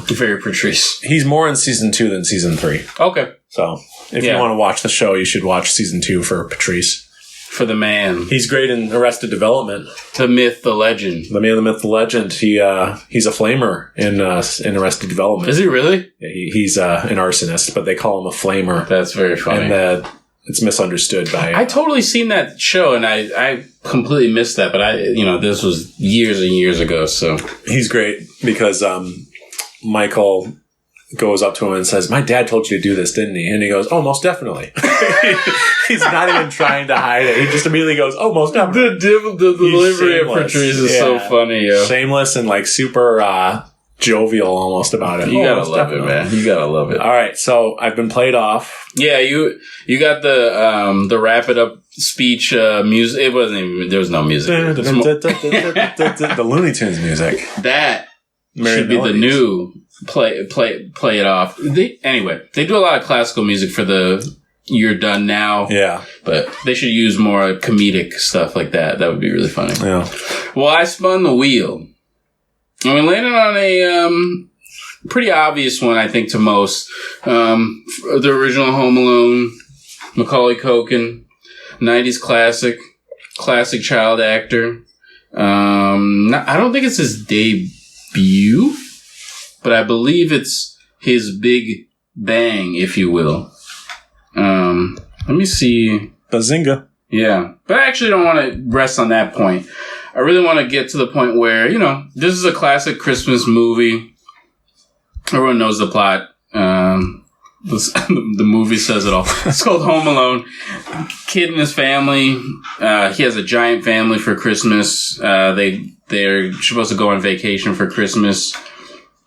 S3: Very Patrice.
S2: He's more in season 2 than season 3.
S3: Okay.
S2: So if you want to watch the show, you should watch season 2 for Patrice.
S3: For the man.
S2: He's great in Arrested Development.
S3: The myth, the legend.
S2: The man, the myth, the legend. He's a flamer in Arrested Development.
S3: Is he really?
S2: Yeah, he's an arsonist, but they call him a flamer.
S3: That's very funny.
S2: And it's misunderstood by...
S3: I totally seen that show, and I completely missed that, but this was years and years ago, so...
S2: He's great because Michael goes up to him and says, "My dad told you to do this, didn't he?" And he goes, "Oh, most definitely." He's not even trying to hide it. He just immediately goes, "Oh, most definitely." The
S3: delivery of Patrice is so funny, yo.
S2: Shameless and like super jovial almost about it.
S3: You gotta love it, man. You gotta love it.
S2: All right, so I've been played off.
S3: Yeah, you got the wrap it up speech music. It wasn't even, there was no music.
S2: The Looney Tunes music.
S3: That should be the new play it off. Anyway, they do a lot of classical music for the You're Done Now.
S2: Yeah.
S3: But they should use more comedic stuff like that. That would be really funny.
S2: Yeah.
S3: Well, I spun the wheel. And we landed on a pretty obvious one, I think, to most. The original Home Alone, Macaulay Culkin, 90s classic child actor. I don't think it's his debut, but I believe it's his big bang, if you will. Let me see.
S2: Bazinga.
S3: Yeah. But I actually don't want to rest on that point. I really want to get to the point where, this is a classic Christmas movie. Everyone knows the plot. The movie says it all. It's called Home Alone. Kid and his family. He has a giant family for Christmas. They're supposed to go on vacation for Christmas.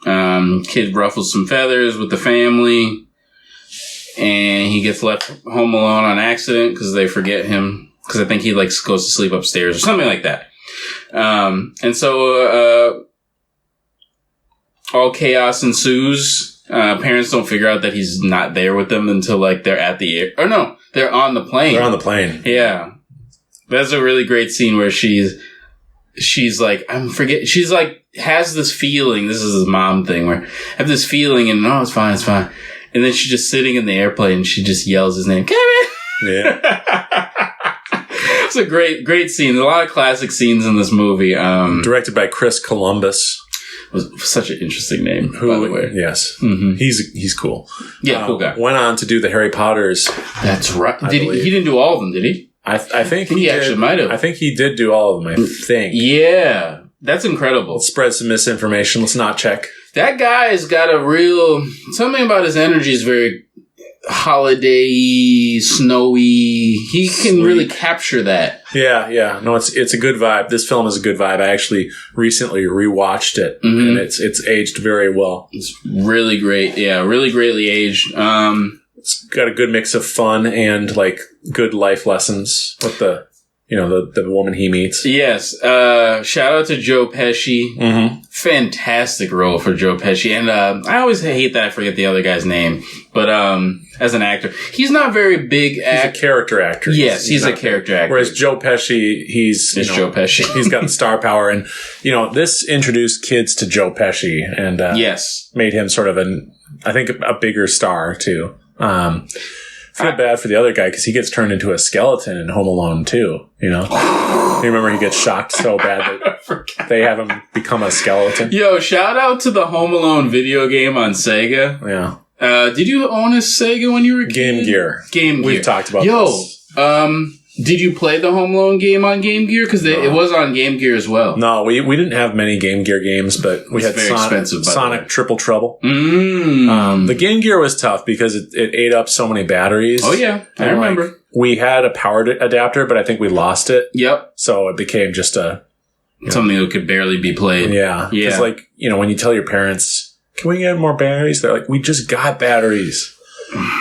S3: Kid ruffles some feathers with the family. And he gets left home alone on accident because they forget him. Because I think he goes to sleep upstairs or something like that. And so all chaos ensues. Parents don't figure out that he's not there with them until they're at the air. Or no, They're on the plane.
S2: They're on the plane.
S3: Yeah. That's a really great scene where she's like, she's like, has this feeling. This is his mom thing where I have this feeling and it's fine. And then she's just sitting in the airplane and she just yells his name, Kevin!
S2: Yeah.
S3: It's a great scene. A lot of classic scenes in this movie.
S2: Directed by Chris Columbus.
S3: Was such an interesting name, by the way.
S2: Yes.
S3: Mm-hmm.
S2: He's cool.
S3: Yeah, cool guy.
S2: Went on to do the Harry Potters.
S3: That's right. He didn't do all of them, did he?
S2: I think
S3: he actually might have.
S2: I think he did do all of them, I think.
S3: Yeah. That's incredible.
S2: Let's spread some misinformation. Let's not check.
S3: That guy's got something about his energy is very holiday, snowy. He can really capture that.
S2: Yeah. No, it's a good vibe. This film is a good vibe. I actually recently rewatched it, and it's aged very well.
S3: It's really great. Yeah, really greatly aged.
S2: It's got a good mix of fun and like good life lessons with the woman he meets. Yes.
S3: Shout out to Joe Pesci. Mm-hmm. Fantastic role for Joe Pesci. And I always hate that I forget the other guy's name. But as an actor, he's not very big.
S2: He's a character actor.
S3: Yes, he's a character actor.
S2: Whereas Joe Pesci,
S3: Joe Pesci.
S2: He's got star power. And, this introduced kids to Joe Pesci and made him sort of a bigger star, too. I feel bad for the other guy because he gets turned into a skeleton in Home Alone 2, You remember he gets shocked so bad that they have him become a skeleton?
S3: Yo, shout out to the Home Alone video game on Sega.
S2: Yeah.
S3: Did you own a Sega when you were a kid?
S2: Game Gear.
S3: We've
S2: talked about this.
S3: Did you play the Home Alone game on Game Gear? Because it was on Game Gear as well.
S2: No, we didn't have many Game Gear games, but we had Sonic Triple Trouble. The Game Gear was tough because it ate up so many batteries.
S3: Oh, yeah. I remember.
S2: We had a power adapter, but I think we lost it.
S3: Yep.
S2: So it became just
S3: something that could barely be played.
S2: Yeah. It's like, when you tell your parents, can we get more batteries? They're like, we just got batteries.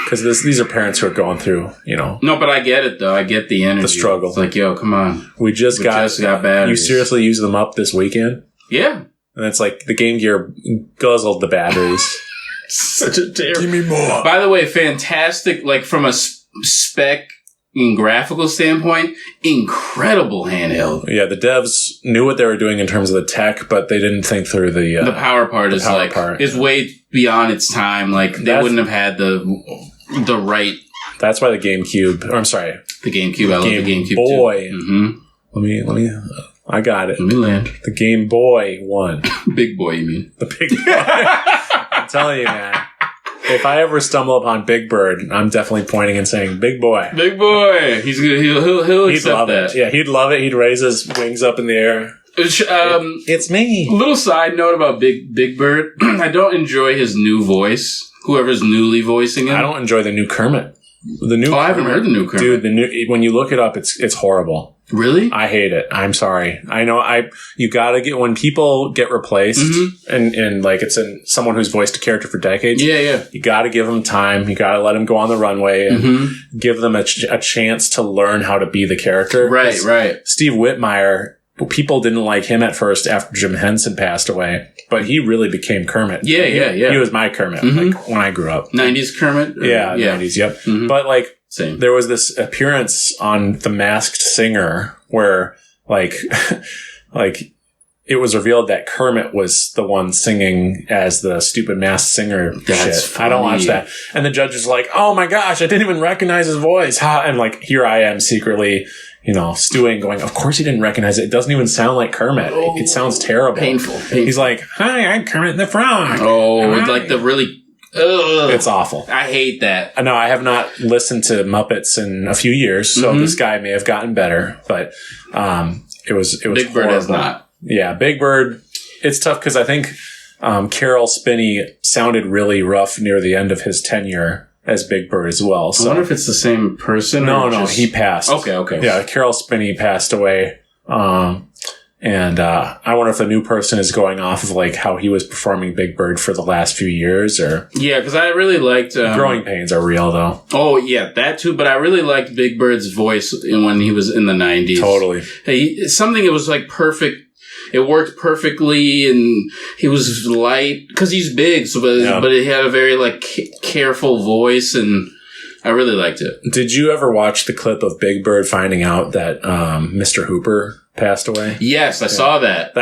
S2: Because these are parents who are going through,
S3: No, but I get it, though. I get the energy.
S2: The struggle.
S3: It's like, yo, come on.
S2: We just got batteries. You seriously use them up this weekend?
S3: Yeah.
S2: And it's like the Game Gear guzzled the batteries.
S3: Such a terrible.
S2: Give me more.
S3: By the way, fantastic, like from a spec and graphical standpoint, incredible handheld.
S2: Yeah, the devs knew what they were doing in terms of the tech, but they didn't think through the
S3: power part is way beyond its time. Like they wouldn't have had the right.
S2: That's why the GameCube. Or I'm sorry,
S3: the GameCube. I love the GameCube
S2: Boy.
S3: Too. Mm-hmm.
S2: Let me. I got it.
S3: Let me land.
S2: The Game Boy won.
S3: Big Boy, you mean?
S2: The Big Boy. I'm telling you, man. If I ever stumble upon Big Bird, I'm definitely pointing and saying, "Big boy,
S3: Big boy." He's good. He'll accept that.
S2: Yeah, he'd love it. He'd raise his wings up in the air. It's me.
S3: Little side note about Big Bird. I don't enjoy his new voice. Whoever's newly voicing him.
S2: I don't enjoy the new Kermit.
S3: I haven't heard the new Kermit.
S2: Dude, when you look it up, it's horrible.
S3: Really?
S2: I hate it. I'm sorry. I know you gotta get, when people get replaced and like it's someone who's voiced a character for decades.
S3: Yeah.
S2: You gotta give them time. You gotta let them go on the runway and give them a chance to learn how to be the character.
S3: Right.
S2: Steve Whitmire, people didn't like him at first after Jim Henson passed away, but he really became Kermit.
S3: Yeah.
S2: He was my Kermit like when I grew up.
S3: 90s Kermit?
S2: 90s, yep.
S3: Mm-hmm.
S2: But like,
S3: same.
S2: There was this appearance on The Masked Singer where like it was revealed that Kermit was the one singing as the stupid Masked Singer shit.
S3: Funny.
S2: I don't watch that. And the judge was like, "Oh my gosh, I didn't even recognize his voice." And like, here I am secretly, stewing, going, "Of course he didn't recognize it. It doesn't even sound like Kermit. It sounds terrible."
S3: Painful.
S2: He's like, "Hi, I'm Kermit the Frog."
S3: Oh, it's like the really... Ugh.
S2: It's awful.
S3: I hate that.
S2: No, I have not listened to Muppets in a few years, so this guy may have gotten better, but it was
S3: Big Bird has not.
S2: Yeah, Big Bird. It's tough because I think Carol Spinney sounded really rough near the end of his tenure as Big Bird as well. So.
S3: I wonder if it's the same person.
S2: No, he passed.
S3: Okay.
S2: Yeah, Carol Spinney passed away. And I wonder if the new person is going off of like how he was performing Big Bird for the last few years, or
S3: because I really liked
S2: growing pains are real though.
S3: Oh yeah, that too. But I really liked Big Bird's voice when he was in the 90s.
S2: Totally,
S3: something that was like perfect. It worked perfectly, and he was light because he's big. So, but he had a very like careful voice, and I really liked it.
S2: Did you ever watch the clip of Big Bird finding out that Mr. Hooper passed away?
S3: Yes, I saw that.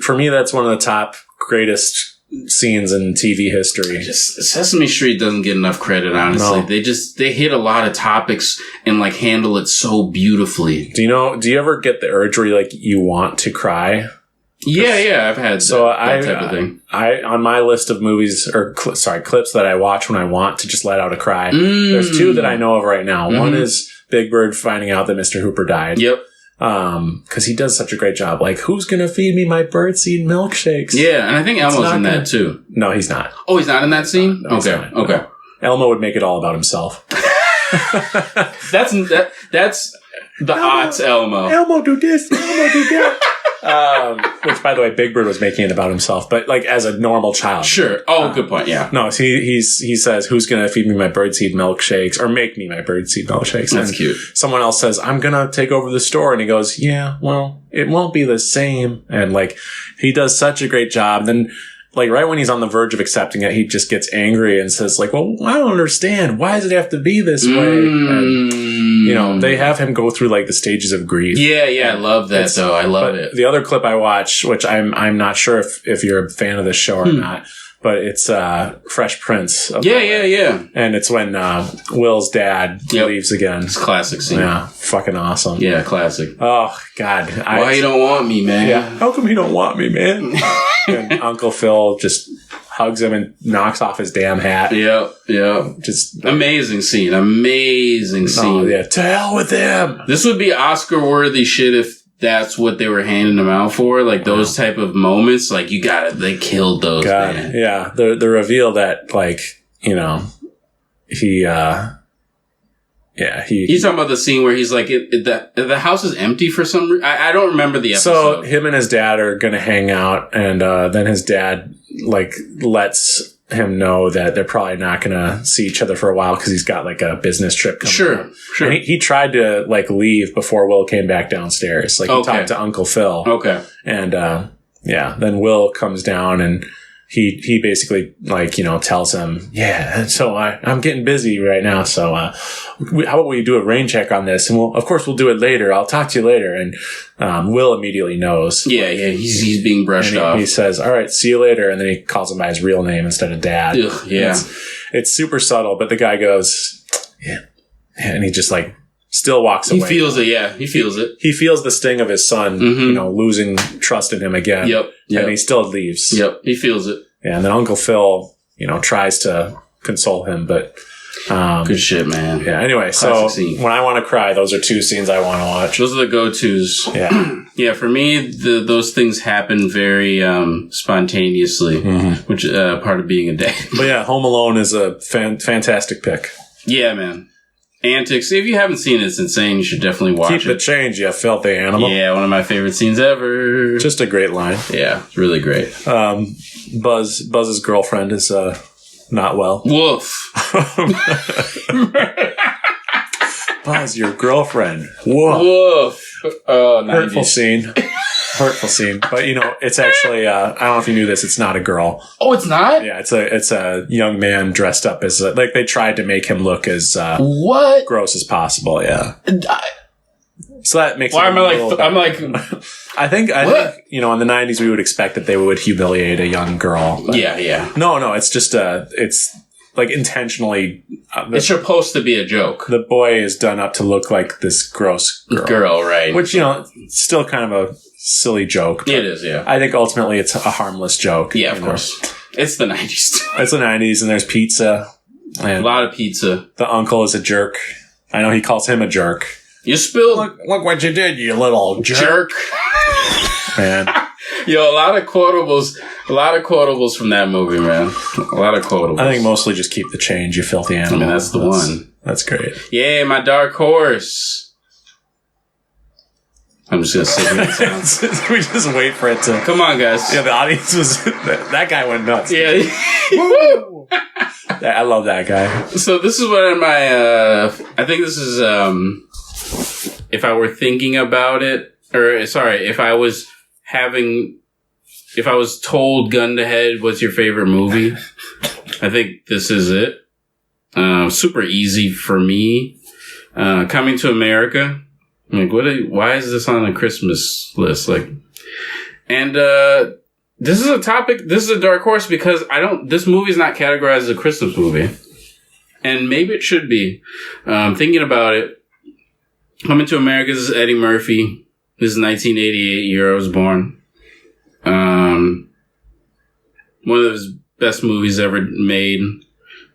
S2: For me, that's one of the top greatest scenes in TV history.
S3: Sesame Street doesn't get enough credit, honestly. No. They hit a lot of topics and like handle it so beautifully.
S2: Do you ever get the urge where you want to cry?
S3: Yeah, I've had that type of thing.
S2: On my list of movies clips that I watch when I want to just let out a cry. There's two that I know of right now. Mm-hmm. One is Big Bird finding out that Mr. Hooper died.
S3: Yep.
S2: Because he does such a great job. Like, who's gonna feed me my birdseed milkshakes?
S3: Yeah, and I think Elmo's in that too.
S2: No, he's not.
S3: Oh, he's not in that scene?
S2: No,
S3: okay.
S2: No. Elmo would make it all about himself.
S3: That's the aughts Elmo.
S2: Elmo do this, Elmo do that. Which, by the way, Big Bird was making it about himself, but like as a normal child.
S3: Sure. Oh, good point. Yeah.
S2: No, so he says, "Who's gonna feed me my birdseed milkshakes or make me my birdseed milkshakes?"
S3: That's
S2: and
S3: cute.
S2: Someone else says, "I'm gonna take over the store," and he goes, "Yeah, well, it won't be the same." And like, he does such a great job. Then, like, right when he's on the verge of accepting it, he just gets angry and says, like, "Well, I don't understand. Why does it have to be this way?" And, they have him go through, like, the stages of grief.
S3: Yeah, I love that, though. I love it.
S2: The other clip I watch, which I'm not sure if you're a fan of this show or not, but it's Fresh Prince.
S3: Yeah.
S2: And it's when Will's dad leaves again.
S3: It's a classic scene.
S2: Yeah, fucking awesome.
S3: Yeah, classic.
S2: Oh, God.
S3: Why you don't want me, man?
S2: Yeah, how come you don't want me, man? And Uncle Phil just hugs him and knocks off his damn hat.
S3: Yep.
S2: Just
S3: amazing scene. Oh,
S2: yeah, to hell with him.
S3: This would be Oscar-worthy shit if that's what they were handing him out for. Like, those type of moments, like, you got it. They killed those, man.
S2: Yeah, the reveal that, like, he... he's
S3: talking about the scene where he's like, the house is empty for some reason. I don't remember the episode.
S2: So him and his dad are going to hang out, and then his dad, like, lets him know that they're probably not going to see each other for a while because he's got, like, a business trip coming
S3: Sure.
S2: And he tried to, like, leave before Will came back downstairs. Like, he talked to Uncle Phil.
S3: Okay.
S2: And, then Will comes down and he basically, like, tells him, so I'm getting busy right now, so how about we do a rain check on this? And of course we'll do it later. I'll talk to you later. And Will immediately knows.
S3: Yeah, he's being brushed off.
S2: He says, all right, see you later. And then he calls him by his real name instead of Dad.
S3: Ugh, yeah.
S2: It's super subtle, but the guy goes, yeah. And he just, like, still walks away.
S3: He feels it, yeah. He feels it.
S2: He feels the sting of his son, losing trust in him again.
S3: Yep.
S2: And he still leaves.
S3: Yep. He feels it.
S2: Yeah, and then Uncle Phil, tries to console him, but...
S3: good shit, man.
S2: Yeah, anyway, classic scene. When I want to cry, those are two scenes I want to watch.
S3: Those are the go-tos.
S2: Yeah.
S3: Yeah, for me, those things happen very spontaneously, which part of being a dad.
S2: But yeah, Home Alone is a fantastic pick.
S3: Yeah, man. Antics. If you haven't seen it, it's insane. You should definitely watch it.
S2: Keep the change, you filthy animal.
S3: Yeah, one of my favorite scenes ever.
S2: Just a great line.
S3: Yeah, it's really great.
S2: Buzz's girlfriend is not well.
S3: Woof.
S2: Buzz, your girlfriend. Woof.
S3: Woof. Oh,
S2: hurtful scene. Hurtful scene. But, it's actually, I don't know if you knew this, it's not a girl.
S3: Oh, it's not?
S2: Yeah, it's a young man dressed up as, like, they tried to make him look as
S3: what?
S2: Gross as possible, yeah. So that makes
S3: why am I like,
S2: I think, in the 90s we would expect that they would humiliate a young girl.
S3: Yeah.
S2: No, it's just, it's, like, intentionally...
S3: it's supposed to be a joke.
S2: The boy is done up to look like this gross girl.
S3: Right.
S2: Which, still kind of a silly joke.
S3: It is, yeah.
S2: I think ultimately it's a harmless joke.
S3: Yeah, of course. It's the 90s.
S2: It's the 90s, and there's pizza. And
S3: a lot of pizza.
S2: The uncle is a jerk. I know he calls him a jerk.
S3: You spilled...
S2: Look what you did, you little jerk. Man.
S3: Yo, a lot of quotables from that movie, man. A lot of quotables.
S2: I think mostly just keep the change, you filthy animal.
S3: I mean, that's the one.
S2: That's great.
S3: Yay, my dark horse. I'm just going to sit here and sound.
S2: We just wait for it to...
S3: Come on, guys.
S2: Yeah, the audience was... That guy went nuts.
S3: Yeah.
S2: I love that guy.
S3: So this is one of my... I think this is... if I were thinking about it... Or, sorry, if I was told gun to head, what's your favorite movie? I think this is it. super easy for me. Coming to America. I'm like, why is this on a Christmas list? Like, and this is a topic. This is a dark horse because this movie is not categorized as a Christmas movie, and maybe it should be. Thinking about it, Coming to America. This is Eddie Murphy. This is 1988 year I was born. One of his best movies ever made.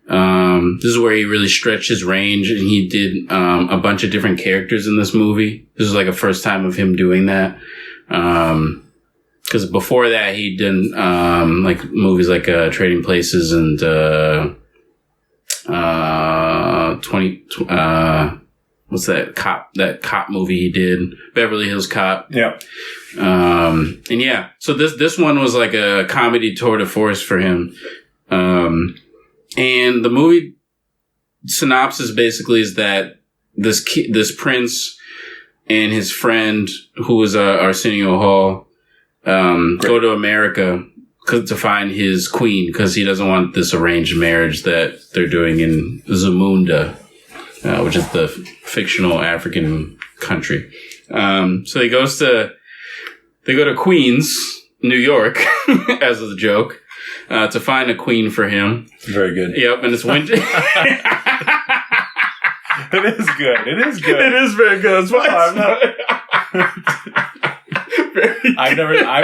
S3: This is where he really stretched his range, and he did a bunch of different characters in this movie. This was like a first time of him doing that. Because before that, he'd done like movies like Trading Places and what's that cop movie he did? Beverly Hills Cop.
S2: Yeah.
S3: And yeah, so this one was like a comedy tour de force for him. And the movie synopsis basically is that this prince and his friend, who was Arsenio Hall, go to America to find his queen because he doesn't want this arranged marriage that they're doing in Zamunda, which is the fictional African country. So they go to Queens, New York, as a joke, to find a queen for him.
S2: Very good.
S3: Yep, and it's winter.
S2: It is good. It is good.
S3: It is very good. That's why
S2: I've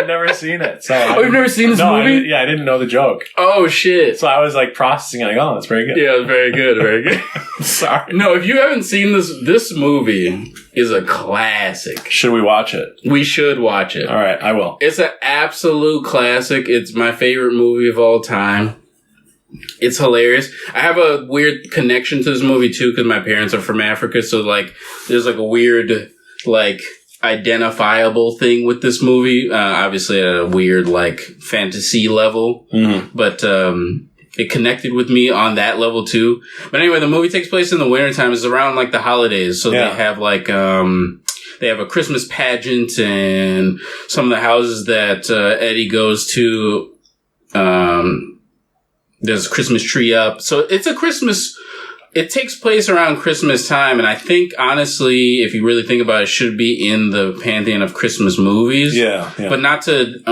S2: never seen it. So
S3: you've never seen this movie?
S2: I didn't know the joke.
S3: Oh shit!
S2: So I was like processing it, like, oh, that's very good.
S3: Yeah, very good, very good.
S2: Sorry.
S3: No, if you haven't seen this movie is a classic.
S2: Should we watch it?
S3: We should watch it.
S2: All right, I will.
S3: It's an absolute classic. It's my favorite movie of all time. It's hilarious. I have a weird connection to this movie too because my parents are from Africa, so like there's like a weird like identifiable thing with this movie. Obviously at a weird like fantasy level, but it connected with me on that level too. But anyway, the movie takes place in the wintertime. It's around like the holidays, so they have like they have a Christmas pageant, and some of the houses that Eddie goes to, there's a Christmas tree up. So it's a Christmas. It takes place around Christmas time, and I think, honestly, if you really think about it, it should be in the pantheon of Christmas movies. Yeah. But not to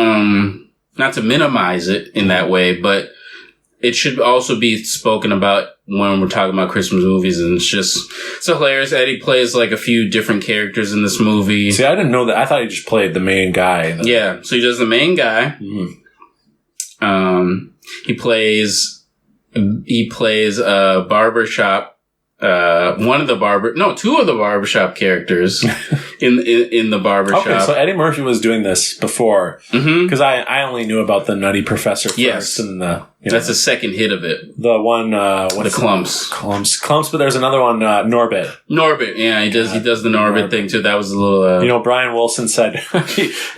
S3: minimize it in that way, but it should also be spoken about when we're talking about Christmas movies, and it's hilarious. Eddie plays like a few different characters in this movie.
S2: See, I didn't know that. I thought he just played the main guy.
S3: Yeah, so he does the main guy. He plays a barbershop. Two of the barbershop characters in the barbershop.
S2: Okay, so Eddie Murphy was doing this before because I only knew about the Nutty Professor first.
S3: Yes,
S2: and
S3: that's the second hit of it.
S2: The one,
S3: the Clumps,
S2: but there's another one, Norbit.
S3: Norbit, yeah, he does the Norbit thing too. That was a little. Brian
S2: Wilson said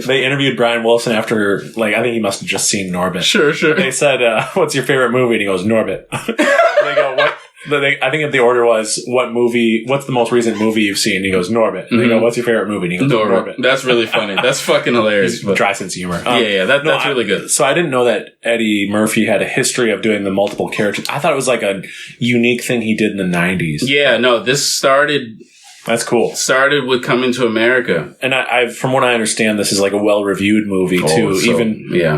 S2: they interviewed Brian Wilson after, like, I think he must have just seen Norbit.
S3: Sure.
S2: They said, "What's your favorite movie?" And he goes, "Norbit." They go, "What?" I think if the order was, what's the most recent movie you've seen? He goes, Norbit. And they go, what's your favorite movie? And he goes, Norbit.
S3: That's really funny. That's fucking hilarious.
S2: Dry sense of humor.
S3: That's really good.
S2: So I didn't know that Eddie Murphy had a history of doing the multiple characters. I thought it was like a unique thing he did in the 90s.
S3: Yeah, no, this started...
S2: That's cool.
S3: Started with Coming to America.
S2: And I from what I understand, this is like a well-reviewed movie, too.
S3: So,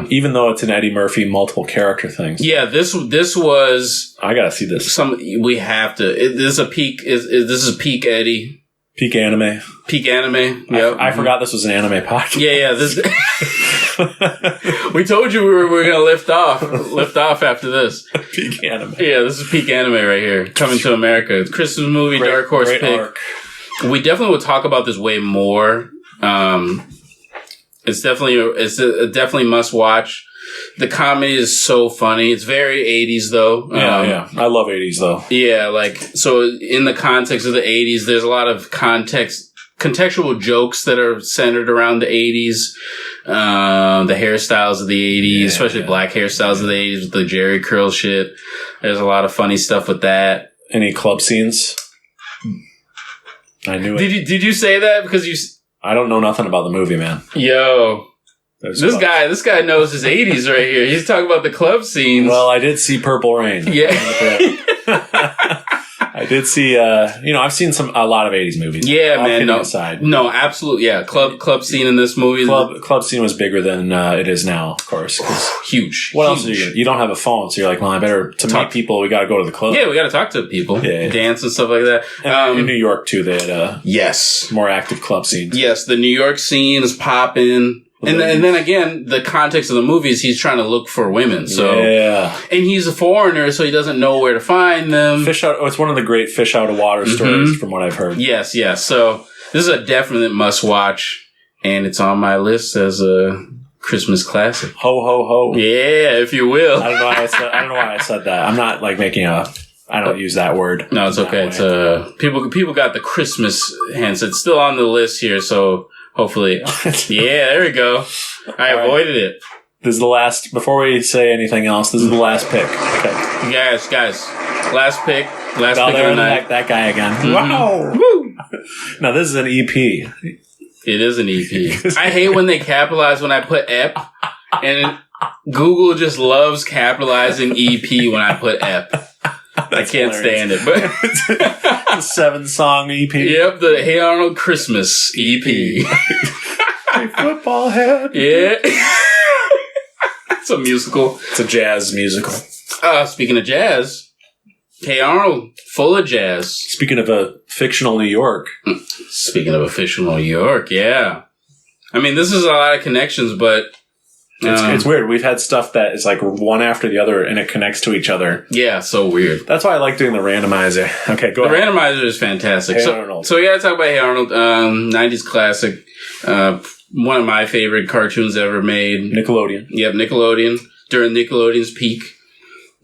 S2: even though it's an Eddie Murphy multiple character thing.
S3: Yeah, this was...
S2: I gotta see this.
S3: We have to. This is a peak... This is peak Eddie.
S2: Peak anime.
S3: Peak anime. Yeah.
S2: I forgot this was an anime podcast.
S3: Yeah. We told you we were going to lift off after this.
S2: Peak anime.
S3: Yeah, this is peak anime right here. Coming to America. Christmas movie, Dark Horse pick. Arc. We definitely will talk about this way more. It's a definitely must watch. The comedy is so funny. It's very 80s though.
S2: Yeah. I love 80s though.
S3: Yeah, so in the context of the 80s, there's a lot of contextual jokes that are centered around the 80s. The hairstyles of the 80s, especially black hairstyles of the 80s with the Jerry curl shit. There's a lot of funny stuff with that. Any
S2: club scenes? I knew it.
S3: Did you say that because you?
S2: I don't know nothing about the movie, man.
S3: Yo, this guy knows his 80s right here. He's talking about the club scenes.
S2: Well, I did see Purple Rain.
S3: Yeah.
S2: did see, I've seen a lot of 80s movies.
S3: Yeah, man.
S2: No,
S3: absolutely. Yeah. Club scene in this movie.
S2: Club scene was bigger than it is now, of course.
S3: Huge.
S2: What else do you don't have a phone, so you're like, well, I better, meet people, we got to go to the club.
S3: Yeah, we got to talk to people. Yeah. Dance and stuff like that.
S2: And in New York, too, they had more active club scenes.
S3: Yes, the New York scene is popping. And then again, the context of the movie is he's trying to look for women. So, and he's a foreigner, so he doesn't know where to find them.
S2: It's one of the great fish out of water stories, from what I've heard.
S3: Yes. So this is a definite must watch, and it's on my list as a Christmas classic.
S2: Ho ho ho!
S3: Yeah, if you will.
S2: I don't know why I said that. I'm not like making I don't use that word.
S3: No, it's okay. It's people got the Christmas hints. It's still on the list here, so. Hopefully. Yeah, there we go. I avoided it.
S2: This is the last, before we say anything else, this is the last pick. Okay.
S3: Guys, last pick. Last pick of the night.
S2: That guy again.
S3: Mm-hmm.
S2: Wow. Woo. Now, this is an EP.
S3: It is an EP. I hate when they capitalize when I put EP, and Google just loves capitalizing EP when I put EP. I can't stand it, but
S2: it's a 7-song EP.
S3: Yep, the Hey Arnold Christmas EP.
S2: Hey, football head.
S3: Yeah. It's a musical.
S2: It's a jazz musical.
S3: Speaking of jazz, Hey Arnold, full of jazz.
S2: Speaking of a fictional New York.
S3: Yeah. I mean, this is a lot of connections, but
S2: it's weird. We've had stuff that is like one after the other and it connects to each other.
S3: Yeah, so weird.
S2: That's why I like doing the randomizer. Okay, go ahead.
S3: The randomizer is fantastic.
S2: Hey Arnold.
S3: So we gotta talk about Hey Arnold. 90s classic. One of my favorite cartoons ever made.
S2: Nickelodeon.
S3: Yep, Nickelodeon. During Nickelodeon's peak.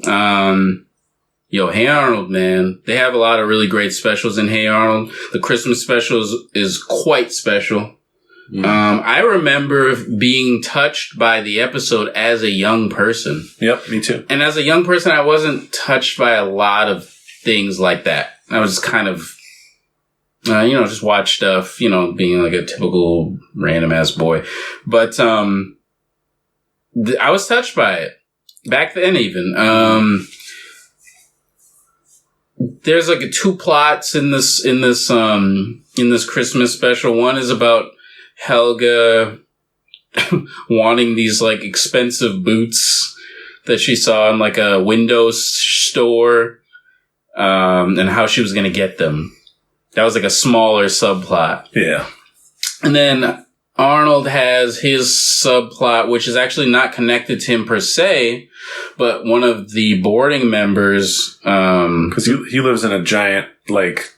S3: Hey Arnold, man. They have a lot of really great specials in Hey Arnold. The Christmas special is quite special. I remember being touched by the episode as a young person.
S2: Yep, me too.
S3: And as a young person, I wasn't touched by a lot of things like that. I was kind of, just watch stuff, being like a typical random ass boy. But, I was touched by it back then even. There's like 2 plots in this Christmas special. One is about Helga wanting these like expensive boots that she saw in like a Windows store, and how she was going to get them. That was like a smaller subplot.
S2: Yeah.
S3: And then Arnold has his subplot, which is actually not connected to him per se, but one of the boarding members,
S2: because he lives in a giant like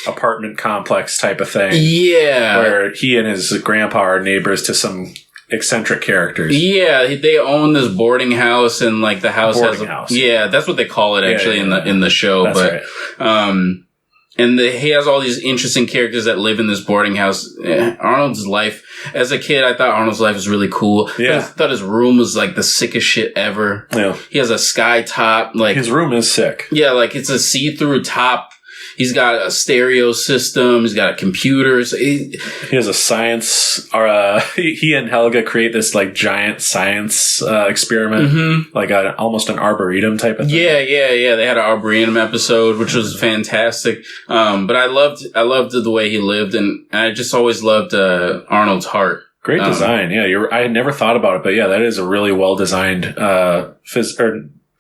S2: apartment complex type of thing.
S3: Yeah.
S2: Where he and his grandpa are neighbors to some eccentric characters.
S3: Yeah, they own this boarding house, and like the house
S2: house.
S3: Yeah, that's what they call it actually in the show.
S2: That's
S3: but
S2: right.
S3: And he has all these interesting characters that live in this boarding house. Arnold's life, as a kid, I thought Arnold's life was really cool.
S2: Yeah.
S3: I thought his room was like the sickest shit ever.
S2: Yeah.
S3: He has a sky top. Like
S2: his room is sick.
S3: Yeah, like it's a see-through top. He's got a stereo system. He's got a computer. So he
S2: has a science, he and Helga create this like giant science experiment, like almost an arboretum type of thing.
S3: Yeah. They had an arboretum episode, which was fantastic. But I loved the way he lived, and I just always loved Arnold's heart.
S2: Great design. I had never thought about it, but yeah, that is a really well designed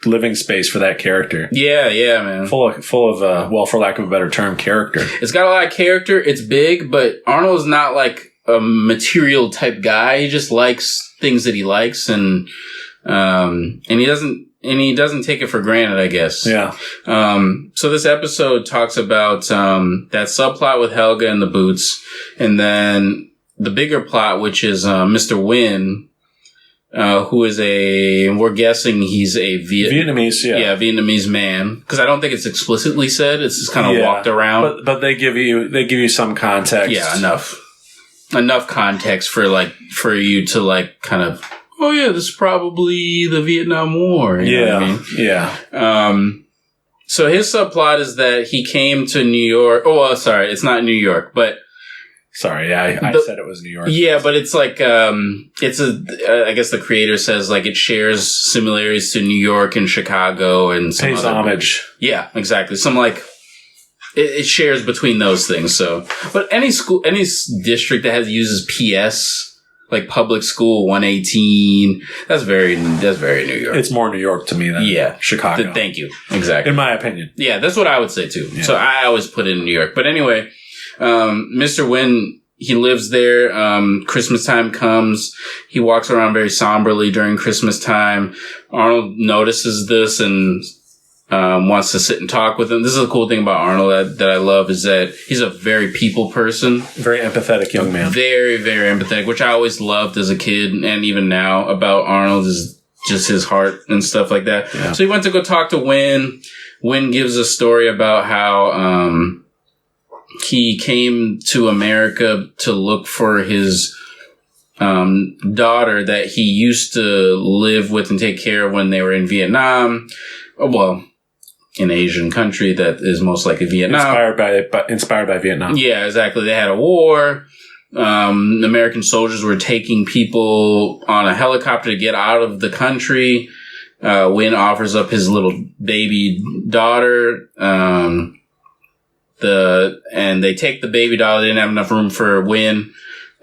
S2: living space for that character.
S3: Yeah, man.
S2: Full of for lack of a better term, character. It's
S3: got a lot of character. It's big, but Arnold's not like a material type guy. He just likes things that he likes, and he doesn't take it for granted, I guess.
S2: Yeah.
S3: So this episode talks about that subplot with Helga and the boots, and then the bigger plot, which is Mr. Wynn. Who is we're guessing he's a
S2: Vietnamese,
S3: Vietnamese man. Because I don't think it's explicitly said. It's just kind of walked around.
S2: But they give you some context.
S3: Yeah, enough context for you to like kind of, oh yeah, this is probably the Vietnam War. You know what I mean?
S2: Yeah.
S3: So his subplot is that he came to New York. Oh, well, sorry, it's not New York, but.
S2: Sorry, I said it was New York.
S3: Yeah, but it's like, I guess the creator says like it shares similarities to New York and Chicago and some
S2: pays homage.
S3: Yeah, exactly. Some like it shares between those things. So, but any district that uses PS, like public school 118, that's very New York.
S2: It's more New York to me than Chicago.
S3: Thank you. Exactly.
S2: In my opinion.
S3: Yeah, that's what I would say too. Yeah. So I always put it in New York. But anyway, Mr. Wynn, he lives there. Christmas time comes. He walks around very somberly during Christmas time. Arnold notices this and wants to sit and talk with him. This is a cool thing about Arnold that I love, is that he's a very people person.
S2: Very empathetic young man.
S3: Very, very empathetic, which I always loved as a kid, and even now about Arnold is just his heart and stuff like that. Yeah. So he went to go talk to Wynn. Wynn gives a story about how he came to America to look for his daughter that he used to live with and take care of when they were in Vietnam. Well, an Asian country that is most likely Vietnam.
S2: Inspired by Vietnam.
S3: Yeah, exactly. They had a war. American soldiers were taking people on a helicopter to get out of the country. Wynn offers up his little baby daughter. And they take the baby daughter. They didn't have enough room for Wynn.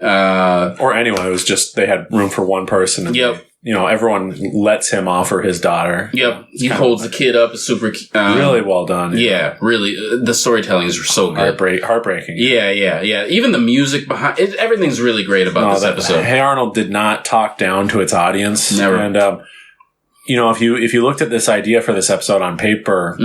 S2: Or anyone. It was just, they had room for one person. And
S3: yep.
S2: Everyone lets him offer his daughter.
S3: Yep. He holds the kid up. It's super...
S2: really well done.
S3: Yeah, really. The storytelling is so good.
S2: Heartbreaking.
S3: Yeah. Even the music behind it, everything's really great about this episode.
S2: Hey Arnold did not talk down to its audience.
S3: Never.
S2: And, if you looked at this idea for this episode on paper,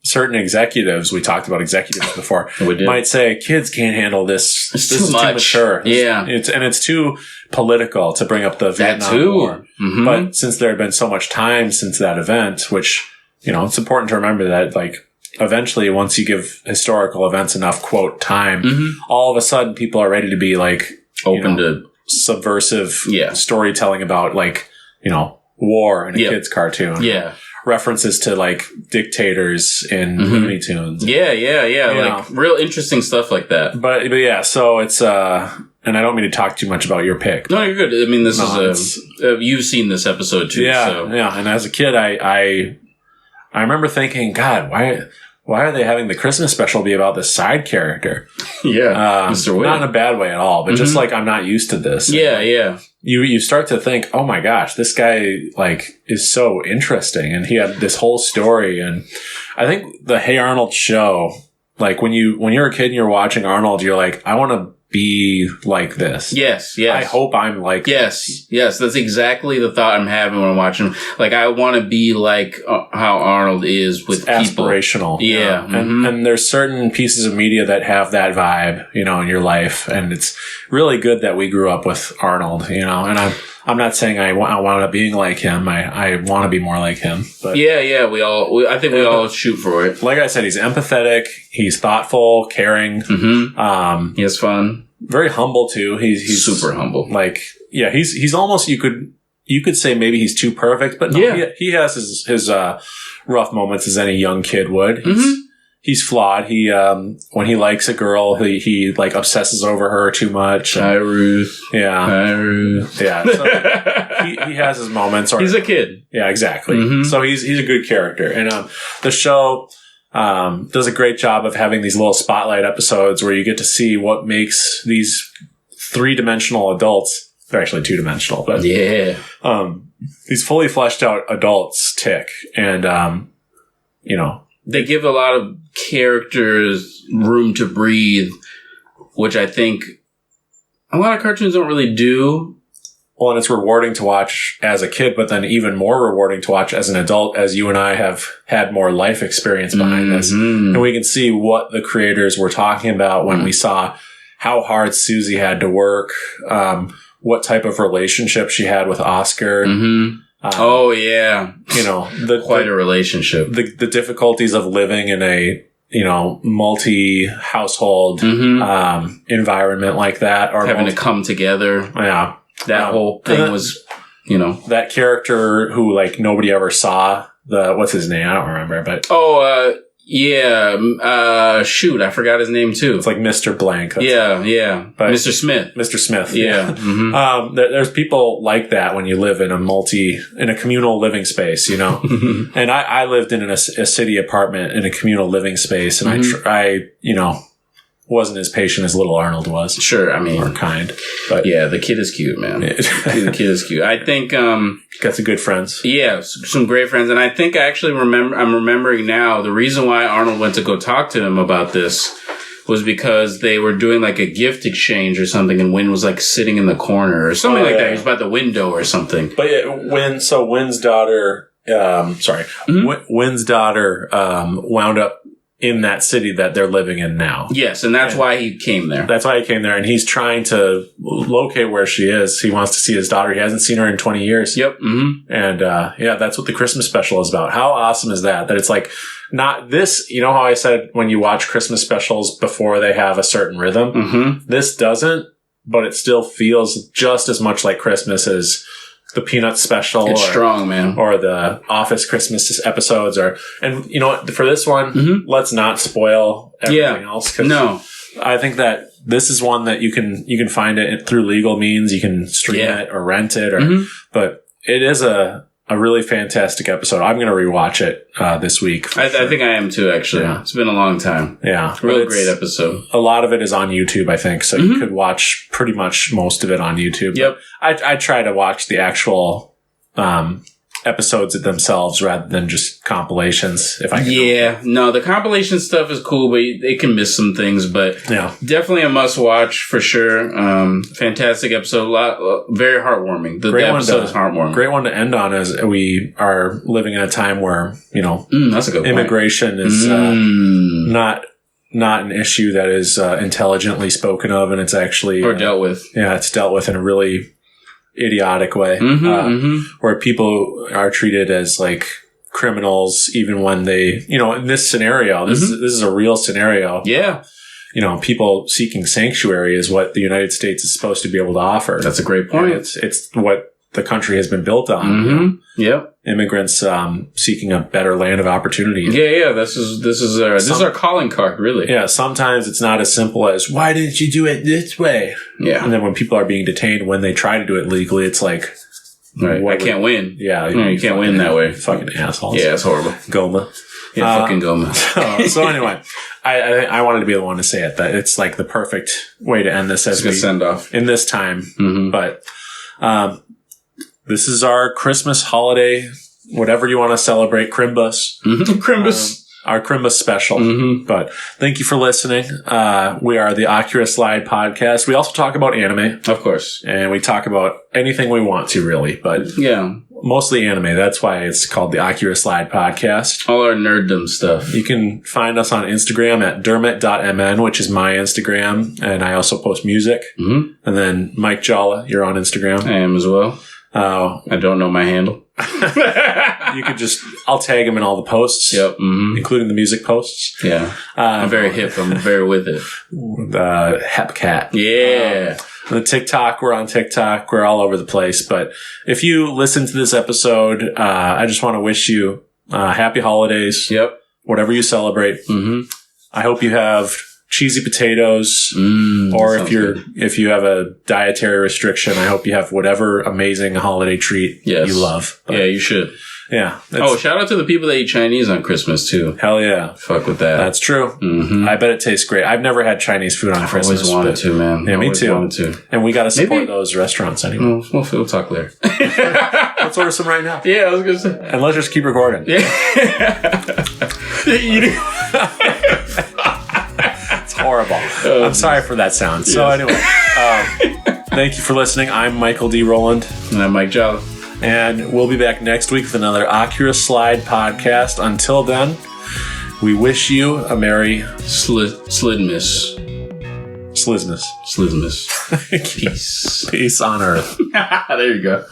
S2: certain executives, we talked about executives before, might say kids can't handle this.
S3: It's
S2: this
S3: too
S2: is
S3: much.
S2: Too mature.
S3: Yeah.
S2: It's too political to bring up the Vietnam War. Mm-hmm. But since there had been so much time since that event, which, it's important to remember that, like, eventually once you give historical events enough, quote, time, all of a sudden people are ready to be, like,
S3: open to
S2: subversive storytelling about, like, war in a kid's cartoon.
S3: Yeah.
S2: References to, like, dictators in Looney Tunes.
S3: Yeah. Like, real interesting stuff like that.
S2: But yeah, so it's, and I don't mean to talk too much about your pick.
S3: No, you're good. I mean, you've seen this episode too.
S2: Yeah.
S3: So.
S2: Yeah. And as a kid, I remember thinking, God, why are they having the Christmas special be about this side character?
S3: Yeah. Mr. Wynn.
S2: Not in a bad way at all, but just like, I'm not used to this.
S3: Yeah.
S2: You start to think, oh my gosh, this guy, like, is so interesting. And he had this whole story. And I think the Hey Arnold show, like, when you're a kid and you're watching Arnold, you're like, I want to be like this.
S3: Yes.
S2: I hope I'm like
S3: this. Yes. That's exactly the thought I'm having when I'm watching. Like, I want to be like how Arnold is with
S2: it's
S3: people.
S2: Aspirational.
S3: Yeah.
S2: And there's certain pieces of media that have that vibe, in your life. And it's really good that we grew up with Arnold, and I'm not saying I wound up being like him. I want to be more like him. But
S3: yeah. I think we all shoot for it.
S2: Like I said, he's empathetic. He's thoughtful, caring.
S3: He has fun.
S2: Very humble too. He's
S3: super humble.
S2: Like, yeah, he's almost, you could say maybe he's too perfect, but no, he has his rough moments as any young kid would. He's flawed. He when he likes a girl, he like obsesses over her too much.
S3: Hi, Ruth.
S2: Yeah.
S3: Hi, Ruth.
S2: Yeah. So he has his moments.
S3: He's a kid.
S2: Yeah, exactly. So he's a good character. And the show does a great job of having these little spotlight episodes where you get to see what makes these 3-dimensional adults, they're actually 2-dimensional, but these fully fleshed out adults tick. And,
S3: they give a lot of characters room to breathe, which I think a lot of cartoons don't really do.
S2: Well, and it's rewarding to watch as a kid, but then even more rewarding to watch as an adult, as you and I have had more life experience behind this. And we can see what the creators were talking about when we saw how hard Susie had to work, what type of relationship she had with Oscar.
S3: Oh, yeah.
S2: Quite
S3: a relationship.
S2: The difficulties of living in a, multi-household environment like that. Or
S3: having to come together.
S2: Yeah.
S3: That whole thing was,
S2: that character who, like, nobody ever saw. What's his name? I don't remember, but.
S3: Yeah. Shoot, I forgot his name too.
S2: It's like Mr. Blank.
S3: Yeah. But Mr. Smith.
S2: Mr. Smith.
S3: Yeah. Mm-hmm.
S2: There's people like that when you live in a communal living space, you know. And I lived in a city apartment in a communal living space, and I wasn't as patient as little Arnold was.
S3: Sure, I mean,
S2: or kind, but
S3: yeah, the kid is cute, man. The kid is cute. I think
S2: got some good friends.
S3: Yeah, some great friends, and I think I actually I'm remembering now the reason why Arnold went to go talk to him about this was because they were doing like a gift exchange or something, and Win was like sitting in the corner or something like that. He was by the window or something.
S2: But Win's daughter, Win's daughter wound up in that city that they're living in now.
S3: Yes, and that's why he came there.
S2: That's why he came there, and he's trying to locate where she is. He wants to see his daughter. He hasn't seen her in 20 years.
S3: Yep. Mm-hmm.
S2: And that's what the Christmas special is about. How awesome is that? That it's like not this, you know how I said when you watch Christmas specials before they have a certain rhythm?
S3: Mm-hmm.
S2: This doesn't, but it still feels just as much like Christmas as the Peanuts special.
S3: It's strong, man.
S2: Or the Office Christmas episodes. And you know what? For this one, let's not spoil everything else.
S3: No.
S2: I think that this is one that you can find it through legal means. You can stream it or rent it. But it is a really fantastic episode. I'm going to rewatch it this week.
S3: I think I am too, actually. Yeah. It's been a long time.
S2: Yeah.
S3: Real great episode.
S2: A lot of it is on YouTube, I think. So you could watch pretty much most of it on YouTube.
S3: Yep.
S2: I try to watch the actual episodes themselves rather than just compilations. If I can.
S3: Yeah. No, the compilation stuff is cool, but it can miss some things. But definitely a must watch for sure. Fantastic episode. Very heartwarming. The episode is heartwarming.
S2: Great one to end on as we are living in a time where,
S3: that's a good
S2: immigration
S3: point.
S2: is not an issue that is intelligently spoken of, and it's actually
S3: dealt with. Yeah,
S2: it's dealt with in a really idiotic way, where people are treated as like criminals, even when they, in this scenario, this is a real scenario.
S3: Yeah.
S2: People seeking sanctuary is what the United States is supposed to be able to offer.
S3: That's a great point.
S2: It's what the country has been built on.
S3: Yep.
S2: Immigrants seeking a better land of opportunity.
S3: Yeah. This is our calling card, really.
S2: Yeah. Sometimes it's not as simple as why didn't you do it this way?
S3: Yeah.
S2: And then when people are being detained when they try to do it legally, it's like,
S3: I can't win.
S2: Yeah,
S3: you can't win that way.
S2: Fucking assholes.
S3: Yeah, it's horrible.
S2: Goma.
S3: Yeah, fucking Goma.
S2: So anyway, I wanted to be the one to say it. That it's like the perfect way to end this as we
S3: send off
S2: in this time. But this is our Christmas holiday, whatever you want to celebrate. Chrimbus.
S3: Chrimbus.
S2: Our Chrimbus special. But thank you for listening. We are the Akira Slide Podcast. We also talk about anime.
S3: Of course.
S2: And we talk about anything we want to, really. But mostly anime. That's why it's called the Akira Slide Podcast.
S3: All our nerddom stuff.
S2: You can find us on Instagram at dermot.mn, which is my Instagram. And I also post music. And then Mike Jallah, you're on Instagram.
S3: I am as well. I don't know my handle.
S2: You could I'll tag him in all the posts.
S3: Yep.
S2: Including the music posts.
S3: Yeah. I'm very hip. I'm very with it.
S2: The Hepcat.
S3: Yeah.
S2: The TikTok, we're on TikTok. We're all over the place. But if you listen to this episode, I just want to wish you happy holidays.
S3: Yep.
S2: Whatever you celebrate. I hope you have cheesy potatoes, or if you have a dietary restriction, I hope you have whatever amazing holiday treat you love.
S3: But, you should.
S2: Yeah.
S3: Shout out to the people that eat Chinese on Christmas too.
S2: Hell yeah.
S3: Fuck with that.
S2: That's true. I bet it tastes great. I've never had Chinese food on Christmas.
S3: Always wanted to, man.
S2: Yeah, me too.
S3: Wanted to.
S2: And we got to support those restaurants anyway.
S3: We'll talk later.
S2: Let's order some right now.
S3: Yeah, I was going to say.
S2: And let's just keep recording.
S3: Yeah.
S2: It's horrible. I'm sorry for that sound. So anyway, thank you for listening. I'm Michael D. Rowland.
S3: And I'm Mike Jallah.
S2: And we'll be back next week with another Akira Slide podcast. Until then, we wish you a merry
S3: Slidmas.
S2: Slizmas.
S3: Peace.
S2: Peace on earth.
S3: There you go.